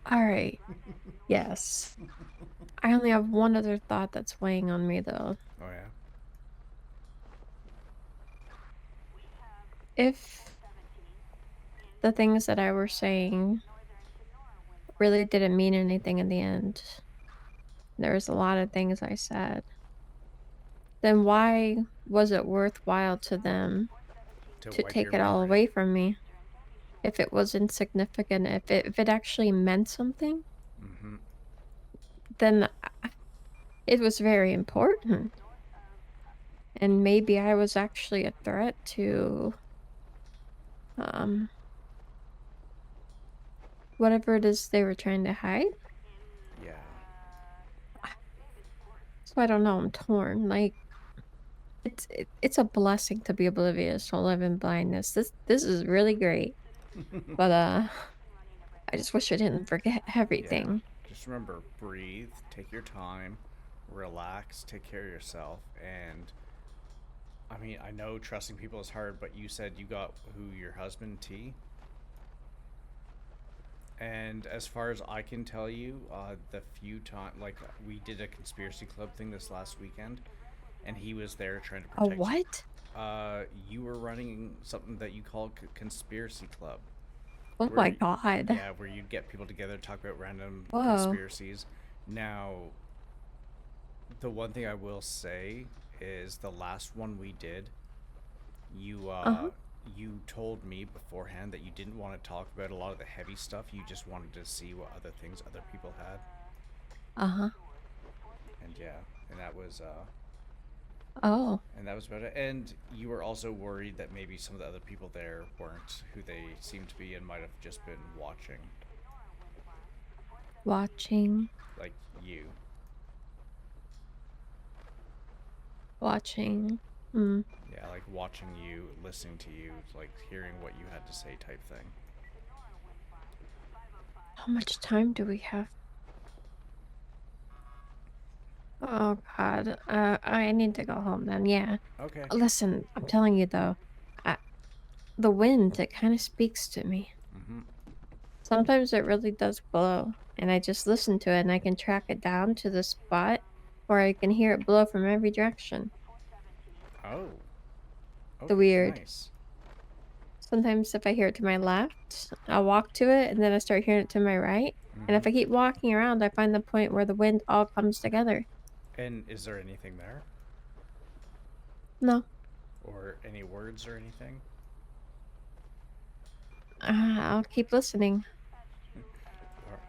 [SPEAKER 12] All right. Yes. I only have one other thought that's weighing on me, though.
[SPEAKER 4] Oh yeah.
[SPEAKER 12] If the things that I were saying really didn't mean anything in the end, there was a lot of things I said, then why was it worthwhile to them to
[SPEAKER 4] wipe
[SPEAKER 12] take
[SPEAKER 4] your
[SPEAKER 12] it all
[SPEAKER 4] memory.
[SPEAKER 12] away from me. If it was insignificant, if it actually meant something, then it was very important. And maybe I was actually a threat to whatever it is they were trying to hide.
[SPEAKER 4] Yeah.
[SPEAKER 12] So I don't know, I'm torn. Like it's a blessing to be oblivious to live in blindness. This is really great. But I just wish I didn't forget everything.
[SPEAKER 4] Yeah. Just remember, breathe, take your time, relax, take care of yourself, and I mean, I know trusting people is hard, but you said you got your husband, T? And as far as I can tell you, the few times, like, we did a conspiracy club thing this last weekend, and he was there trying to protect
[SPEAKER 12] A what?
[SPEAKER 4] you were running something that you called Conspiracy Club.
[SPEAKER 12] Oh my god.
[SPEAKER 4] Yeah, where you'd get people together to talk about random
[SPEAKER 12] Whoa.
[SPEAKER 4] conspiracies. Now, the one thing I will say is the last one we did, you you told me beforehand that you didn't want to talk about a lot of the heavy stuff. You just wanted to see what other things other people had. And yeah, and that was
[SPEAKER 12] Oh.
[SPEAKER 4] And that was about it. And you were also worried that maybe some of the other people there weren't who they seemed to be and might have just been watching.
[SPEAKER 12] Watching.
[SPEAKER 4] Like you.
[SPEAKER 12] Watching.
[SPEAKER 4] Yeah, like watching you, listening to you, like hearing what you had to say type thing.
[SPEAKER 12] How much time do we have? Oh god. I need to go home then. Yeah.
[SPEAKER 4] Okay.
[SPEAKER 12] Listen, I'm telling you though, the wind, it kind of speaks to me. Sometimes it really does blow, and I just listen to it and I can track it down to the spot where I can hear it blow from every direction.
[SPEAKER 4] Oh. Okay,
[SPEAKER 12] The weird.
[SPEAKER 4] Nice.
[SPEAKER 12] Sometimes if I hear it to my left, I'll walk to it and then I start hearing it to my right. And if I keep walking around, I find the point where the wind all comes together.
[SPEAKER 4] And is there anything there?
[SPEAKER 12] No.
[SPEAKER 4] Or any words or anything?
[SPEAKER 12] I'll keep listening.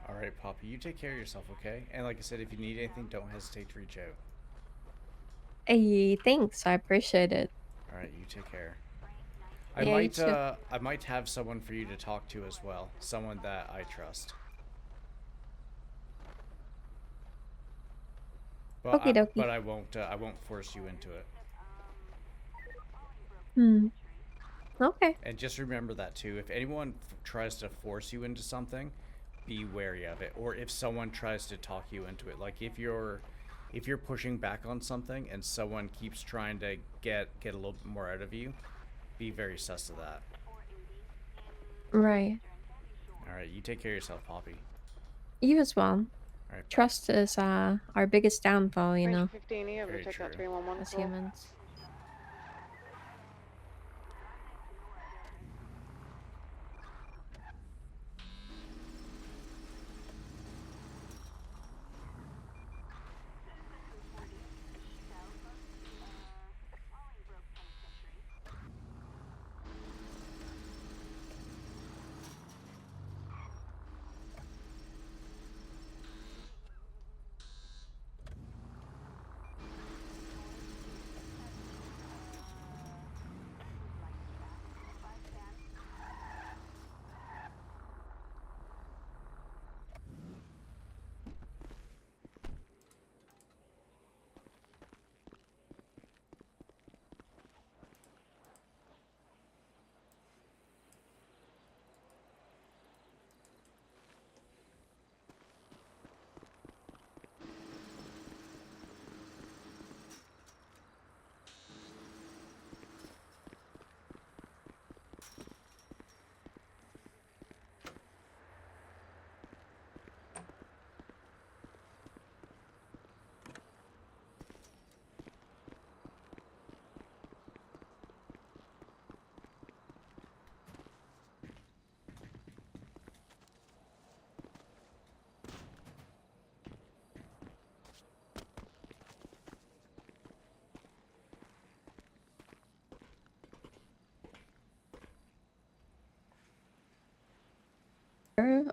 [SPEAKER 4] All right, Poppy, you take care of yourself, okay? And like I said, if you need anything, don't hesitate to reach out.
[SPEAKER 12] Hey, thanks. I appreciate it.
[SPEAKER 4] All right, you take care.
[SPEAKER 12] Yeah,
[SPEAKER 4] I might have someone for you to talk to as well. Someone that I trust. But
[SPEAKER 12] Okie dokie.
[SPEAKER 4] But I won't force you into it.
[SPEAKER 12] Okay.
[SPEAKER 4] And just remember that too. If anyone tries to force you into something, be wary of it. Or if someone tries to talk you into it, like if you're pushing back on something and someone keeps trying to get a little bit more out of you, be very sus of that.
[SPEAKER 12] Right.
[SPEAKER 4] All right, you take care of yourself, Poppy.
[SPEAKER 12] You as well.
[SPEAKER 4] All right.
[SPEAKER 12] Trust is our biggest downfall, you know.
[SPEAKER 7] 15, you ever check out 311
[SPEAKER 12] As humans.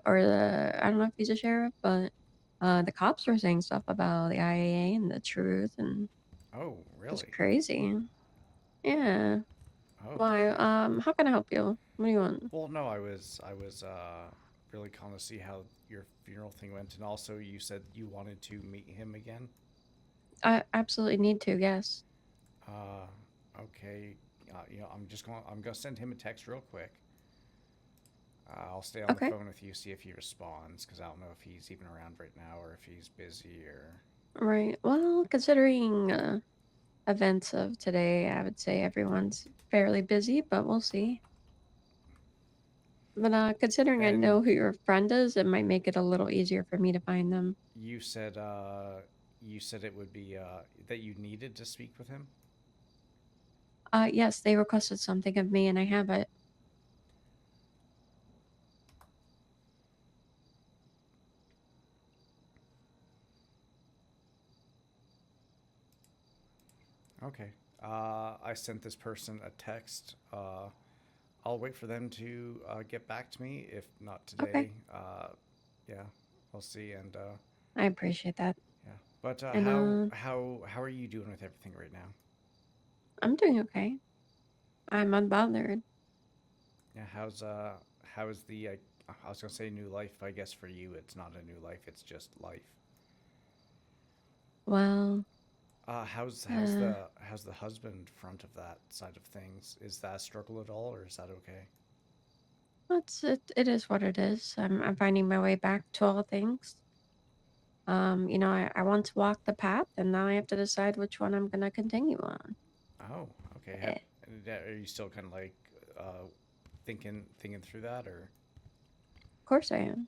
[SPEAKER 12] or I don't know if he's a sheriff, but the cops were saying stuff about the IAA and the truth, and
[SPEAKER 4] Oh,
[SPEAKER 12] it's
[SPEAKER 4] really?
[SPEAKER 12] crazy. Yeah.
[SPEAKER 4] Oh.
[SPEAKER 12] Why? How can I help you? What do you want?
[SPEAKER 4] Well, no, I was really calling to see how your funeral thing went, and also you said you wanted to meet him again.
[SPEAKER 12] I absolutely need to. Yes.
[SPEAKER 4] Okay. I'm gonna send him a text real quick. I'll stay on the
[SPEAKER 12] Okay.
[SPEAKER 4] phone with you, see if he responds, because I don't know if he's even around right now or if he's busy or.
[SPEAKER 12] Right. Well, considering events of today, I would say everyone's fairly busy, but we'll see. But considering I know who your friend is, it might make it a little easier for me to find them.
[SPEAKER 4] You said it would be that you needed to speak with him.
[SPEAKER 12] Yes, they requested something of me, and I have it.
[SPEAKER 4] Okay. I sent this person a text. I'll wait for them to get back to me. If not today,
[SPEAKER 12] Okay.
[SPEAKER 4] Yeah, we'll see. And
[SPEAKER 12] I appreciate that.
[SPEAKER 4] yeah, but
[SPEAKER 12] And,
[SPEAKER 4] how are you doing with everything right now?
[SPEAKER 12] I'm doing okay. I'm unbothered.
[SPEAKER 4] Yeah, how's the I was gonna say new life. I guess for you, it's not a new life. It's just life.
[SPEAKER 12] Well,
[SPEAKER 4] How's the husband front of that side of things? Is that a struggle at all, or is that okay?
[SPEAKER 12] it is what it is. I'm finding my way back to all things. I once walked the path, and now I have to decide which one I'm gonna continue on.
[SPEAKER 4] Oh, okay. Are you still kind of like thinking through that, or?
[SPEAKER 12] Of course I am.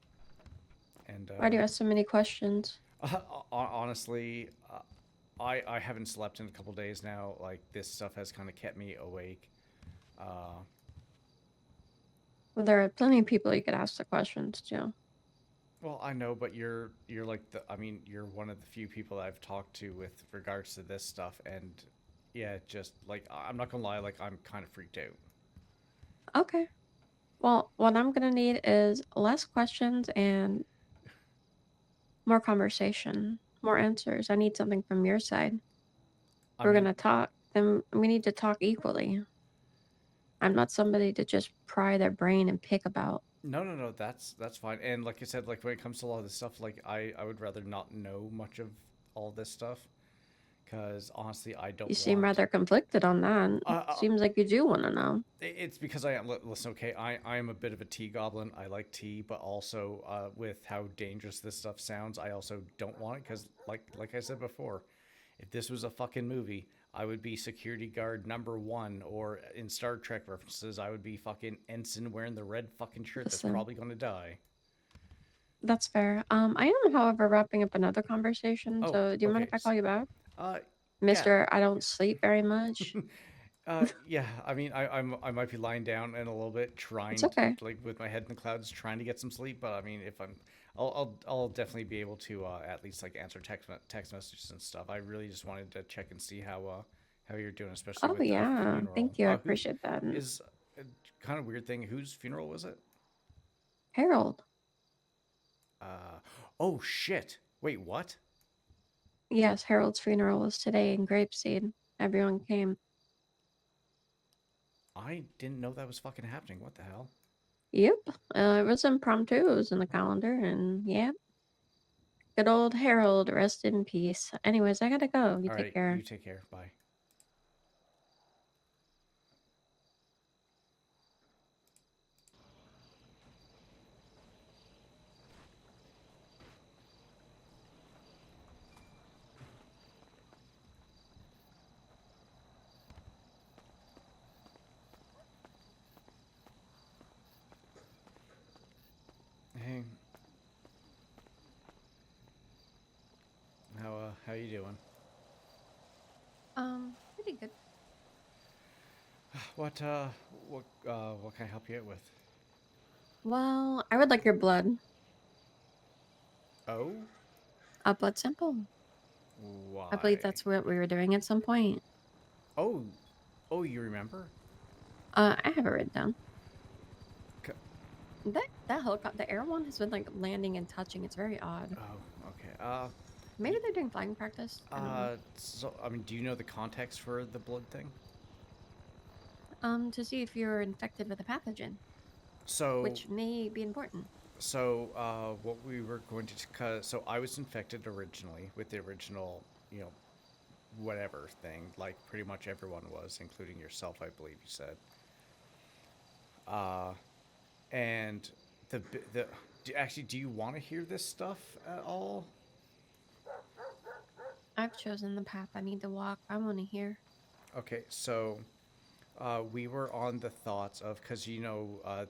[SPEAKER 4] And
[SPEAKER 12] Why do you ask so many questions?
[SPEAKER 4] honestly, I haven't slept in a couple days now. Like this stuff has kind of kept me awake.
[SPEAKER 12] Well, there are plenty of people you could ask the questions to.
[SPEAKER 4] Well, I know, but you're like you're one of the few people I've talked to with regards to this stuff, and yeah, just like I'm not gonna lie, like I'm kind of freaked out.
[SPEAKER 12] Okay. Well, what I'm gonna need is less questions and more conversation, more answers. I need something from your side. If we're gonna talk, then we need to talk equally. I'm not somebody to just pry their brain and pick about.
[SPEAKER 4] No, that's fine. And like I said, like when it comes to a lot of this stuff, like I would rather not know much of all this stuff, because honestly, I don't.
[SPEAKER 12] You seem rather conflicted on that. Seems like you do want to know.
[SPEAKER 4] It's because I am. Listen, okay, I am a bit of a tea goblin. I like tea, but also with how dangerous this stuff sounds, I also don't want it because, like I said before, if this was a fucking movie, I would be security guard #1, or in Star Trek references, I would be fucking Ensign wearing the red fucking shirt that's probably going to die.
[SPEAKER 12] That's fair. I am, however, wrapping up another conversation. So, do you mind if I call you back? Mister, I don't sleep very much.
[SPEAKER 4] Yeah. I mean, I might be lying down in a little bit, trying
[SPEAKER 12] okay.
[SPEAKER 4] to, like with my head in the clouds, trying to get some sleep. But I mean, if I'll definitely be able to at least like answer text messages and stuff. I really just wanted to check and see how you're doing, especially with the funeral.
[SPEAKER 12] Thank you. I appreciate that.
[SPEAKER 4] Is a kind of weird thing. Whose funeral was it?
[SPEAKER 12] Harold.
[SPEAKER 4] Oh shit! Wait, what?
[SPEAKER 12] Yes, Harold's funeral was today in Grapeseed. Everyone came.
[SPEAKER 4] I didn't know that was fucking happening. What the hell?
[SPEAKER 12] Yep. It was impromptu. It was in the calendar, and yeah. Good old Harold, rest in peace. Anyways, I gotta go. You take care.
[SPEAKER 4] You take care. Bye. Hey. How you doing?
[SPEAKER 12] Pretty good.
[SPEAKER 4] What can I help you out with?
[SPEAKER 12] Well, I would like your blood.
[SPEAKER 4] Oh?
[SPEAKER 12] A blood sample.
[SPEAKER 4] Why?
[SPEAKER 12] I believe that's what we were doing at some point.
[SPEAKER 4] Oh, you remember?
[SPEAKER 12] I have it written down. That helicopter, the air one has been like landing and touching. It's very odd.
[SPEAKER 4] Oh, okay.
[SPEAKER 12] Maybe they're doing flying practice. I don't know.
[SPEAKER 4] So I mean, do you know the context for the blood thing?
[SPEAKER 12] To see if you're infected with a pathogen.
[SPEAKER 4] So,
[SPEAKER 12] which may be important.
[SPEAKER 4] So, what we were going to, so I was infected originally with the original, whatever thing, like pretty much everyone was, including yourself, I believe you said. And actually, do you want to hear this stuff at all?
[SPEAKER 12] I've chosen the path I need to walk. I want to hear.
[SPEAKER 4] Okay, so we were on the thoughts of, because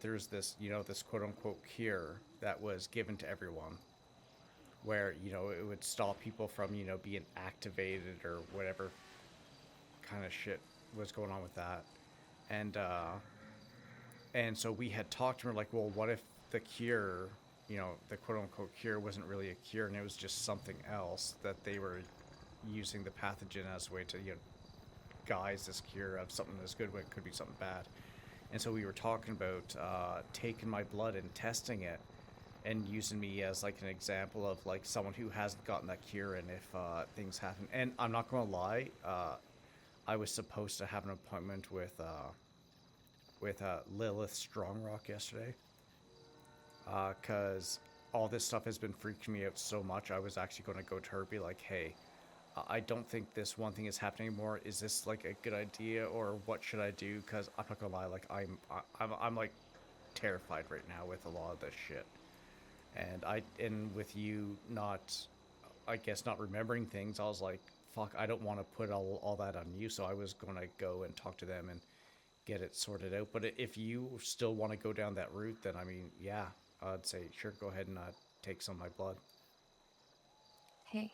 [SPEAKER 4] there's this, this quote unquote cure that was given to everyone, where it would stop people from being activated or whatever kind of shit was going on with that, and so we had talked to her like, well, what if the cure, the quote unquote cure wasn't really a cure and it was just something else that they were using the pathogen as a way to guise this cure of something that's good when it could be something bad. And so we were talking about taking my blood and testing it and using me as like an example of like someone who hasn't gotten that cure, and if things happen. And I'm not gonna lie, I was supposed to have an appointment with Lilith Strongrock yesterday, because all this stuff has been freaking me out so much. I was actually going to go to her and be like, hey, I don't think this one thing is happening anymore. Is this like a good idea, or what should I do? Because I'm not gonna lie, like I'm like terrified right now with a lot of this shit. And with you not, I guess, not remembering things, I was like, fuck, I don't want to put all that on you. So I was gonna go and talk to them and get it sorted out. But if you still want to go down that route, then I mean, yeah, I'd say sure, go ahead and take some of my blood.
[SPEAKER 12] Hey.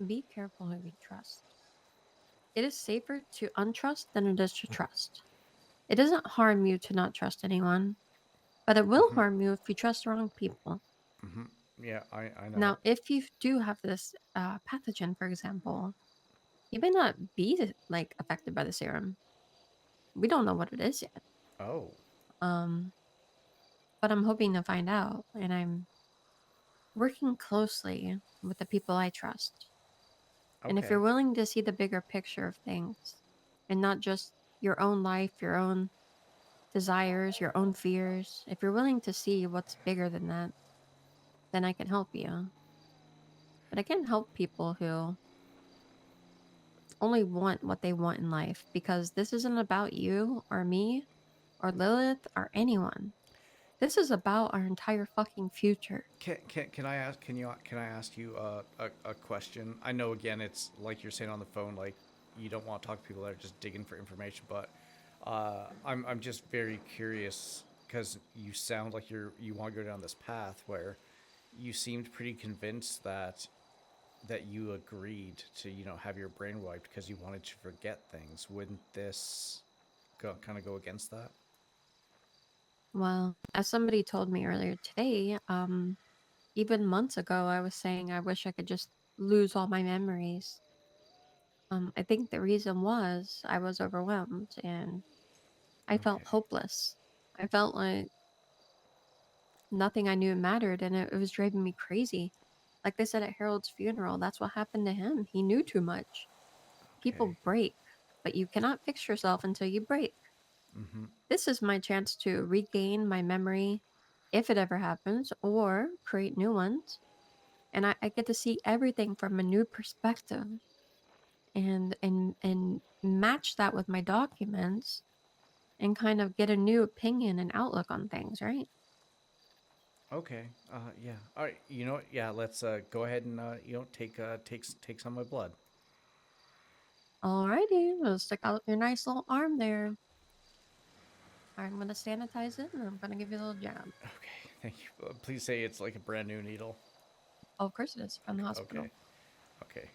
[SPEAKER 12] Be careful who you trust. It is safer to untrust than it is to trust. It doesn't harm you to not trust anyone, but it will harm you if you trust the wrong people.
[SPEAKER 4] Yeah, I know.
[SPEAKER 12] Now, if you do have this pathogen, for example, you may not be like affected by the serum. We don't know what it is yet.
[SPEAKER 4] Oh.
[SPEAKER 12] But I'm hoping to find out, and I'm working closely with the people I trust.
[SPEAKER 4] Okay.
[SPEAKER 12] And if you're willing to see the bigger picture of things, and not just your own life, your own desires, your own fears, if you're willing to see what's bigger than that, then I can help you. But I can't help people who only want what they want in life, because this isn't about you or me or Lilith or anyone. This is about our entire fucking future.
[SPEAKER 4] Can I ask you a question? I know, again, it's like you're saying on the phone, like you don't want to talk to people that are just digging for information, but I'm just very curious, because you sound like you want to go down this path where you seemed pretty convinced that you agreed to have your brain wiped because you wanted to forget things. Wouldn't this kind of go against that?
[SPEAKER 12] Well, as somebody told me earlier today, even months ago, I was saying I wish I could just lose all my memories. I think the reason was I was overwhelmed and I felt hopeless. I felt like nothing I knew mattered, and it was driving me crazy. Like they said at Harold's funeral, that's what happened to him. He knew too much. People break, but you cannot fix yourself until you break. This is my chance to regain my memory, if it ever happens, or create new ones. And I get to see everything from a new perspective, and match that with my documents, and kind of get a new opinion and outlook on things, right?
[SPEAKER 4] Okay. Yeah. All right. You know what? Yeah. Let's go ahead and take some of my blood.
[SPEAKER 12] Alrighty, we'll stick out your nice little arm there. I'm gonna sanitize it, and I'm gonna give you a little jab.
[SPEAKER 4] Okay. Thank you. Please say it's like a brand new needle.
[SPEAKER 12] Oh, of course it is, from the hospital.
[SPEAKER 4] Okay.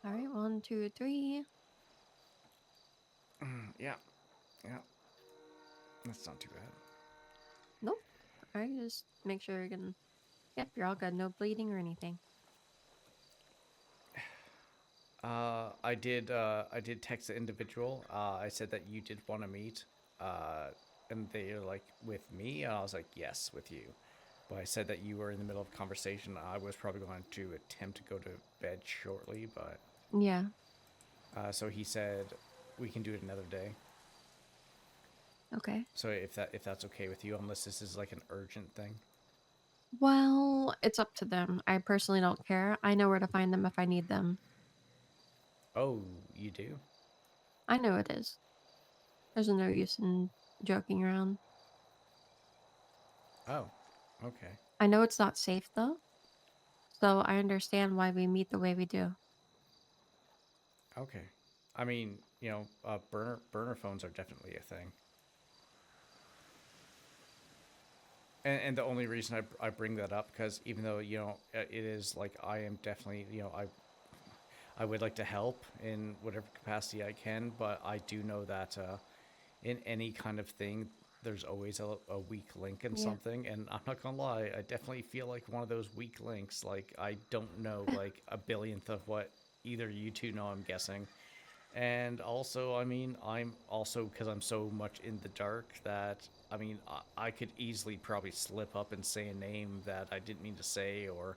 [SPEAKER 12] All right, 1, 2, 3.
[SPEAKER 4] Yeah. That's not too bad.
[SPEAKER 12] Nope. All right, just make sure you can. Yep, you're all good. No bleeding or anything.
[SPEAKER 4] I did text the individual. I said that you did want to meet, and they're like, with me, and I was like, yes, with you. But I said that you were in the middle of a conversation. I was probably going to attempt to go to bed shortly, but
[SPEAKER 12] Yeah.
[SPEAKER 4] so he said we can do it another day.
[SPEAKER 12] Okay.
[SPEAKER 4] So if that's okay with you, unless this is like an urgent thing.
[SPEAKER 12] Well, it's up to them. I personally don't care. I know where to find them if I need them.
[SPEAKER 4] Oh, you do?
[SPEAKER 12] I know it is. There's no use in joking around.
[SPEAKER 4] Oh, okay.
[SPEAKER 12] I know it's not safe though, so I understand why we meet the way we do.
[SPEAKER 4] Okay. I mean, burner phones are definitely a thing. And the only reason I bring that up, because even though, it is like, I am definitely, I would like to help in whatever capacity I can, but I do know that in any kind of thing, there's always a weak link in something. And I'm not gonna lie, I definitely feel like one of those weak links. Like, I don't know like a billionth of what either you two know, I'm guessing. And also, I mean, I'm also, because I'm so much in the dark, that, I mean, I could easily probably slip up and say a name that I didn't mean to say, or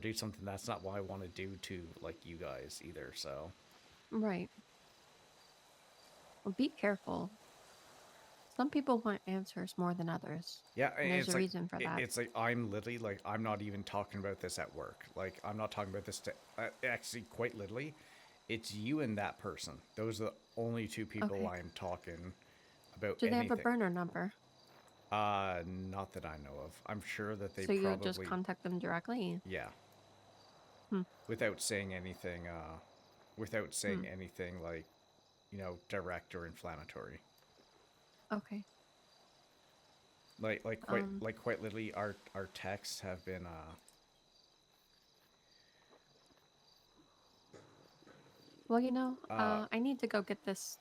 [SPEAKER 4] do something that's not what I want to do to, like, you guys either, so.
[SPEAKER 12] Right. Well, be careful. Some people want answers more than others.
[SPEAKER 4] Yeah,
[SPEAKER 12] and there's a
[SPEAKER 4] like,
[SPEAKER 12] reason for that.
[SPEAKER 4] It's like, I'm literally, like, I'm not even talking about this at work. Like, I'm not talking about this to, actually, quite literally, it's you and that person. Those are the only two people I'm talking about.
[SPEAKER 12] Do they have a burner number?
[SPEAKER 4] Not that I know of. I'm sure that they
[SPEAKER 12] so
[SPEAKER 4] probably...
[SPEAKER 12] you'll just contact them directly?
[SPEAKER 4] Yeah.
[SPEAKER 12] Hmm.
[SPEAKER 4] Without saying anything, anything like, direct or inflammatory.
[SPEAKER 12] Okay.
[SPEAKER 4] Like quite literally, our texts have been
[SPEAKER 12] Well, I need to go get this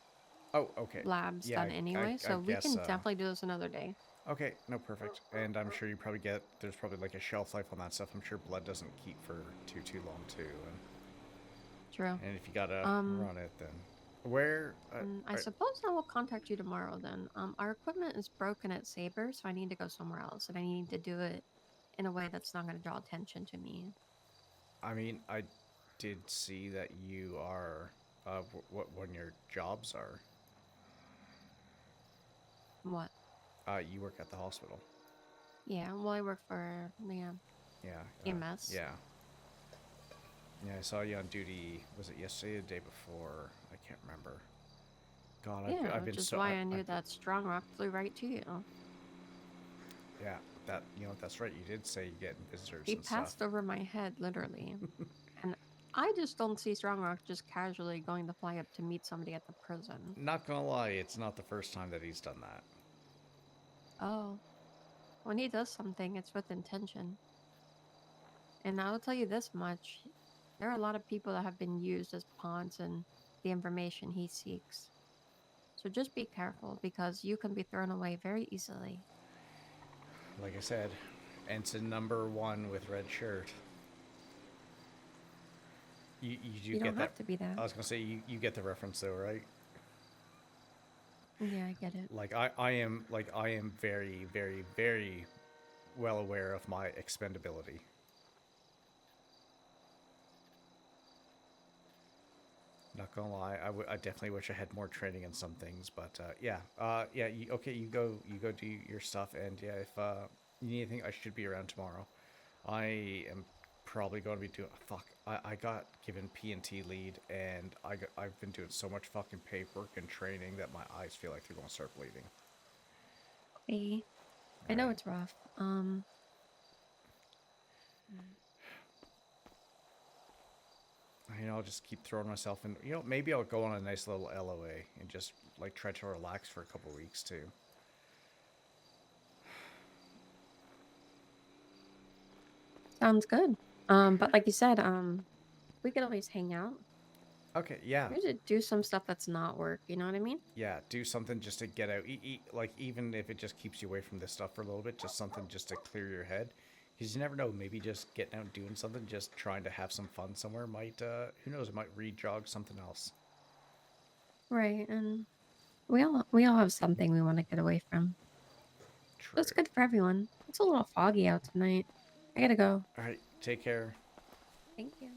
[SPEAKER 12] labs done anyway, so we can definitely do this another day.
[SPEAKER 4] Okay, no, perfect. And I'm sure you probably there's probably like a shelf life on that stuff. I'm sure blood doesn't keep for too long too. And,
[SPEAKER 12] True.
[SPEAKER 4] And if you gotta run it, then where?
[SPEAKER 12] I suppose I will contact you tomorrow then. Our equipment is broken at Saber, so I need to go somewhere else, and I need to do it in a way that's not going to draw attention to me.
[SPEAKER 4] I mean, I did see that you are what one your jobs are.
[SPEAKER 12] What?
[SPEAKER 4] You work at the hospital.
[SPEAKER 12] Yeah, well, I work for EMS.
[SPEAKER 4] Yeah, I saw you on duty. Was it yesterday or the day before? I can't remember. God,
[SPEAKER 12] yeah,
[SPEAKER 4] I've been
[SPEAKER 12] which is
[SPEAKER 4] so...
[SPEAKER 12] why I knew that Strong Rock flew right to you.
[SPEAKER 4] Yeah, that's right. You did say you get visitors.
[SPEAKER 12] He
[SPEAKER 4] and
[SPEAKER 12] passed
[SPEAKER 4] stuff.
[SPEAKER 12] over my head, literally. And I just don't see Strong Rock just casually going to fly up to meet somebody at the prison.
[SPEAKER 4] Not gonna lie, it's not the first time that he's done that.
[SPEAKER 12] Oh. When he does something, it's with intention. And I'll tell you this much. There are a lot of people that have been used as pawns in the information he seeks. So just be careful, because you can be thrown away very easily.
[SPEAKER 4] Like I said, Ensign #1 with red shirt. You
[SPEAKER 12] don't
[SPEAKER 4] get that?
[SPEAKER 12] have to be that.
[SPEAKER 4] I was gonna say, you get the reference though, right?
[SPEAKER 12] Yeah, I get it.
[SPEAKER 4] Like I am very, very, very well aware of my expendability. Not gonna lie, I definitely wish I had more training in some things, but yeah, you go do your stuff, and yeah, if you need anything, I should be around tomorrow. I am probably going to be doing... Fuck, I got given P&T lead, and I've been doing so much fucking paperwork and training that my eyes feel like they're going to start bleeding.
[SPEAKER 12] Hey, I know it's rough.
[SPEAKER 4] I'll just keep throwing myself in. Maybe I'll go on a nice little LOA and just like try to relax for a couple weeks too.
[SPEAKER 12] Sounds good. But like you said, we could always hang out.
[SPEAKER 4] Okay, yeah.
[SPEAKER 12] We should do some stuff that's not work, you know what I mean?
[SPEAKER 4] Yeah, do something just to get out. Like, even if it just keeps you away from this stuff for a little bit, just something just to clear your head. Because you never know, maybe just getting out and doing something, just trying to have some fun somewhere might, who knows, it might re-jog something else.
[SPEAKER 12] Right, and we all have something we want to get away from.
[SPEAKER 4] True.
[SPEAKER 12] That's good for everyone. It's a little foggy out tonight. I gotta go.
[SPEAKER 4] All right, take care.
[SPEAKER 12] Thank you.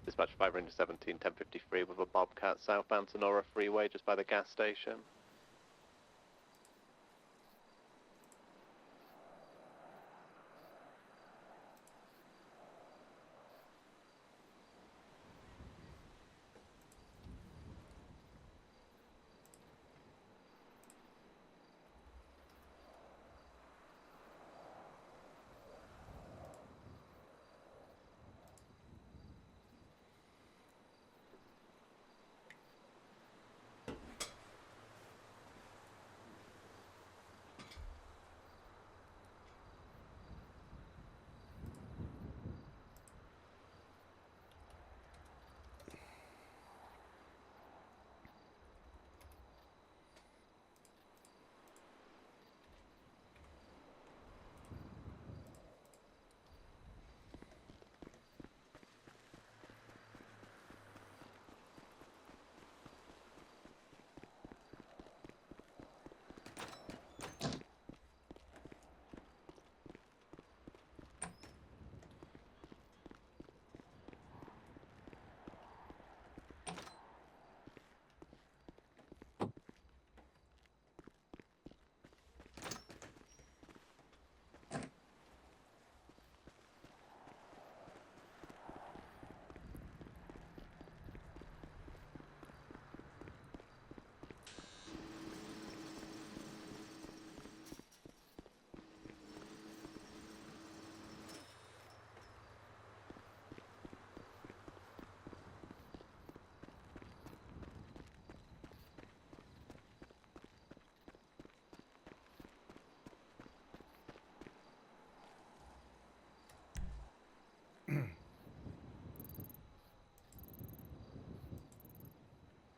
[SPEAKER 10] Dispatch 5 Ranger 17, 1053 with a Bobcat southbound Sonora Freeway just by the gas station.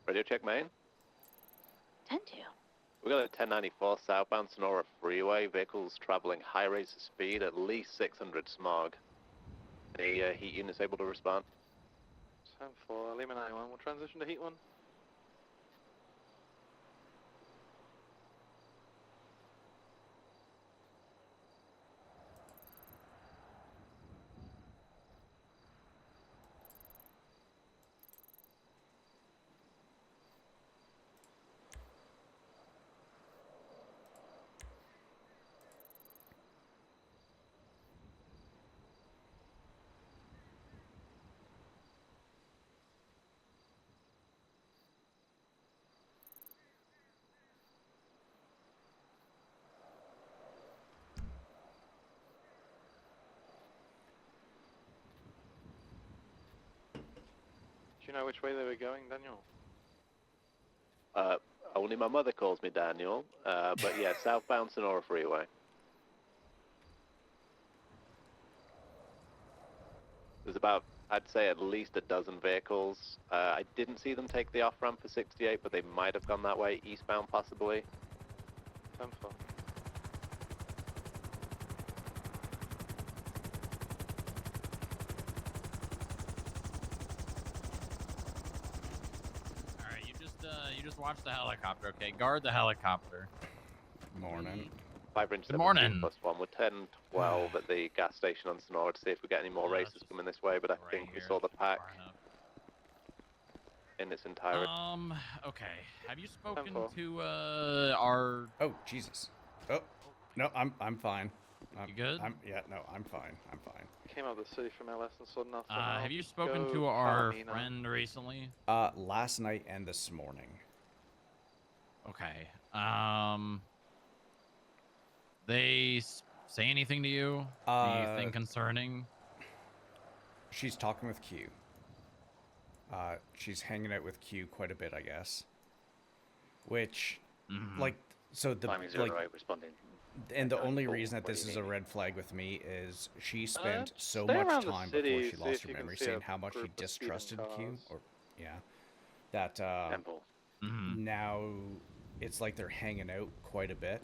[SPEAKER 10] Radio check main.
[SPEAKER 1] 10-2.
[SPEAKER 10] We got a 1094 southbound Sonora Freeway. Vehicles traveling high rates of speed, at least 600 smog. Any heat units able to respond?
[SPEAKER 15] 10-4, Lima 91. We'll transition to heat 1. Do you know which way they were going, Daniel?
[SPEAKER 10] Only my mother calls me Daniel, but yeah, southbound Sonora Freeway. There's about, I'd say, at least a dozen vehicles. I didn't see them take the off-ramp for 68, but they might have gone that way, eastbound possibly.
[SPEAKER 15] 10-4.
[SPEAKER 5] You just watch the helicopter, okay? Guard the helicopter.
[SPEAKER 4] Morning.
[SPEAKER 10] 5 Ranger
[SPEAKER 5] Good morning.
[SPEAKER 10] +1. We're 10-12 at the gas station on Sonora to see if we get any more races coming this way, but I think we saw the pack. in its entirety.
[SPEAKER 5] Okay. Have you spoken to our?
[SPEAKER 4] Oh Jesus. Oh no, I'm fine.
[SPEAKER 5] You good?
[SPEAKER 4] I'm fine. I'm fine.
[SPEAKER 15] Came out of the city from LS and saw nothing.
[SPEAKER 5] Have you spoken to our friend recently?
[SPEAKER 4] Last night and this morning.
[SPEAKER 5] Okay. They say anything to you? Anything concerning?
[SPEAKER 4] She's talking with Q. She's hanging out with Q quite a bit, I guess. Which, like, so the like,
[SPEAKER 11] responding.
[SPEAKER 4] and the only reason that this is a red flag with me is she spent so much time before she lost her memory saying how much she distrusted Q, or that now it's like they're hanging out quite a bit.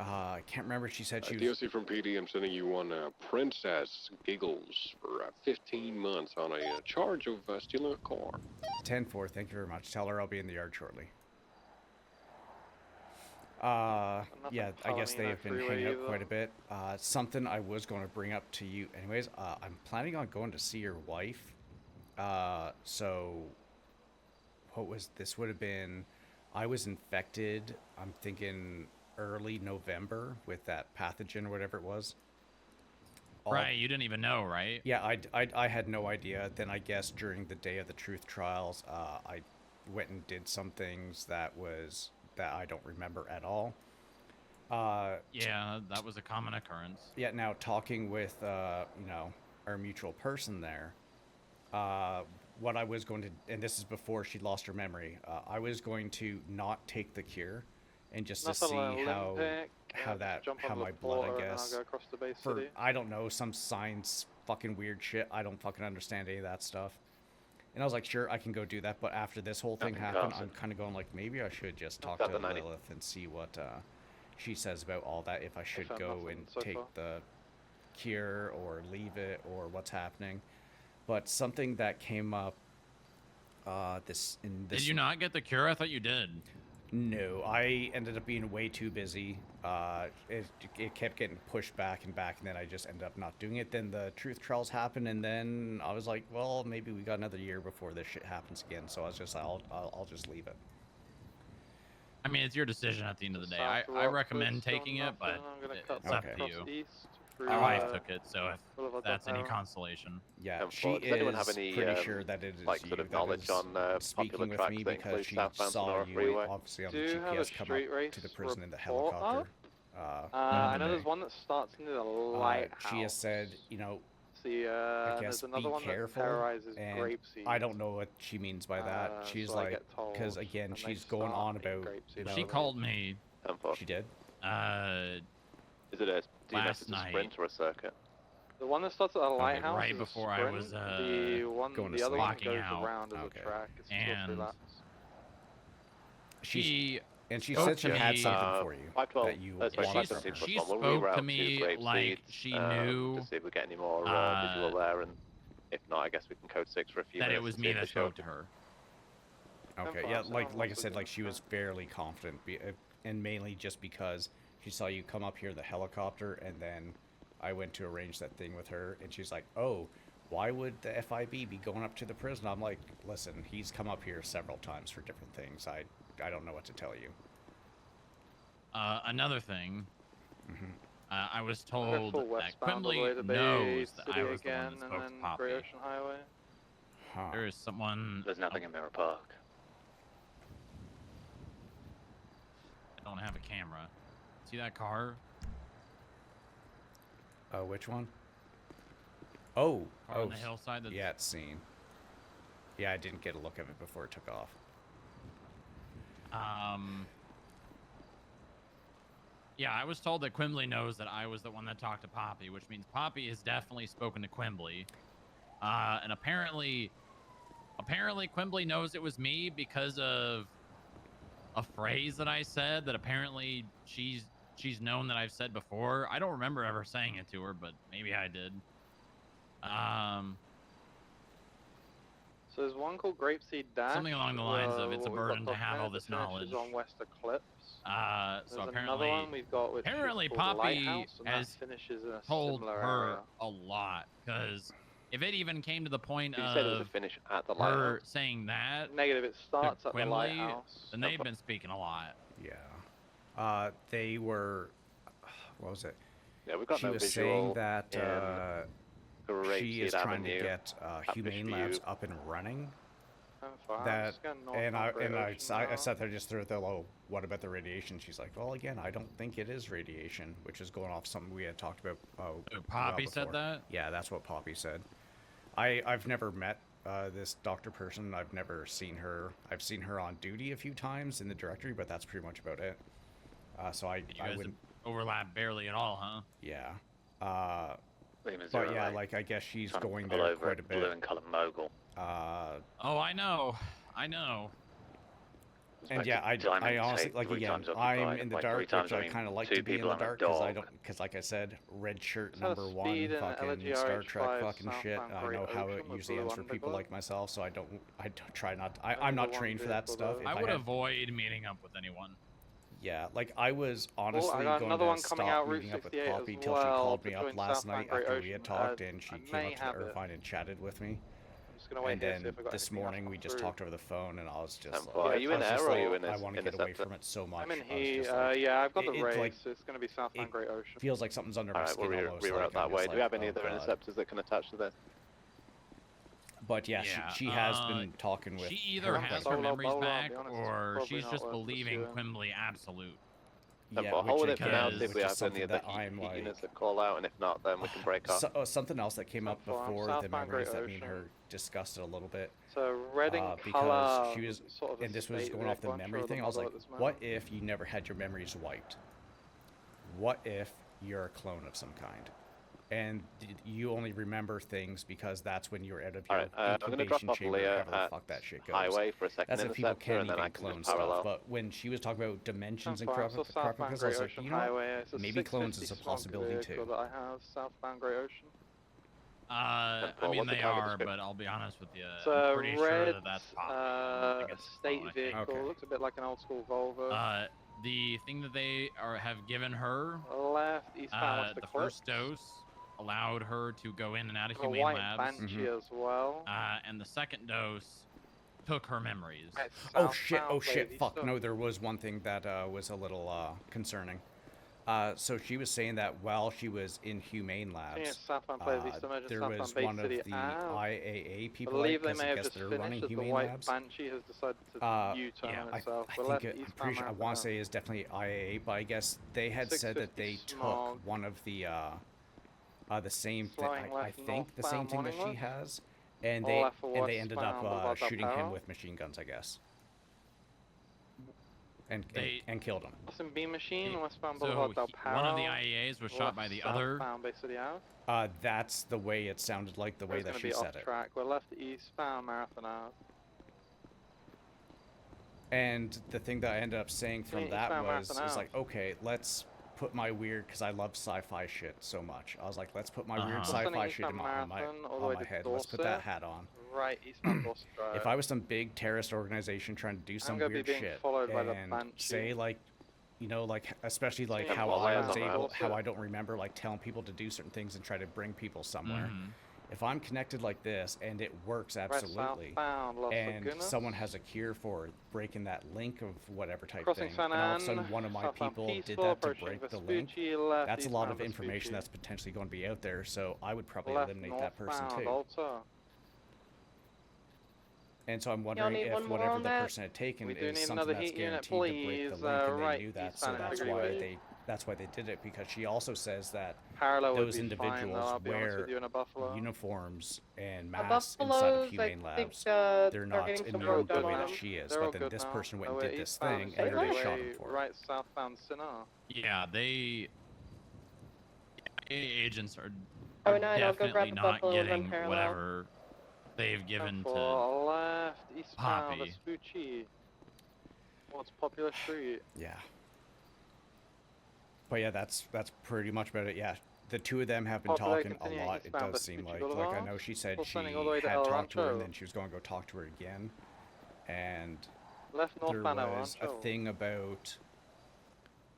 [SPEAKER 4] I can't remember. She said she was...
[SPEAKER 13] DOC from PD, I'm sending you on Princess Giggles for 15 months on a charge of stealing a car.
[SPEAKER 4] 10-4, thank you very much. Tell her I'll be in the yard shortly. Yeah, I guess they've been hanging out quite a bit. Something I was going to bring up to you anyways, I'm planning on going to see your wife. So, what was, this would have been, I was infected, I'm thinking early November with that pathogen or whatever it was.
[SPEAKER 5] Right, you didn't even know, right?
[SPEAKER 4] Yeah, I had no idea. Then I guess during the day of the truth trials, I went and did some things that I don't remember at all.
[SPEAKER 5] Yeah, that was a common occurrence.
[SPEAKER 4] Yeah, now talking with, you know, our mutual person there, what I was going to, and this is before she lost her memory, I was going to not take the cure and just to see how my blood, I guess, for, I don't know, some science fucking weird shit. I don't fucking understand any of that stuff. And I was like, sure, I can go do that. But after this whole thing happened, I'm kind of going like, maybe I should just talk to Lilith and see what she says about all that. If I should go and take the cure or leave it or what's happening. But something that came up
[SPEAKER 5] Did you not get the cure? I thought you did.
[SPEAKER 4] No, I ended up being way too busy. It kept getting pushed back, and then I just ended up not doing it. Then the truth trials happened, and then I was like, well, maybe we got another year before this shit happens again. So I was just, I'll just leave it.
[SPEAKER 5] I mean, it's your decision at the end of the day. I recommend taking it, but it's up to you. My wife took it, so if that's any consolation.
[SPEAKER 4] Yeah, she is pretty sure that it is
[SPEAKER 10] like, sort of knowledge on
[SPEAKER 4] speaking with me because she saw you obviously on the GPS come up to the prison in the helicopter.
[SPEAKER 15] I know there's one that starts near the lighthouse.
[SPEAKER 4] She has said, you know,
[SPEAKER 15] I
[SPEAKER 4] guess
[SPEAKER 15] there's another
[SPEAKER 4] be
[SPEAKER 15] one
[SPEAKER 4] careful,
[SPEAKER 15] that terrorizes
[SPEAKER 4] and
[SPEAKER 15] grapeseed.
[SPEAKER 4] I don't know what she means by that. She's
[SPEAKER 15] so
[SPEAKER 4] like, because again, she's going on about, you know,
[SPEAKER 5] she called me.
[SPEAKER 4] She did?
[SPEAKER 10] Is it a
[SPEAKER 5] last night.
[SPEAKER 10] sprint or a circuit?
[SPEAKER 15] The one that starts at a lighthouse
[SPEAKER 5] right
[SPEAKER 15] is
[SPEAKER 5] before
[SPEAKER 15] a sprint.
[SPEAKER 5] I was
[SPEAKER 15] the other one goes around as a track. It's
[SPEAKER 5] and
[SPEAKER 15] laps.
[SPEAKER 4] she said she had something for you that you wanted from her.
[SPEAKER 5] She spoke to me like she knew
[SPEAKER 10] to see if we get any more visual there, and if not, I guess we can code 6 for a few minutes.
[SPEAKER 5] That it was me that spoke to her.
[SPEAKER 4] Okay, yeah, like I said, like she was fairly confident, and mainly just because she saw you come up here in the helicopter, and then I went to arrange that thing with her, and she's like, oh, why would the FIB be going up to the prison? I'm like, listen, he's come up here several times for different things. I don't know what to tell you.
[SPEAKER 5] Another thing, I was told that Quimbley knows that I was the one that spoke to Poppy. There is someone...
[SPEAKER 11] There's nothing in Mirror Park.
[SPEAKER 5] I don't have a camera. See that car?
[SPEAKER 4] Oh, which one? Oh,
[SPEAKER 5] car on the hillside.
[SPEAKER 4] Yeah, it's seen. Yeah, I didn't get a look at it before it took off.
[SPEAKER 5] Yeah, I was told that Quimbley knows that I was the one that talked to Poppy, which means Poppy has definitely spoken to Quimbley. And apparently Quimbley knows it was me because of a phrase that I said that apparently she's known that I've said before. I don't remember ever saying it to her, but maybe I did.
[SPEAKER 15] So there's one called Grapeseed Dash.
[SPEAKER 5] Something along the lines of it's a burden to have all this knowledge.
[SPEAKER 15] On West Eclipse.
[SPEAKER 5] So apparently,
[SPEAKER 15] another one we've got which
[SPEAKER 5] apparently Poppy has told her a lot, because if it even came to the point
[SPEAKER 10] You said it was a
[SPEAKER 5] of
[SPEAKER 10] finish at the
[SPEAKER 5] her
[SPEAKER 10] lighthouse.
[SPEAKER 5] saying that
[SPEAKER 3] Negative, it starts
[SPEAKER 5] to
[SPEAKER 3] at the
[SPEAKER 5] Quimley,
[SPEAKER 3] lighthouse.
[SPEAKER 5] then they've been speaking a lot.
[SPEAKER 4] Yeah. They were. What was it?
[SPEAKER 10] Yeah, we've got
[SPEAKER 4] she
[SPEAKER 10] no
[SPEAKER 4] was
[SPEAKER 10] visual
[SPEAKER 4] saying that she is
[SPEAKER 10] Grapeseed
[SPEAKER 4] trying to
[SPEAKER 10] Avenue,
[SPEAKER 4] get Humane
[SPEAKER 10] View.
[SPEAKER 4] Labs up and running.
[SPEAKER 3] I'm
[SPEAKER 4] That
[SPEAKER 3] just going north
[SPEAKER 4] and
[SPEAKER 3] on
[SPEAKER 4] I
[SPEAKER 3] Great
[SPEAKER 4] and I,
[SPEAKER 3] Ocean
[SPEAKER 4] I
[SPEAKER 3] now.
[SPEAKER 4] sat there just threw it the low. What about the radiation? She's like, well, again, I don't think it is radiation, which is going off something we had talked about.
[SPEAKER 5] Poppy said that?
[SPEAKER 4] Yeah, that's what Poppy said. I've never met this doctor person. I've never seen her. I've seen her on duty a few times in the directory, but that's pretty much about it. So I wouldn't
[SPEAKER 5] overlap barely at all, huh?
[SPEAKER 4] Yeah.
[SPEAKER 10] But
[SPEAKER 4] yeah, like I guess she's going there quite a bit.
[SPEAKER 10] Blue and colour mogul.
[SPEAKER 5] Oh, I know.
[SPEAKER 4] And yeah, I honestly, like again, I'm in the dark, which I kind of like to be in the dark because like I said, red shirt number one, fucking Star Trek fucking shit. I know how it usually ends for people like myself, so I don't try not. I'm not trained for that stuff.
[SPEAKER 5] I would avoid meeting up with anyone.
[SPEAKER 4] Yeah, like I was honestly
[SPEAKER 3] I got
[SPEAKER 4] going
[SPEAKER 3] another
[SPEAKER 4] to
[SPEAKER 3] one coming
[SPEAKER 4] stop
[SPEAKER 3] out Route
[SPEAKER 4] meeting up with
[SPEAKER 3] 68
[SPEAKER 4] Poppy
[SPEAKER 3] as
[SPEAKER 4] till she
[SPEAKER 3] well,
[SPEAKER 4] called me up
[SPEAKER 3] between
[SPEAKER 4] last
[SPEAKER 3] Southbound
[SPEAKER 4] night
[SPEAKER 3] Great
[SPEAKER 4] after we had
[SPEAKER 3] Ocean.
[SPEAKER 4] talked, and she
[SPEAKER 3] I
[SPEAKER 4] came
[SPEAKER 3] may
[SPEAKER 4] up to
[SPEAKER 3] have it.
[SPEAKER 4] Irvine and chatted with me.
[SPEAKER 3] I'm just gonna wait
[SPEAKER 4] And
[SPEAKER 3] here, see
[SPEAKER 4] then
[SPEAKER 3] if I got
[SPEAKER 4] this
[SPEAKER 3] anything else
[SPEAKER 4] morning we
[SPEAKER 3] come
[SPEAKER 4] just
[SPEAKER 3] through.
[SPEAKER 4] talked over the phone, and I was just
[SPEAKER 10] Well, are you in air or are you in
[SPEAKER 4] I want to get away from it so much.
[SPEAKER 3] I'm in
[SPEAKER 4] I was
[SPEAKER 3] here.
[SPEAKER 4] just like,
[SPEAKER 3] Yeah, I've got the
[SPEAKER 4] it's
[SPEAKER 3] race.
[SPEAKER 4] like-
[SPEAKER 3] it's gonna be Southbound Great Ocean.
[SPEAKER 4] feels like something's under my
[SPEAKER 10] Alright,
[SPEAKER 4] skin
[SPEAKER 10] we'll
[SPEAKER 4] almost.
[SPEAKER 10] reroute
[SPEAKER 4] like,
[SPEAKER 10] that
[SPEAKER 4] I'm
[SPEAKER 10] way.
[SPEAKER 4] just
[SPEAKER 10] Do we have
[SPEAKER 4] like,
[SPEAKER 10] any
[SPEAKER 4] oh,
[SPEAKER 10] other
[SPEAKER 4] God.
[SPEAKER 10] interceptors that can attach to this?
[SPEAKER 4] But yeah, she has been talking with.
[SPEAKER 5] She either has her
[SPEAKER 3] Solo
[SPEAKER 5] memories
[SPEAKER 3] bowler, I'll
[SPEAKER 5] back,
[SPEAKER 3] be honest,
[SPEAKER 5] or
[SPEAKER 3] probably
[SPEAKER 5] she's
[SPEAKER 3] not
[SPEAKER 5] just
[SPEAKER 3] worth
[SPEAKER 5] believing
[SPEAKER 3] pursuing.
[SPEAKER 5] Quimbley absolute.
[SPEAKER 4] Yeah,
[SPEAKER 10] But hold
[SPEAKER 4] which
[SPEAKER 10] it for now,
[SPEAKER 4] again,
[SPEAKER 10] see if
[SPEAKER 4] which
[SPEAKER 10] we
[SPEAKER 4] is
[SPEAKER 10] have any
[SPEAKER 4] something
[SPEAKER 10] of the
[SPEAKER 4] that I'm
[SPEAKER 10] heat
[SPEAKER 4] like.
[SPEAKER 10] units that call out, and if not, then we can break off.
[SPEAKER 4] Something else that came up
[SPEAKER 3] So I'm
[SPEAKER 4] before the
[SPEAKER 3] southbound
[SPEAKER 4] memories
[SPEAKER 3] Great
[SPEAKER 4] that me and
[SPEAKER 3] Ocean.
[SPEAKER 4] her discussed it a little bit.
[SPEAKER 3] So red in
[SPEAKER 4] because
[SPEAKER 3] color.
[SPEAKER 4] she was,
[SPEAKER 3] sort of a
[SPEAKER 4] and this was
[SPEAKER 3] state
[SPEAKER 4] going off the
[SPEAKER 3] vehicle, I'm
[SPEAKER 4] memory
[SPEAKER 3] sure
[SPEAKER 4] thing.
[SPEAKER 3] the
[SPEAKER 4] I was
[SPEAKER 3] model
[SPEAKER 4] like,
[SPEAKER 3] at this
[SPEAKER 4] what
[SPEAKER 3] moment.
[SPEAKER 4] if you never had your memories wiped? What if you're a clone of some kind, and you only remember things because that's when you're out of your
[SPEAKER 10] I'm going to drop
[SPEAKER 4] incubation
[SPEAKER 10] off
[SPEAKER 4] chamber,
[SPEAKER 10] Leah
[SPEAKER 4] however the
[SPEAKER 10] at
[SPEAKER 4] fuck that shit goes.
[SPEAKER 10] highway for a second
[SPEAKER 4] That's if people
[SPEAKER 10] interceptor,
[SPEAKER 4] can't
[SPEAKER 10] and then I
[SPEAKER 4] even
[SPEAKER 10] can
[SPEAKER 4] clone
[SPEAKER 10] just parallel.
[SPEAKER 4] stuff. But when she was talking about dimensions and
[SPEAKER 3] Southbound, so
[SPEAKER 4] crop,
[SPEAKER 3] Southbound
[SPEAKER 4] I was
[SPEAKER 3] Great
[SPEAKER 4] like,
[SPEAKER 3] Ocean
[SPEAKER 4] you know what?
[SPEAKER 3] Highway. It's a
[SPEAKER 4] Maybe clones
[SPEAKER 3] 650
[SPEAKER 4] is a
[SPEAKER 3] smog
[SPEAKER 4] possibility
[SPEAKER 3] vehicle
[SPEAKER 4] too.
[SPEAKER 3] that I have Southbound Great Ocean.
[SPEAKER 5] I
[SPEAKER 10] Paul,
[SPEAKER 5] mean,
[SPEAKER 10] what's the
[SPEAKER 5] they
[SPEAKER 10] target
[SPEAKER 5] are,
[SPEAKER 10] description?
[SPEAKER 5] but I'll be honest with you.
[SPEAKER 3] It's
[SPEAKER 5] I'm
[SPEAKER 3] a
[SPEAKER 5] pretty sure
[SPEAKER 3] red
[SPEAKER 5] that that's Poppy. I don't think it's
[SPEAKER 3] state
[SPEAKER 5] Paul, I think.
[SPEAKER 3] vehicle.
[SPEAKER 4] Okay.
[SPEAKER 3] Looks a bit like an old school Volvo.
[SPEAKER 5] The thing that they have given her,
[SPEAKER 3] Left, eastbound, what's the
[SPEAKER 5] the
[SPEAKER 3] clip?
[SPEAKER 5] first dose allowed her to go in and out of
[SPEAKER 3] A
[SPEAKER 5] Humane
[SPEAKER 3] white
[SPEAKER 5] Labs,
[SPEAKER 3] Banshee as well.
[SPEAKER 5] and the second dose took her memories.
[SPEAKER 3] Right,
[SPEAKER 4] Oh shit!
[SPEAKER 3] southbound
[SPEAKER 4] Oh shit!
[SPEAKER 3] lady
[SPEAKER 4] Fuck!
[SPEAKER 3] stuff.
[SPEAKER 4] No, there was one thing that was a little concerning. So she was saying that while she was in Humane
[SPEAKER 3] Yeah,
[SPEAKER 4] Labs,
[SPEAKER 3] southbound Playa Vista, Emergent,
[SPEAKER 4] there
[SPEAKER 3] southbound
[SPEAKER 4] was
[SPEAKER 3] Bay
[SPEAKER 4] one of
[SPEAKER 3] City
[SPEAKER 4] the
[SPEAKER 3] Ave.
[SPEAKER 4] IAA
[SPEAKER 3] I
[SPEAKER 4] people,
[SPEAKER 3] believe
[SPEAKER 4] I
[SPEAKER 3] they may have
[SPEAKER 4] guess
[SPEAKER 3] just
[SPEAKER 4] they're
[SPEAKER 3] finished
[SPEAKER 4] running
[SPEAKER 3] as the
[SPEAKER 4] Humane
[SPEAKER 3] white
[SPEAKER 4] Labs.
[SPEAKER 3] Banshee has decided to U-turn
[SPEAKER 4] Yeah,
[SPEAKER 3] on
[SPEAKER 4] I
[SPEAKER 3] itself. We're
[SPEAKER 4] think
[SPEAKER 3] left
[SPEAKER 4] I'm
[SPEAKER 3] eastbound
[SPEAKER 4] pretty sure, I
[SPEAKER 3] Marathon.
[SPEAKER 4] want to say it's definitely IAA, but I guess they had said that they
[SPEAKER 3] 650 smog.
[SPEAKER 4] took one of the same thing.
[SPEAKER 3] Slowing
[SPEAKER 4] I
[SPEAKER 3] left
[SPEAKER 4] think the same
[SPEAKER 3] northbound
[SPEAKER 4] thing that
[SPEAKER 3] morning
[SPEAKER 4] she
[SPEAKER 3] left.
[SPEAKER 4] has, and
[SPEAKER 3] All left for
[SPEAKER 4] they ended up
[SPEAKER 3] westbound Boulevard del
[SPEAKER 4] shooting him
[SPEAKER 3] Paro.
[SPEAKER 4] with machine guns, I guess, and
[SPEAKER 5] They-
[SPEAKER 4] and killed him.
[SPEAKER 3] Austin B Machine,
[SPEAKER 5] He-
[SPEAKER 3] westbound
[SPEAKER 5] So
[SPEAKER 3] Boulevard del Paro.
[SPEAKER 5] one of the IAAs was shot by the other.
[SPEAKER 3] Southbound Bay City Ave.
[SPEAKER 4] That's the way it sounded like, the way
[SPEAKER 3] It's
[SPEAKER 4] that
[SPEAKER 3] gonna
[SPEAKER 4] she
[SPEAKER 3] be
[SPEAKER 4] said
[SPEAKER 3] off
[SPEAKER 4] it.
[SPEAKER 3] track. We're left eastbound Marathon Ave.
[SPEAKER 4] And the thing that I ended up saying from
[SPEAKER 3] Yeah,
[SPEAKER 4] that
[SPEAKER 3] eastbound
[SPEAKER 4] was,
[SPEAKER 3] Marathon
[SPEAKER 4] is
[SPEAKER 3] Ave.
[SPEAKER 4] like, okay, let's put my weird, because I love sci-fi shit so much. I was like, let's put my weird
[SPEAKER 5] Uh-huh.
[SPEAKER 4] sci-fi
[SPEAKER 3] Sunny
[SPEAKER 4] shit in
[SPEAKER 3] eastbound
[SPEAKER 4] on
[SPEAKER 3] Marathon, all the way
[SPEAKER 4] my
[SPEAKER 3] to
[SPEAKER 4] head. Let's put that
[SPEAKER 3] Dorset.
[SPEAKER 4] hat on.
[SPEAKER 3] Right, eastbound Dorset Drive.
[SPEAKER 4] If I was some big terrorist organization trying to do some
[SPEAKER 3] gonna be
[SPEAKER 4] weird
[SPEAKER 3] being
[SPEAKER 4] shit
[SPEAKER 3] followed by the
[SPEAKER 4] and
[SPEAKER 3] Banshee.
[SPEAKER 4] say like, you know, like especially like
[SPEAKER 3] Yeah,
[SPEAKER 4] how
[SPEAKER 3] well,
[SPEAKER 4] I
[SPEAKER 3] that's
[SPEAKER 4] was
[SPEAKER 3] on
[SPEAKER 4] able,
[SPEAKER 3] that.
[SPEAKER 4] how I don't remember like telling people to do certain things and try to bring people somewhere.
[SPEAKER 5] Mhm.
[SPEAKER 4] If I'm connected like this and it works absolutely,
[SPEAKER 3] southbound Los
[SPEAKER 4] and
[SPEAKER 3] Lagunas.
[SPEAKER 4] someone has a cure for breaking that link of whatever type
[SPEAKER 3] Crossing
[SPEAKER 4] thing,
[SPEAKER 3] San
[SPEAKER 4] and all of a sudden
[SPEAKER 3] Ann,
[SPEAKER 4] one of my
[SPEAKER 3] southbound
[SPEAKER 4] people did
[SPEAKER 3] Peaceful,
[SPEAKER 4] that to
[SPEAKER 3] approaching
[SPEAKER 4] break the link,
[SPEAKER 3] Vespucci, left
[SPEAKER 4] that's a lot
[SPEAKER 3] eastbound
[SPEAKER 4] of information
[SPEAKER 3] Vespucci.
[SPEAKER 4] that's potentially going to be out there, so I would probably
[SPEAKER 3] Left
[SPEAKER 4] eliminate that person
[SPEAKER 3] northbound
[SPEAKER 4] too.
[SPEAKER 3] Alta.
[SPEAKER 4] And so I'm wondering
[SPEAKER 9] need
[SPEAKER 4] if
[SPEAKER 9] one more
[SPEAKER 4] whatever
[SPEAKER 9] on
[SPEAKER 4] the
[SPEAKER 9] that?
[SPEAKER 4] person had taken
[SPEAKER 3] We do
[SPEAKER 4] is
[SPEAKER 3] need
[SPEAKER 4] something
[SPEAKER 3] another
[SPEAKER 4] that's
[SPEAKER 3] heat unit,
[SPEAKER 4] guaranteed to break the
[SPEAKER 3] please.
[SPEAKER 4] link, and
[SPEAKER 3] Right,
[SPEAKER 4] they knew that, so
[SPEAKER 3] eastbound
[SPEAKER 4] that's why
[SPEAKER 3] Integrity.
[SPEAKER 4] that's why they did it, because she also says that
[SPEAKER 3] Parallel would
[SPEAKER 4] those
[SPEAKER 3] be fine, though,
[SPEAKER 4] individuals
[SPEAKER 3] I'll be honest
[SPEAKER 4] wear
[SPEAKER 3] with you, in a Buffalo.
[SPEAKER 4] uniforms and
[SPEAKER 9] A
[SPEAKER 4] masks inside
[SPEAKER 9] Buffaloes,
[SPEAKER 4] of Humane
[SPEAKER 9] I think,
[SPEAKER 4] Labs.
[SPEAKER 9] they're
[SPEAKER 4] They're not
[SPEAKER 9] getting some
[SPEAKER 4] immune
[SPEAKER 9] work
[SPEAKER 4] the
[SPEAKER 9] done
[SPEAKER 4] way
[SPEAKER 9] on
[SPEAKER 4] that
[SPEAKER 9] them.
[SPEAKER 4] she is,
[SPEAKER 3] They're
[SPEAKER 4] but
[SPEAKER 3] all
[SPEAKER 4] then
[SPEAKER 3] good
[SPEAKER 4] this
[SPEAKER 3] now.
[SPEAKER 4] person went
[SPEAKER 3] Oh,
[SPEAKER 4] and
[SPEAKER 3] we're
[SPEAKER 4] did this
[SPEAKER 3] eastbound
[SPEAKER 4] thing, and everybody shot him
[SPEAKER 3] Integrity,
[SPEAKER 4] for it.
[SPEAKER 3] right southbound Sinnar.
[SPEAKER 5] Yeah, they agents are
[SPEAKER 9] Oh, no, I'll go
[SPEAKER 5] definitely
[SPEAKER 9] grab the
[SPEAKER 5] not
[SPEAKER 9] Buffaloes on
[SPEAKER 5] getting
[SPEAKER 9] parallel.
[SPEAKER 5] whatever they've given to.
[SPEAKER 3] For left eastbound
[SPEAKER 5] Poppy.
[SPEAKER 3] Vespucci. What's Popular Street?
[SPEAKER 4] Yeah. But yeah, that's pretty much about it. Yeah, the two of them have been
[SPEAKER 3] Popular
[SPEAKER 4] talking a
[SPEAKER 3] continuing
[SPEAKER 4] lot. It
[SPEAKER 3] eastbound
[SPEAKER 4] does seem
[SPEAKER 3] Vespucci
[SPEAKER 4] like I
[SPEAKER 3] Boulevard.
[SPEAKER 4] know she said
[SPEAKER 3] Still
[SPEAKER 4] she
[SPEAKER 3] sending all the way to
[SPEAKER 4] had
[SPEAKER 3] El
[SPEAKER 4] talked to her and
[SPEAKER 3] Rancho.
[SPEAKER 4] then she was going to go talk to her again, and
[SPEAKER 3] Left
[SPEAKER 4] there
[SPEAKER 3] northbound El
[SPEAKER 4] was a
[SPEAKER 3] Rancho.
[SPEAKER 4] thing about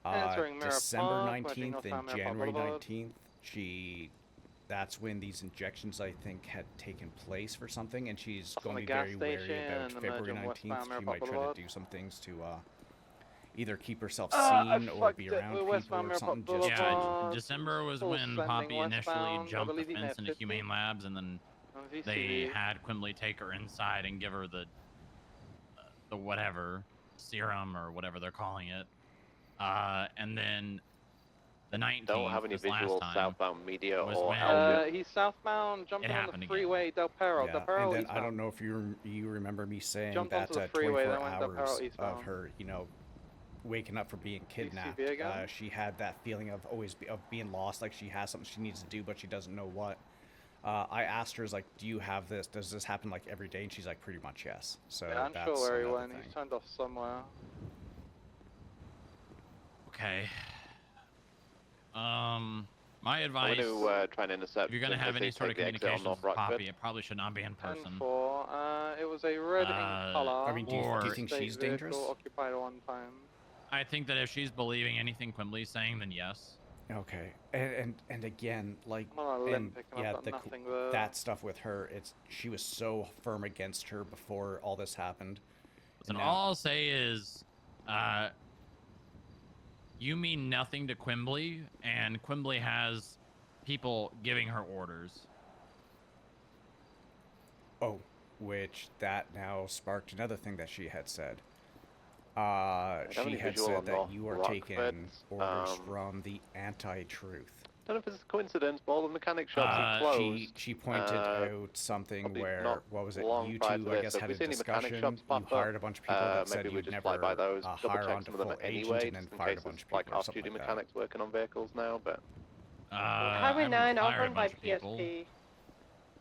[SPEAKER 3] Entering Mirror
[SPEAKER 4] December
[SPEAKER 3] Park, merging
[SPEAKER 4] 19th and
[SPEAKER 3] northbound Mirror Park
[SPEAKER 4] January
[SPEAKER 3] Boulevard.
[SPEAKER 4] 19th. She that's when these injections, I think, had taken place for something, and she's
[SPEAKER 15] That's
[SPEAKER 4] going
[SPEAKER 15] on
[SPEAKER 4] to
[SPEAKER 15] the
[SPEAKER 4] be
[SPEAKER 15] gas
[SPEAKER 4] very wary
[SPEAKER 15] station
[SPEAKER 4] about
[SPEAKER 15] and the
[SPEAKER 4] February
[SPEAKER 15] merge on
[SPEAKER 4] 19th.
[SPEAKER 15] westbound
[SPEAKER 4] She
[SPEAKER 15] Mariposa
[SPEAKER 4] might try
[SPEAKER 15] Boulevard.
[SPEAKER 4] to do some things to either keep herself
[SPEAKER 15] I
[SPEAKER 4] seen or be
[SPEAKER 15] fucked it
[SPEAKER 4] around
[SPEAKER 15] with
[SPEAKER 4] people
[SPEAKER 15] westbound
[SPEAKER 4] or
[SPEAKER 15] Mariposa
[SPEAKER 4] something. Just
[SPEAKER 5] Yeah,
[SPEAKER 15] Boulevard.
[SPEAKER 5] December was
[SPEAKER 15] Full
[SPEAKER 5] when
[SPEAKER 15] sending
[SPEAKER 5] Poppy initially
[SPEAKER 15] westbound. I
[SPEAKER 5] jumped the
[SPEAKER 15] believe he may
[SPEAKER 5] fence
[SPEAKER 15] have
[SPEAKER 5] into
[SPEAKER 15] 50
[SPEAKER 5] Humane Labs, and then
[SPEAKER 15] on
[SPEAKER 5] they
[SPEAKER 15] VCV.
[SPEAKER 5] had Quimbley take her inside and give her the whatever serum or whatever they're calling it, and then the 19th.
[SPEAKER 10] Don't have any
[SPEAKER 5] this last
[SPEAKER 10] visual
[SPEAKER 5] time,
[SPEAKER 10] southbound media
[SPEAKER 5] was
[SPEAKER 10] or
[SPEAKER 5] when
[SPEAKER 10] Elgin.
[SPEAKER 15] He's southbound, jumping on the
[SPEAKER 5] happened again.
[SPEAKER 15] freeway, Del Perro.
[SPEAKER 4] Yeah,
[SPEAKER 15] Del Perro
[SPEAKER 4] and then
[SPEAKER 15] eastbound.
[SPEAKER 4] I don't know if you remember me saying
[SPEAKER 15] Jumped
[SPEAKER 4] that
[SPEAKER 15] onto the freeway,
[SPEAKER 4] 24
[SPEAKER 15] then went Del Perro
[SPEAKER 4] hours of
[SPEAKER 15] eastbound.
[SPEAKER 4] her, waking up for being kidnapped.
[SPEAKER 15] VCV again?
[SPEAKER 4] She had that feeling of of being lost, like she has something she needs to do, but she doesn't know what. I asked her, like, do you have this? Does this happen like every day? And she's like, pretty much yes. So
[SPEAKER 15] Yeah, I'm
[SPEAKER 4] that's
[SPEAKER 15] sure where he
[SPEAKER 4] another
[SPEAKER 15] went.
[SPEAKER 4] thing.
[SPEAKER 15] He's turned off somewhere.
[SPEAKER 5] Okay. My advice.
[SPEAKER 10] I'm going to try and intercept.
[SPEAKER 5] If you're gonna have any sort of communications with Poppy, it probably should not be in person.
[SPEAKER 15] 10-4. It was a red in color.
[SPEAKER 4] I mean, do you think
[SPEAKER 15] state
[SPEAKER 4] she's dangerous?
[SPEAKER 15] vehicle occupied at one time.
[SPEAKER 5] I think that if she's believing anything Quimbley's saying, then yes.
[SPEAKER 4] Okay, and again, like,
[SPEAKER 15] I'm on a limb
[SPEAKER 4] and
[SPEAKER 15] picking
[SPEAKER 4] yeah,
[SPEAKER 15] up on nothing there.
[SPEAKER 4] that stuff with her, she was so firm against her before all this happened.
[SPEAKER 5] Listen, all I'll say is, you mean nothing to Quimbley, and Quimbley has people giving her orders.
[SPEAKER 4] Oh, which that now sparked another thing that she had said. She had said that you are taking orders from the anti-truth.
[SPEAKER 10] I don't know if it's a coincidence, but all the mechanic shops are closed.
[SPEAKER 4] She pointed out something where,
[SPEAKER 10] not
[SPEAKER 4] what was it,
[SPEAKER 10] long
[SPEAKER 4] you
[SPEAKER 10] prior
[SPEAKER 4] two,
[SPEAKER 10] to
[SPEAKER 4] I
[SPEAKER 10] this.
[SPEAKER 4] guess,
[SPEAKER 10] So if
[SPEAKER 4] had
[SPEAKER 10] we
[SPEAKER 4] a
[SPEAKER 10] see any mechanic
[SPEAKER 4] discussion,
[SPEAKER 10] shops
[SPEAKER 4] you
[SPEAKER 10] pop
[SPEAKER 4] hired
[SPEAKER 10] up,
[SPEAKER 4] a bunch of people that said
[SPEAKER 10] maybe we
[SPEAKER 4] you'd
[SPEAKER 10] just
[SPEAKER 4] never
[SPEAKER 10] fly by those, double
[SPEAKER 4] hire
[SPEAKER 10] check
[SPEAKER 4] onto
[SPEAKER 10] some of them
[SPEAKER 4] full agent
[SPEAKER 10] anyway,
[SPEAKER 4] and then
[SPEAKER 10] just in
[SPEAKER 4] fired
[SPEAKER 10] case
[SPEAKER 4] a bunch
[SPEAKER 10] it's
[SPEAKER 4] of
[SPEAKER 10] like
[SPEAKER 4] people or something
[SPEAKER 10] off-duty
[SPEAKER 4] like that.
[SPEAKER 10] mechanics working on vehicles now, but...
[SPEAKER 9] Highway
[SPEAKER 5] I
[SPEAKER 9] 9,
[SPEAKER 5] haven't
[SPEAKER 9] I'll
[SPEAKER 5] fired
[SPEAKER 9] run
[SPEAKER 5] a
[SPEAKER 9] by
[SPEAKER 5] bunch of people.
[SPEAKER 9] PSP.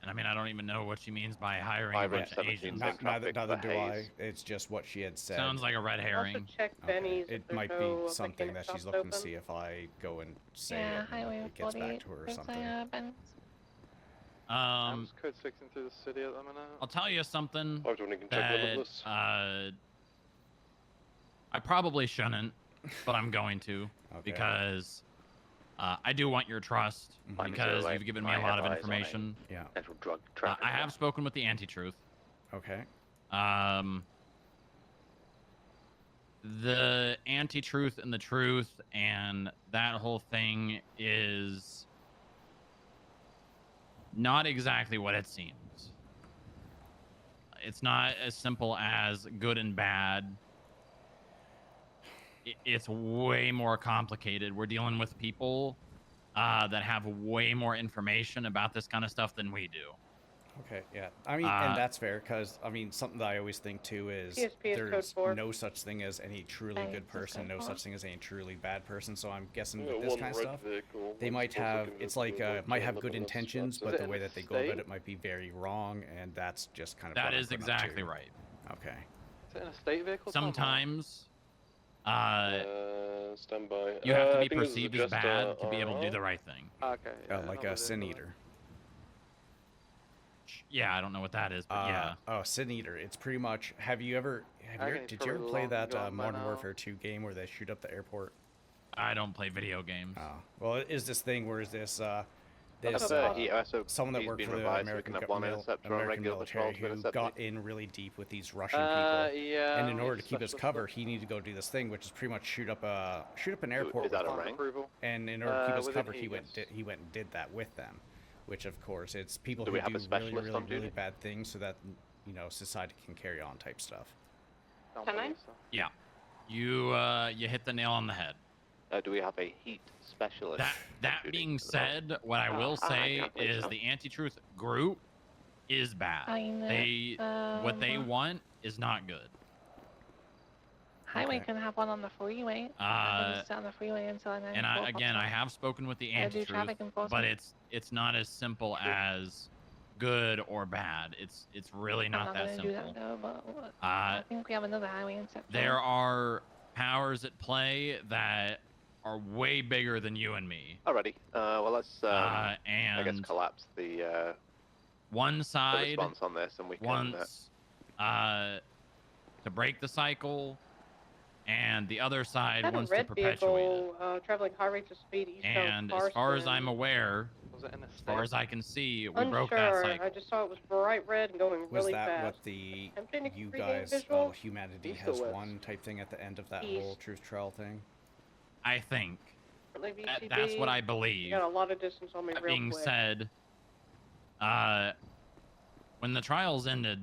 [SPEAKER 5] And I mean, I don't even know what she means by hiring a bunch of agents.
[SPEAKER 4] Neither do I. It's just what she had said.
[SPEAKER 5] Sounds like a red herring.
[SPEAKER 9] Also check Benny's.
[SPEAKER 4] It might be something that she's looking to see if I go and say it and it gets back to her or something.
[SPEAKER 15] I'm just code 16 through the city at the minute.
[SPEAKER 5] I'll tell you something
[SPEAKER 13] I was wondering, can check limitless.
[SPEAKER 5] I probably shouldn't, but I'm going to because I do want your trust because you've given me a lot of information.
[SPEAKER 4] Yeah.
[SPEAKER 10] Drug
[SPEAKER 5] I have spoken with the anti-truth.
[SPEAKER 4] Okay.
[SPEAKER 5] The anti-truth and the truth and that whole thing is not exactly what it seems. It's not as simple as good and bad. It's way more complicated. We're dealing with people that have way more information about this kind of stuff than we do.
[SPEAKER 4] Okay, yeah. I mean, and that's fair, because, I mean, something that I always think, too, is there's no such thing as any truly good person, no such thing as any truly bad person, so I'm guessing with this kind of stuff, they might have, it's like, might have good intentions, but the way that they go about it might be very wrong, and that's just kind of...
[SPEAKER 5] That is exactly right.
[SPEAKER 4] Okay.
[SPEAKER 15] Is it in a state vehicle?
[SPEAKER 5] Sometimes,
[SPEAKER 13] stand by.
[SPEAKER 5] you have to be perceived as bad to be able to do the right thing.
[SPEAKER 15] Okay.
[SPEAKER 4] Like a sin eater.
[SPEAKER 5] Yeah, I don't know what that is, but yeah.
[SPEAKER 4] Oh, Sin Eater. It's pretty much. Did you ever play that Modern Warfare 2 game where they shoot up the airport?
[SPEAKER 5] I don't play video games.
[SPEAKER 4] Oh, well, it is this thing where someone that worked for the American military who got in really deep with these Russian people,
[SPEAKER 15] yeah,
[SPEAKER 4] and in order to keep his cover, he needed to go do this thing, which is pretty much shoot up an airport.
[SPEAKER 10] Is that a rank?
[SPEAKER 4] And in order to keep his cover, he went and did that with them. Which, of course, it's people who do really bad things so that, society can carry on type stuff.
[SPEAKER 5] Yeah. You hit the nail on the head.
[SPEAKER 10] Do we have a heat specialist?
[SPEAKER 5] That being said, what I will say is the anti-truth group is bad. What they want is not good.
[SPEAKER 1] Highway can have one on the freeway. Just on the freeway until I
[SPEAKER 5] have spoken with the anti-truth, but it's not as simple as good or bad. It's really not that simple.
[SPEAKER 1] Do that, though, but I think we have another highway in September.
[SPEAKER 5] There are powers at play that are way bigger than you and me.
[SPEAKER 10] Alrighty. Well, let's I guess collapse the
[SPEAKER 5] one side
[SPEAKER 10] the response on this, and we can
[SPEAKER 5] wants to break the cycle. And the other side wants to perpetuate it.
[SPEAKER 9] Traveling high rates of speed eastbound.
[SPEAKER 5] And as far as I'm aware,
[SPEAKER 15] it in the
[SPEAKER 5] As far as I can see, we
[SPEAKER 9] Unsure.
[SPEAKER 5] broke that cycle.
[SPEAKER 9] I just saw it was bright red and going
[SPEAKER 4] Was
[SPEAKER 9] really
[SPEAKER 4] that
[SPEAKER 9] fast.
[SPEAKER 4] what the
[SPEAKER 9] Attempting to
[SPEAKER 4] you
[SPEAKER 9] regain
[SPEAKER 4] guys,
[SPEAKER 9] visual?
[SPEAKER 4] humanity
[SPEAKER 3] East
[SPEAKER 4] has
[SPEAKER 3] or west?
[SPEAKER 4] won type thing at the end of that
[SPEAKER 9] East.
[SPEAKER 4] whole truth trial thing?
[SPEAKER 5] I think
[SPEAKER 9] Like
[SPEAKER 5] that's what I
[SPEAKER 9] VCB,
[SPEAKER 5] believe.
[SPEAKER 9] got a lot of distance on me
[SPEAKER 5] That
[SPEAKER 9] real
[SPEAKER 5] being
[SPEAKER 9] quick.
[SPEAKER 5] said, when the trials ended,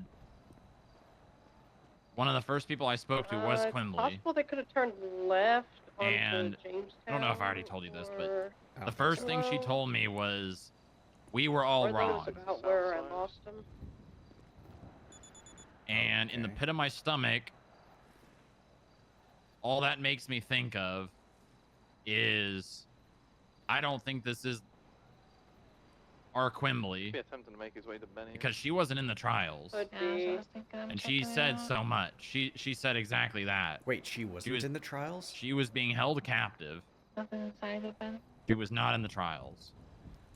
[SPEAKER 5] one of the first people I spoke to was
[SPEAKER 9] It's
[SPEAKER 5] Quimbley.
[SPEAKER 9] possible they could have turned left onto
[SPEAKER 5] And
[SPEAKER 9] Jamestown.
[SPEAKER 5] I don't know if I already told you this, but
[SPEAKER 9] or-
[SPEAKER 5] the first thing she told me was, we were all
[SPEAKER 9] or
[SPEAKER 5] wrong.
[SPEAKER 9] those about where I lost them.
[SPEAKER 5] And in the pit of my stomach, all that makes me think of is, I don't think this is our Quimbley,
[SPEAKER 15] Be attempting to make his way to Benny.
[SPEAKER 5] because she wasn't in the trials.
[SPEAKER 9] Could be.
[SPEAKER 5] And she said so much. She said exactly that.
[SPEAKER 4] Wait, she wasn't in the trials?
[SPEAKER 5] She was being held captive.
[SPEAKER 2] Nothing inside of Ben.
[SPEAKER 5] She was not in the trials.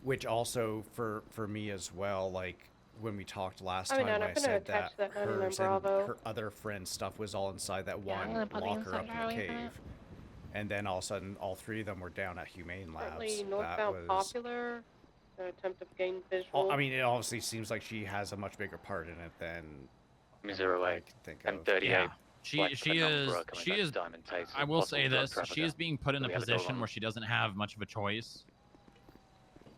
[SPEAKER 4] Which also, for me as well, like, when we talked last
[SPEAKER 9] I mean,
[SPEAKER 4] time,
[SPEAKER 9] I'm
[SPEAKER 4] I
[SPEAKER 9] gonna
[SPEAKER 4] said
[SPEAKER 9] attach
[SPEAKER 4] that
[SPEAKER 9] that 99
[SPEAKER 4] hers and
[SPEAKER 9] Bravo.
[SPEAKER 4] her other friend's stuff was all inside that
[SPEAKER 2] Yeah, I'm
[SPEAKER 4] one
[SPEAKER 2] gonna put the
[SPEAKER 4] locker
[SPEAKER 2] inside
[SPEAKER 4] up in
[SPEAKER 2] drawer
[SPEAKER 4] the
[SPEAKER 2] away from it.
[SPEAKER 4] cave. And then all of a sudden, all three of them were down at Humane Labs.
[SPEAKER 9] Currently
[SPEAKER 4] That
[SPEAKER 9] northbound
[SPEAKER 4] was...
[SPEAKER 9] popular. An attempt to gain visual.
[SPEAKER 4] I mean, it obviously seems like she has a much bigger part in it than
[SPEAKER 10] 08,
[SPEAKER 4] I can think of.
[SPEAKER 10] M38.
[SPEAKER 5] Yeah. She is
[SPEAKER 10] Diamond Taste,
[SPEAKER 5] I will
[SPEAKER 10] possible
[SPEAKER 5] say
[SPEAKER 10] drug
[SPEAKER 5] this, she
[SPEAKER 10] trafficker.
[SPEAKER 5] is being put in a
[SPEAKER 10] We gotta go
[SPEAKER 5] position
[SPEAKER 10] on.
[SPEAKER 5] where she doesn't have much of a choice.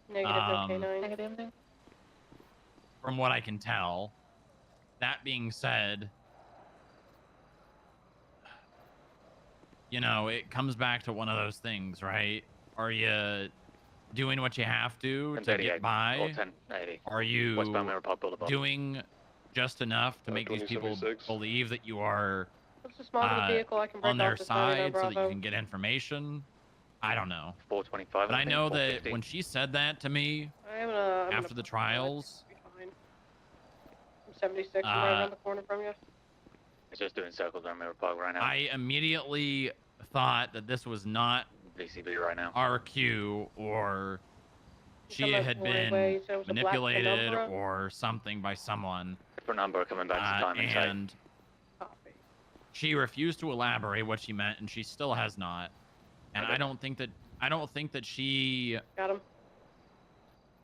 [SPEAKER 9] Negative, no
[SPEAKER 5] um,
[SPEAKER 9] canine.
[SPEAKER 2] Negative, no.
[SPEAKER 5] From what I can tell. That being said, you know, it comes back to one of those things, right? Are you doing what you have to
[SPEAKER 10] 1038
[SPEAKER 5] get
[SPEAKER 10] or
[SPEAKER 5] by?
[SPEAKER 10] 1080.
[SPEAKER 5] Are you
[SPEAKER 10] Westbound Maripold Boulevard.
[SPEAKER 5] doing just enough to make these people
[SPEAKER 13] 2076.
[SPEAKER 5] believe that you are
[SPEAKER 9] What's the smog of the vehicle? I can break
[SPEAKER 5] on their
[SPEAKER 9] off this 99
[SPEAKER 5] side so that you
[SPEAKER 9] Bravo.
[SPEAKER 5] can get information? I don't know.
[SPEAKER 10] 425.
[SPEAKER 5] But I
[SPEAKER 10] think,
[SPEAKER 5] know that
[SPEAKER 10] 450.
[SPEAKER 5] when she said that to me
[SPEAKER 9] I'm
[SPEAKER 5] after the trials,
[SPEAKER 9] be fine. I'm 76. I'm right around the corner from you.
[SPEAKER 10] It's just doing circles around Mirror Park right now.
[SPEAKER 5] I immediately thought that this was not
[SPEAKER 10] VCB right now.
[SPEAKER 5] RQ or she
[SPEAKER 9] Come
[SPEAKER 5] had
[SPEAKER 9] up one
[SPEAKER 5] been
[SPEAKER 9] way, so it was a black
[SPEAKER 5] manipulated
[SPEAKER 9] penumbra.
[SPEAKER 5] or something by someone.
[SPEAKER 10] Different number coming back to Diamond Taste.
[SPEAKER 5] And she refused to elaborate what she meant, and she still has not. And I don't think that she
[SPEAKER 9] Got him.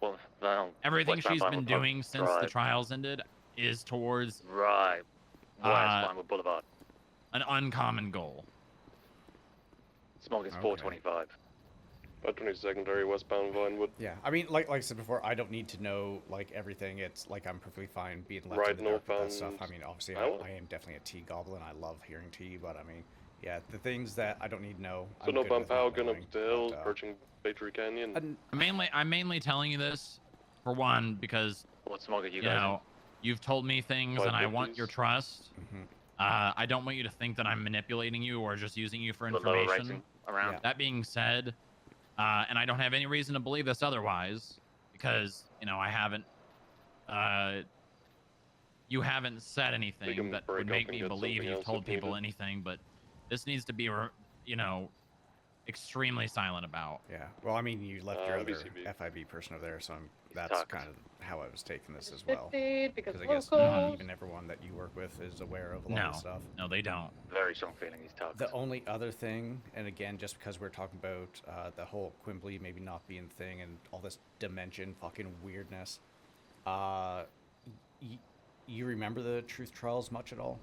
[SPEAKER 10] Well, no,
[SPEAKER 5] everything
[SPEAKER 10] westbound
[SPEAKER 5] she's been
[SPEAKER 10] Vinewood
[SPEAKER 5] doing since the
[SPEAKER 10] Drive.
[SPEAKER 5] trials ended is towards
[SPEAKER 10] Right. West Vinewood Boulevard.
[SPEAKER 5] an uncommon goal.
[SPEAKER 10] Smog is
[SPEAKER 4] Okay.
[SPEAKER 10] 425.
[SPEAKER 13] 520 secondary westbound Vinewood.
[SPEAKER 4] Yeah, I mean, like I said before, I don't need to know, like, everything. It's, like, I'm perfectly fine being left
[SPEAKER 13] Right
[SPEAKER 4] in the dark with that
[SPEAKER 13] northbound
[SPEAKER 4] stuff. I mean, obviously,
[SPEAKER 13] Island.
[SPEAKER 4] I am definitely a tea goblin. I love hearing tea, but, I mean, yeah, the things that I don't need to know,
[SPEAKER 13] So
[SPEAKER 4] I'm
[SPEAKER 13] no
[SPEAKER 4] good
[SPEAKER 13] bump
[SPEAKER 4] with not
[SPEAKER 13] out, gun
[SPEAKER 4] knowing,
[SPEAKER 13] up the hills,
[SPEAKER 4] but,
[SPEAKER 13] approaching Baytree Canyon.
[SPEAKER 5] I'm mainly telling you this for one because
[SPEAKER 10] What smog are you
[SPEAKER 5] you
[SPEAKER 10] guys
[SPEAKER 5] know you've told me things and I want
[SPEAKER 13] 550s.
[SPEAKER 5] your trust.
[SPEAKER 4] Mhm.
[SPEAKER 5] I don't want you to think that I'm manipulating you or just using you for
[SPEAKER 10] in? The lower
[SPEAKER 5] information.
[SPEAKER 10] rating around.
[SPEAKER 4] Yeah.
[SPEAKER 5] That being said, and I don't have any reason to believe this otherwise, because you know I haven't. You haven't said
[SPEAKER 13] We
[SPEAKER 5] anything
[SPEAKER 13] can
[SPEAKER 5] that
[SPEAKER 13] break
[SPEAKER 5] would
[SPEAKER 13] up
[SPEAKER 5] make
[SPEAKER 13] and
[SPEAKER 5] me
[SPEAKER 13] get
[SPEAKER 5] believe
[SPEAKER 13] something
[SPEAKER 5] you've
[SPEAKER 13] else
[SPEAKER 5] told
[SPEAKER 13] if
[SPEAKER 5] people
[SPEAKER 13] needed.
[SPEAKER 5] anything, but this needs to be, you know, extremely silent about.
[SPEAKER 4] Yeah, well, I mean, you left your other
[SPEAKER 13] BCB.
[SPEAKER 4] FIB person over there, so that's
[SPEAKER 10] Talked.
[SPEAKER 4] kind of how I was taking this as well.
[SPEAKER 9] 50 because
[SPEAKER 4] Because I guess
[SPEAKER 9] locals.
[SPEAKER 4] not even everyone that you work with is aware of a lot of stuff.
[SPEAKER 5] No, they don't.
[SPEAKER 10] Very strong feeling he's tucked.
[SPEAKER 4] The only other thing, and again, just because we're talking about the whole Quimbley maybe not being thing and all this dimension fucking weirdness, you remember the truth trials much at all?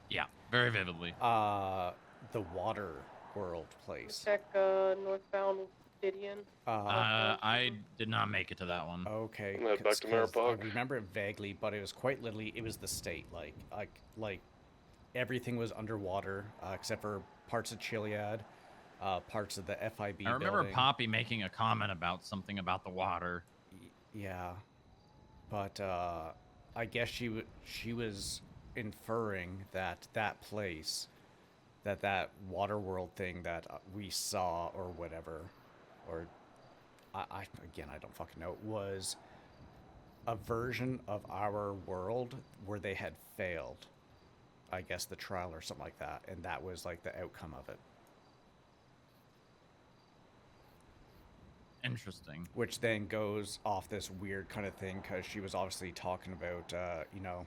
[SPEAKER 5] Yeah, very vividly.
[SPEAKER 4] The water world place.
[SPEAKER 9] Check northbound Didion.
[SPEAKER 5] I did not make it to that one.
[SPEAKER 4] Okay.
[SPEAKER 13] And then back to
[SPEAKER 4] 'cause
[SPEAKER 13] Maripoc.
[SPEAKER 4] I remember it vaguely, but it was quite literally, it was the state. Like everything was underwater except for parts of Chiliad, parts of the FIB
[SPEAKER 5] I remember
[SPEAKER 4] building.
[SPEAKER 5] Poppy making a comment about something about the water.
[SPEAKER 4] Yeah, but I guess she was inferring that place, that water world thing that we saw or whatever, or I again I don't fucking know, was a version of our world where they had failed, I guess, the trial or something like that, and that was like the outcome of it.
[SPEAKER 5] Interesting.
[SPEAKER 4] Which then goes off this weird kind of thing because she was obviously talking about, you know,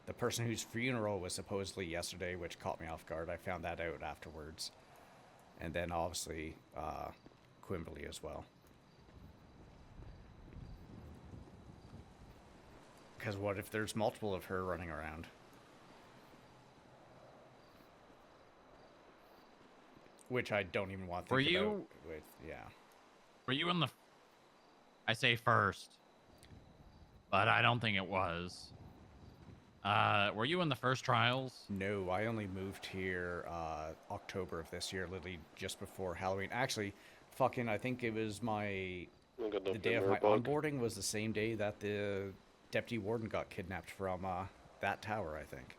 [SPEAKER 4] the person whose funeral was supposedly yesterday, which caught me off guard. I found that out afterwards. And then obviously Quimbley as well. Because what if there's multiple of her running around? Which I don't even want to think about with, yeah.
[SPEAKER 5] Were you in the... I say first, but I don't think it was. Were you in the first trials?
[SPEAKER 4] No, I only moved here October of this year, literally just before Halloween. Actually, fucking, I think it was the day of my onboarding was the same day that the deputy warden got kidnapped from that tower, I think.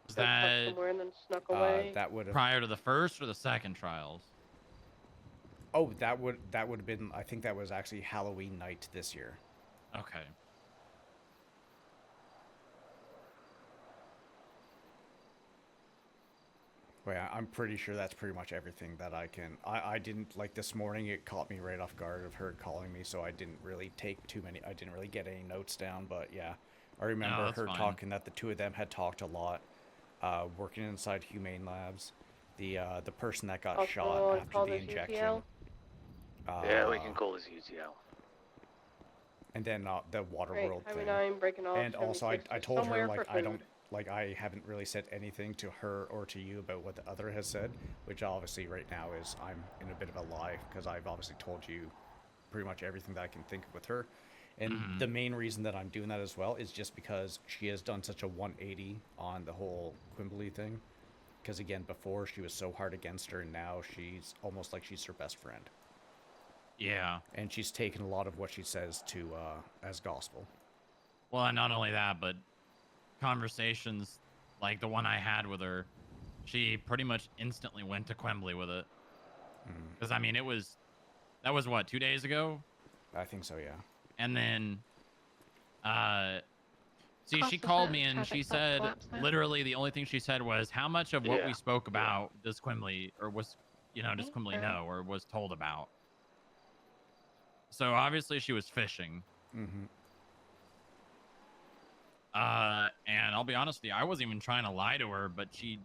[SPEAKER 5] Was that
[SPEAKER 9] somewhere and then snuck away?
[SPEAKER 4] That would have
[SPEAKER 5] prior to the first or the second trials?
[SPEAKER 4] Oh, that would have been, I think that was actually Halloween night this year.
[SPEAKER 5] Okay.
[SPEAKER 4] Well, yeah, I'm pretty sure that's pretty much everything that I can. I didn't, like, this morning it caught me right off guard of her calling me, so I didn't really take too many, I didn't really get any notes down, but yeah. I remember her talking that the two of them had talked a lot, working inside Humane Labs. The person that got shot after the injection.
[SPEAKER 6] Yeah, we can call this UTL.
[SPEAKER 4] And then the Waterworld thing.
[SPEAKER 9] I'm breaking off.
[SPEAKER 4] And also, I told her, like, I haven't really said anything to her or to you about what the other has said, which obviously right now is I'm in a bit of a lie, because I've obviously told you pretty much everything that I can think of with her. And the main reason that I'm doing that as well is just because she has done such a 180 on the whole Quimbley thing. Because again, before she was so hard against her, and now she's almost like she's her best friend.
[SPEAKER 5] Yeah.
[SPEAKER 4] And she's taken a lot of what she says to as gospel.
[SPEAKER 5] Well, and not only that, but conversations like the one I had with her, she pretty much instantly went to Quimbley with it. Because, I mean, that was what, 2 days ago?
[SPEAKER 4] I think so, yeah.
[SPEAKER 5] And then, see, she called me and she said, literally the only thing she said was, how much of what we spoke about does Quimbley, or was, does Quimbley know, or was told about? So obviously she was fishing. And I'll be honest with you, I wasn't even trying to lie to her, but she,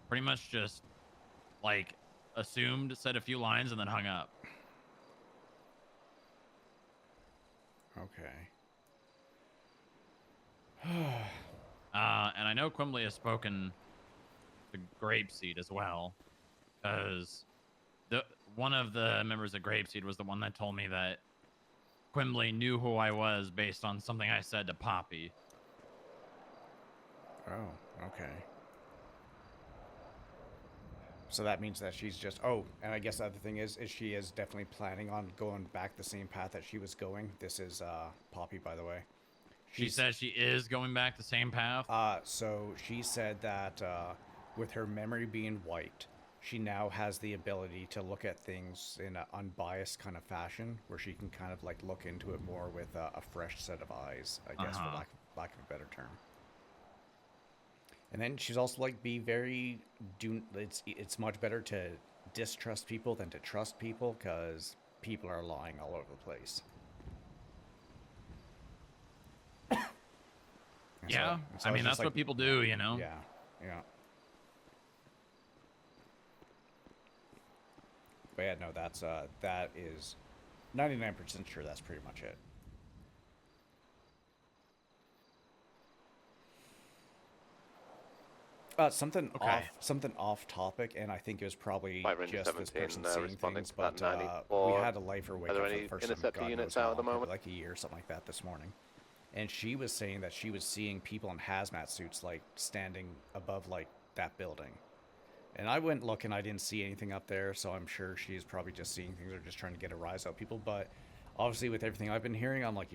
[SPEAKER 5] pretty much just, like, assumed, said a few lines, and then hung up.
[SPEAKER 4] Okay.
[SPEAKER 5] And I know Quimbley has spoken to Grapeseed as well, because one of the members of Grapeseed was the one that told me that Quimbley knew who I was based on something I said to Poppy.
[SPEAKER 4] Oh, okay. So that means that she's just... Oh, and I guess the other thing is she is definitely planning on going back the same path that she was going. This is Poppy, by the way.
[SPEAKER 5] She said she is going back the same path?
[SPEAKER 4] So she said that with her memory being wiped, she now has the ability to look at things in an unbiased kind of fashion, where she can kind of like look into it more with a fresh set of eyes, I guess, for lack of a better term. And then she's also like it's much better to distrust people than to trust people, because people are lying all over the place.
[SPEAKER 5] Yeah, so I mean, that's what people do, you know?
[SPEAKER 4] Yeah, yeah. But yeah, no, that is 99% sure that's pretty much it. Something off topic, and I think it was probably just this person saying things, but we had a lifer wake up for the first time, God knows how long, like a year or something like that this morning. And she was saying that she was seeing people in hazmat suits, like, standing above, like, that building. And I went looking, I didn't see anything up there, so I'm sure she's probably just seeing things or just trying to get a rise out of people. But obviously with everything I've been hearing, I'm like,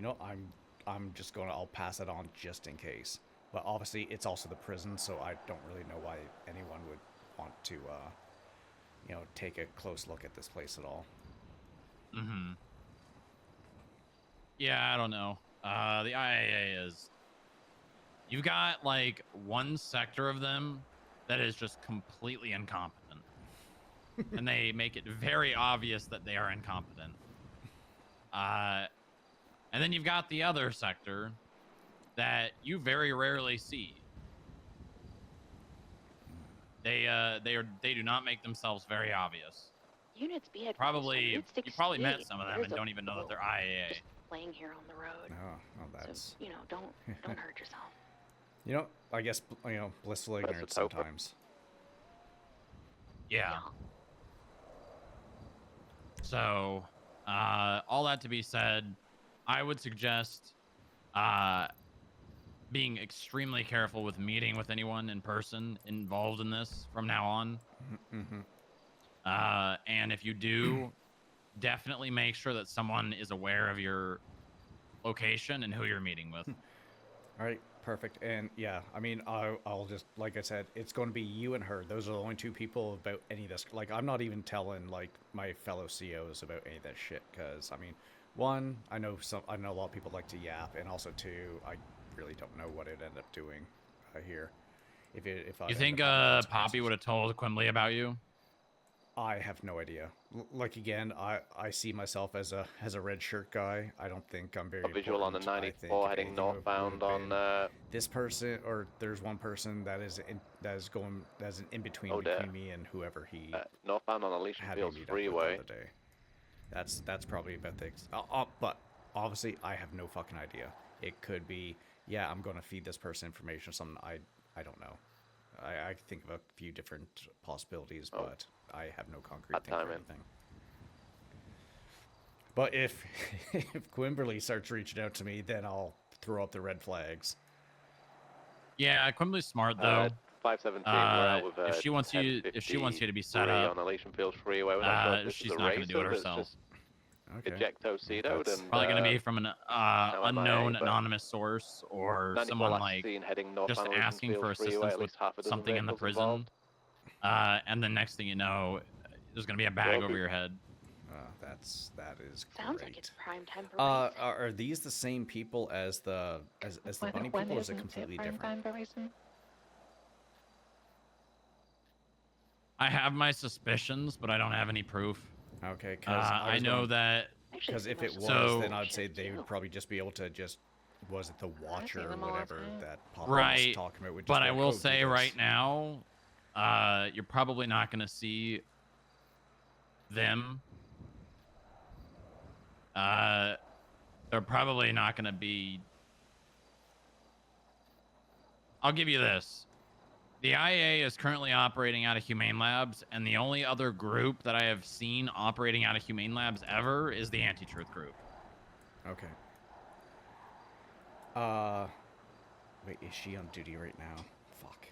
[SPEAKER 4] I'm just I'll pass it on just in case. But obviously it's also the prison, so I don't really know why anyone would want to, take a close look at this place at all.
[SPEAKER 5] Yeah, I don't know. The IAA is... You've got, like, one sector of them that is just completely incompetent. And they make it very obvious that they are incompetent. And then you've got the other sector that you very rarely see. They do not make themselves very obvious.
[SPEAKER 1] units be advised.
[SPEAKER 5] Probably,
[SPEAKER 1] Route
[SPEAKER 5] you probably met
[SPEAKER 1] 68,
[SPEAKER 5] some of them
[SPEAKER 1] there's
[SPEAKER 5] and don't even know that they're IAA.
[SPEAKER 1] just laying here on the road.
[SPEAKER 4] Oh, that's.
[SPEAKER 1] So, you know, don't hurt yourself.
[SPEAKER 4] You know, I guess blissful ignorance sometimes.
[SPEAKER 5] Yeah. So, all that to be said, I would suggest being extremely careful with meeting with anyone in person involved in this from now on. And if you do, definitely make sure that someone is aware of your location and who you're meeting with.
[SPEAKER 4] All right, perfect. And yeah, I mean, I'll just, like I said, it's going to be you and her. Those are the only two people about any of this. Like, I'm not even telling like my fellow COs about any of that shit because I mean, one, I know a lot of people like to yap, and also two, I really don't know what it'd end up doing here. If I
[SPEAKER 5] you think Poppy would have told Quimbley about you?
[SPEAKER 4] I have no idea. Like again, I see myself as a red shirt guy. I don't think I'm very.
[SPEAKER 10] A visual on the 94 heading northbound on.
[SPEAKER 4] This person, or there's one person that is an in between between me and whoever he.
[SPEAKER 10] Northbound on Alicia Fields Freeway.
[SPEAKER 4] The day. That's probably about things. But obviously, I have no fucking idea. It could be, yeah, I'm going to feed this person information or something. I don't know. I think of a few different possibilities, but I have no concrete thing for anything. But if Quimberly starts reaching out to me, then I'll throw up the red flags.
[SPEAKER 5] Yeah, Quimbley's smart though.
[SPEAKER 10] 517. We're out with
[SPEAKER 5] if she wants you to be set up
[SPEAKER 10] on Alicia Fields Freeway, we're not sure if this
[SPEAKER 5] she's
[SPEAKER 10] is a
[SPEAKER 5] not going to do it
[SPEAKER 10] racer,
[SPEAKER 5] herself.
[SPEAKER 10] Ejecto-cedoed and
[SPEAKER 5] probably going to be from an unknown anonymous source or someone like just asking for assistance with something in the prison. And the next thing you know, there's going to be a bag over your head.
[SPEAKER 4] That is great.
[SPEAKER 1] Sounds like it's prime time for
[SPEAKER 4] are these the same people as the bunny people, or is it completely different?
[SPEAKER 5] I have my suspicions, but I don't have any proof.
[SPEAKER 4] Okay, because
[SPEAKER 5] I know that.
[SPEAKER 4] Because if it was, then I'd say they would probably just be able to was it the Watcher or whatever that Papa was talking about?
[SPEAKER 5] But I will say right now, you're probably not going to see them. They're probably not going to be. I'll give you this. The IA is currently operating out of Humane Labs, and the only other group that I have seen operating out of Humane Labs ever is the Anti-Truth group.
[SPEAKER 4] Okay. Wait, is she on duty right now? Fuck.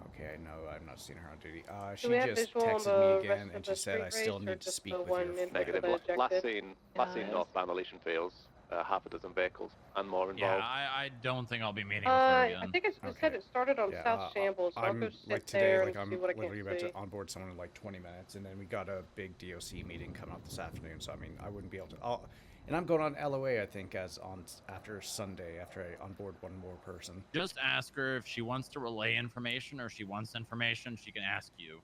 [SPEAKER 4] Okay, no, I've not seen her on duty. She just texted me again, and she said I still need to speak with you.
[SPEAKER 10] Negative. Last seen northbound Elysian Fields. Half a dozen vehicles and more involved.
[SPEAKER 5] Yeah, I don't think I'll be meeting with her again.
[SPEAKER 9] I think it said it started on South Shambles, so I'll go sit there and see what I can see.
[SPEAKER 4] I'm literally about to onboard someone in like 20 minutes, and then we got a big DOC meeting coming up this afternoon, so I mean, I wouldn't be able to... and I'm going on LOA, I think, after Sunday, after I onboard one more person.
[SPEAKER 5] Just ask her if she wants to relay information or she wants information, she can ask you.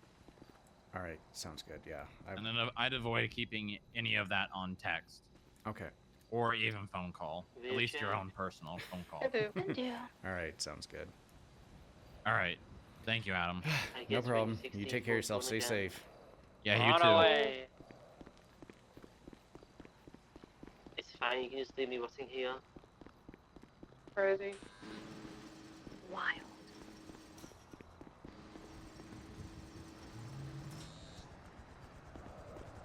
[SPEAKER 4] All right, sounds good, yeah.
[SPEAKER 5] And then I'd avoid keeping any of that on text.
[SPEAKER 4] Okay.
[SPEAKER 5] Or even phone call. At least your own personal phone call.
[SPEAKER 4] All right, sounds good.
[SPEAKER 5] All right. Thank you, Adam.
[SPEAKER 4] No problem. You take care of yourself. Stay safe.
[SPEAKER 5] Yeah, you too.
[SPEAKER 2] It's fine. You can just leave me waiting here.
[SPEAKER 9] Crazy.
[SPEAKER 1] Wild.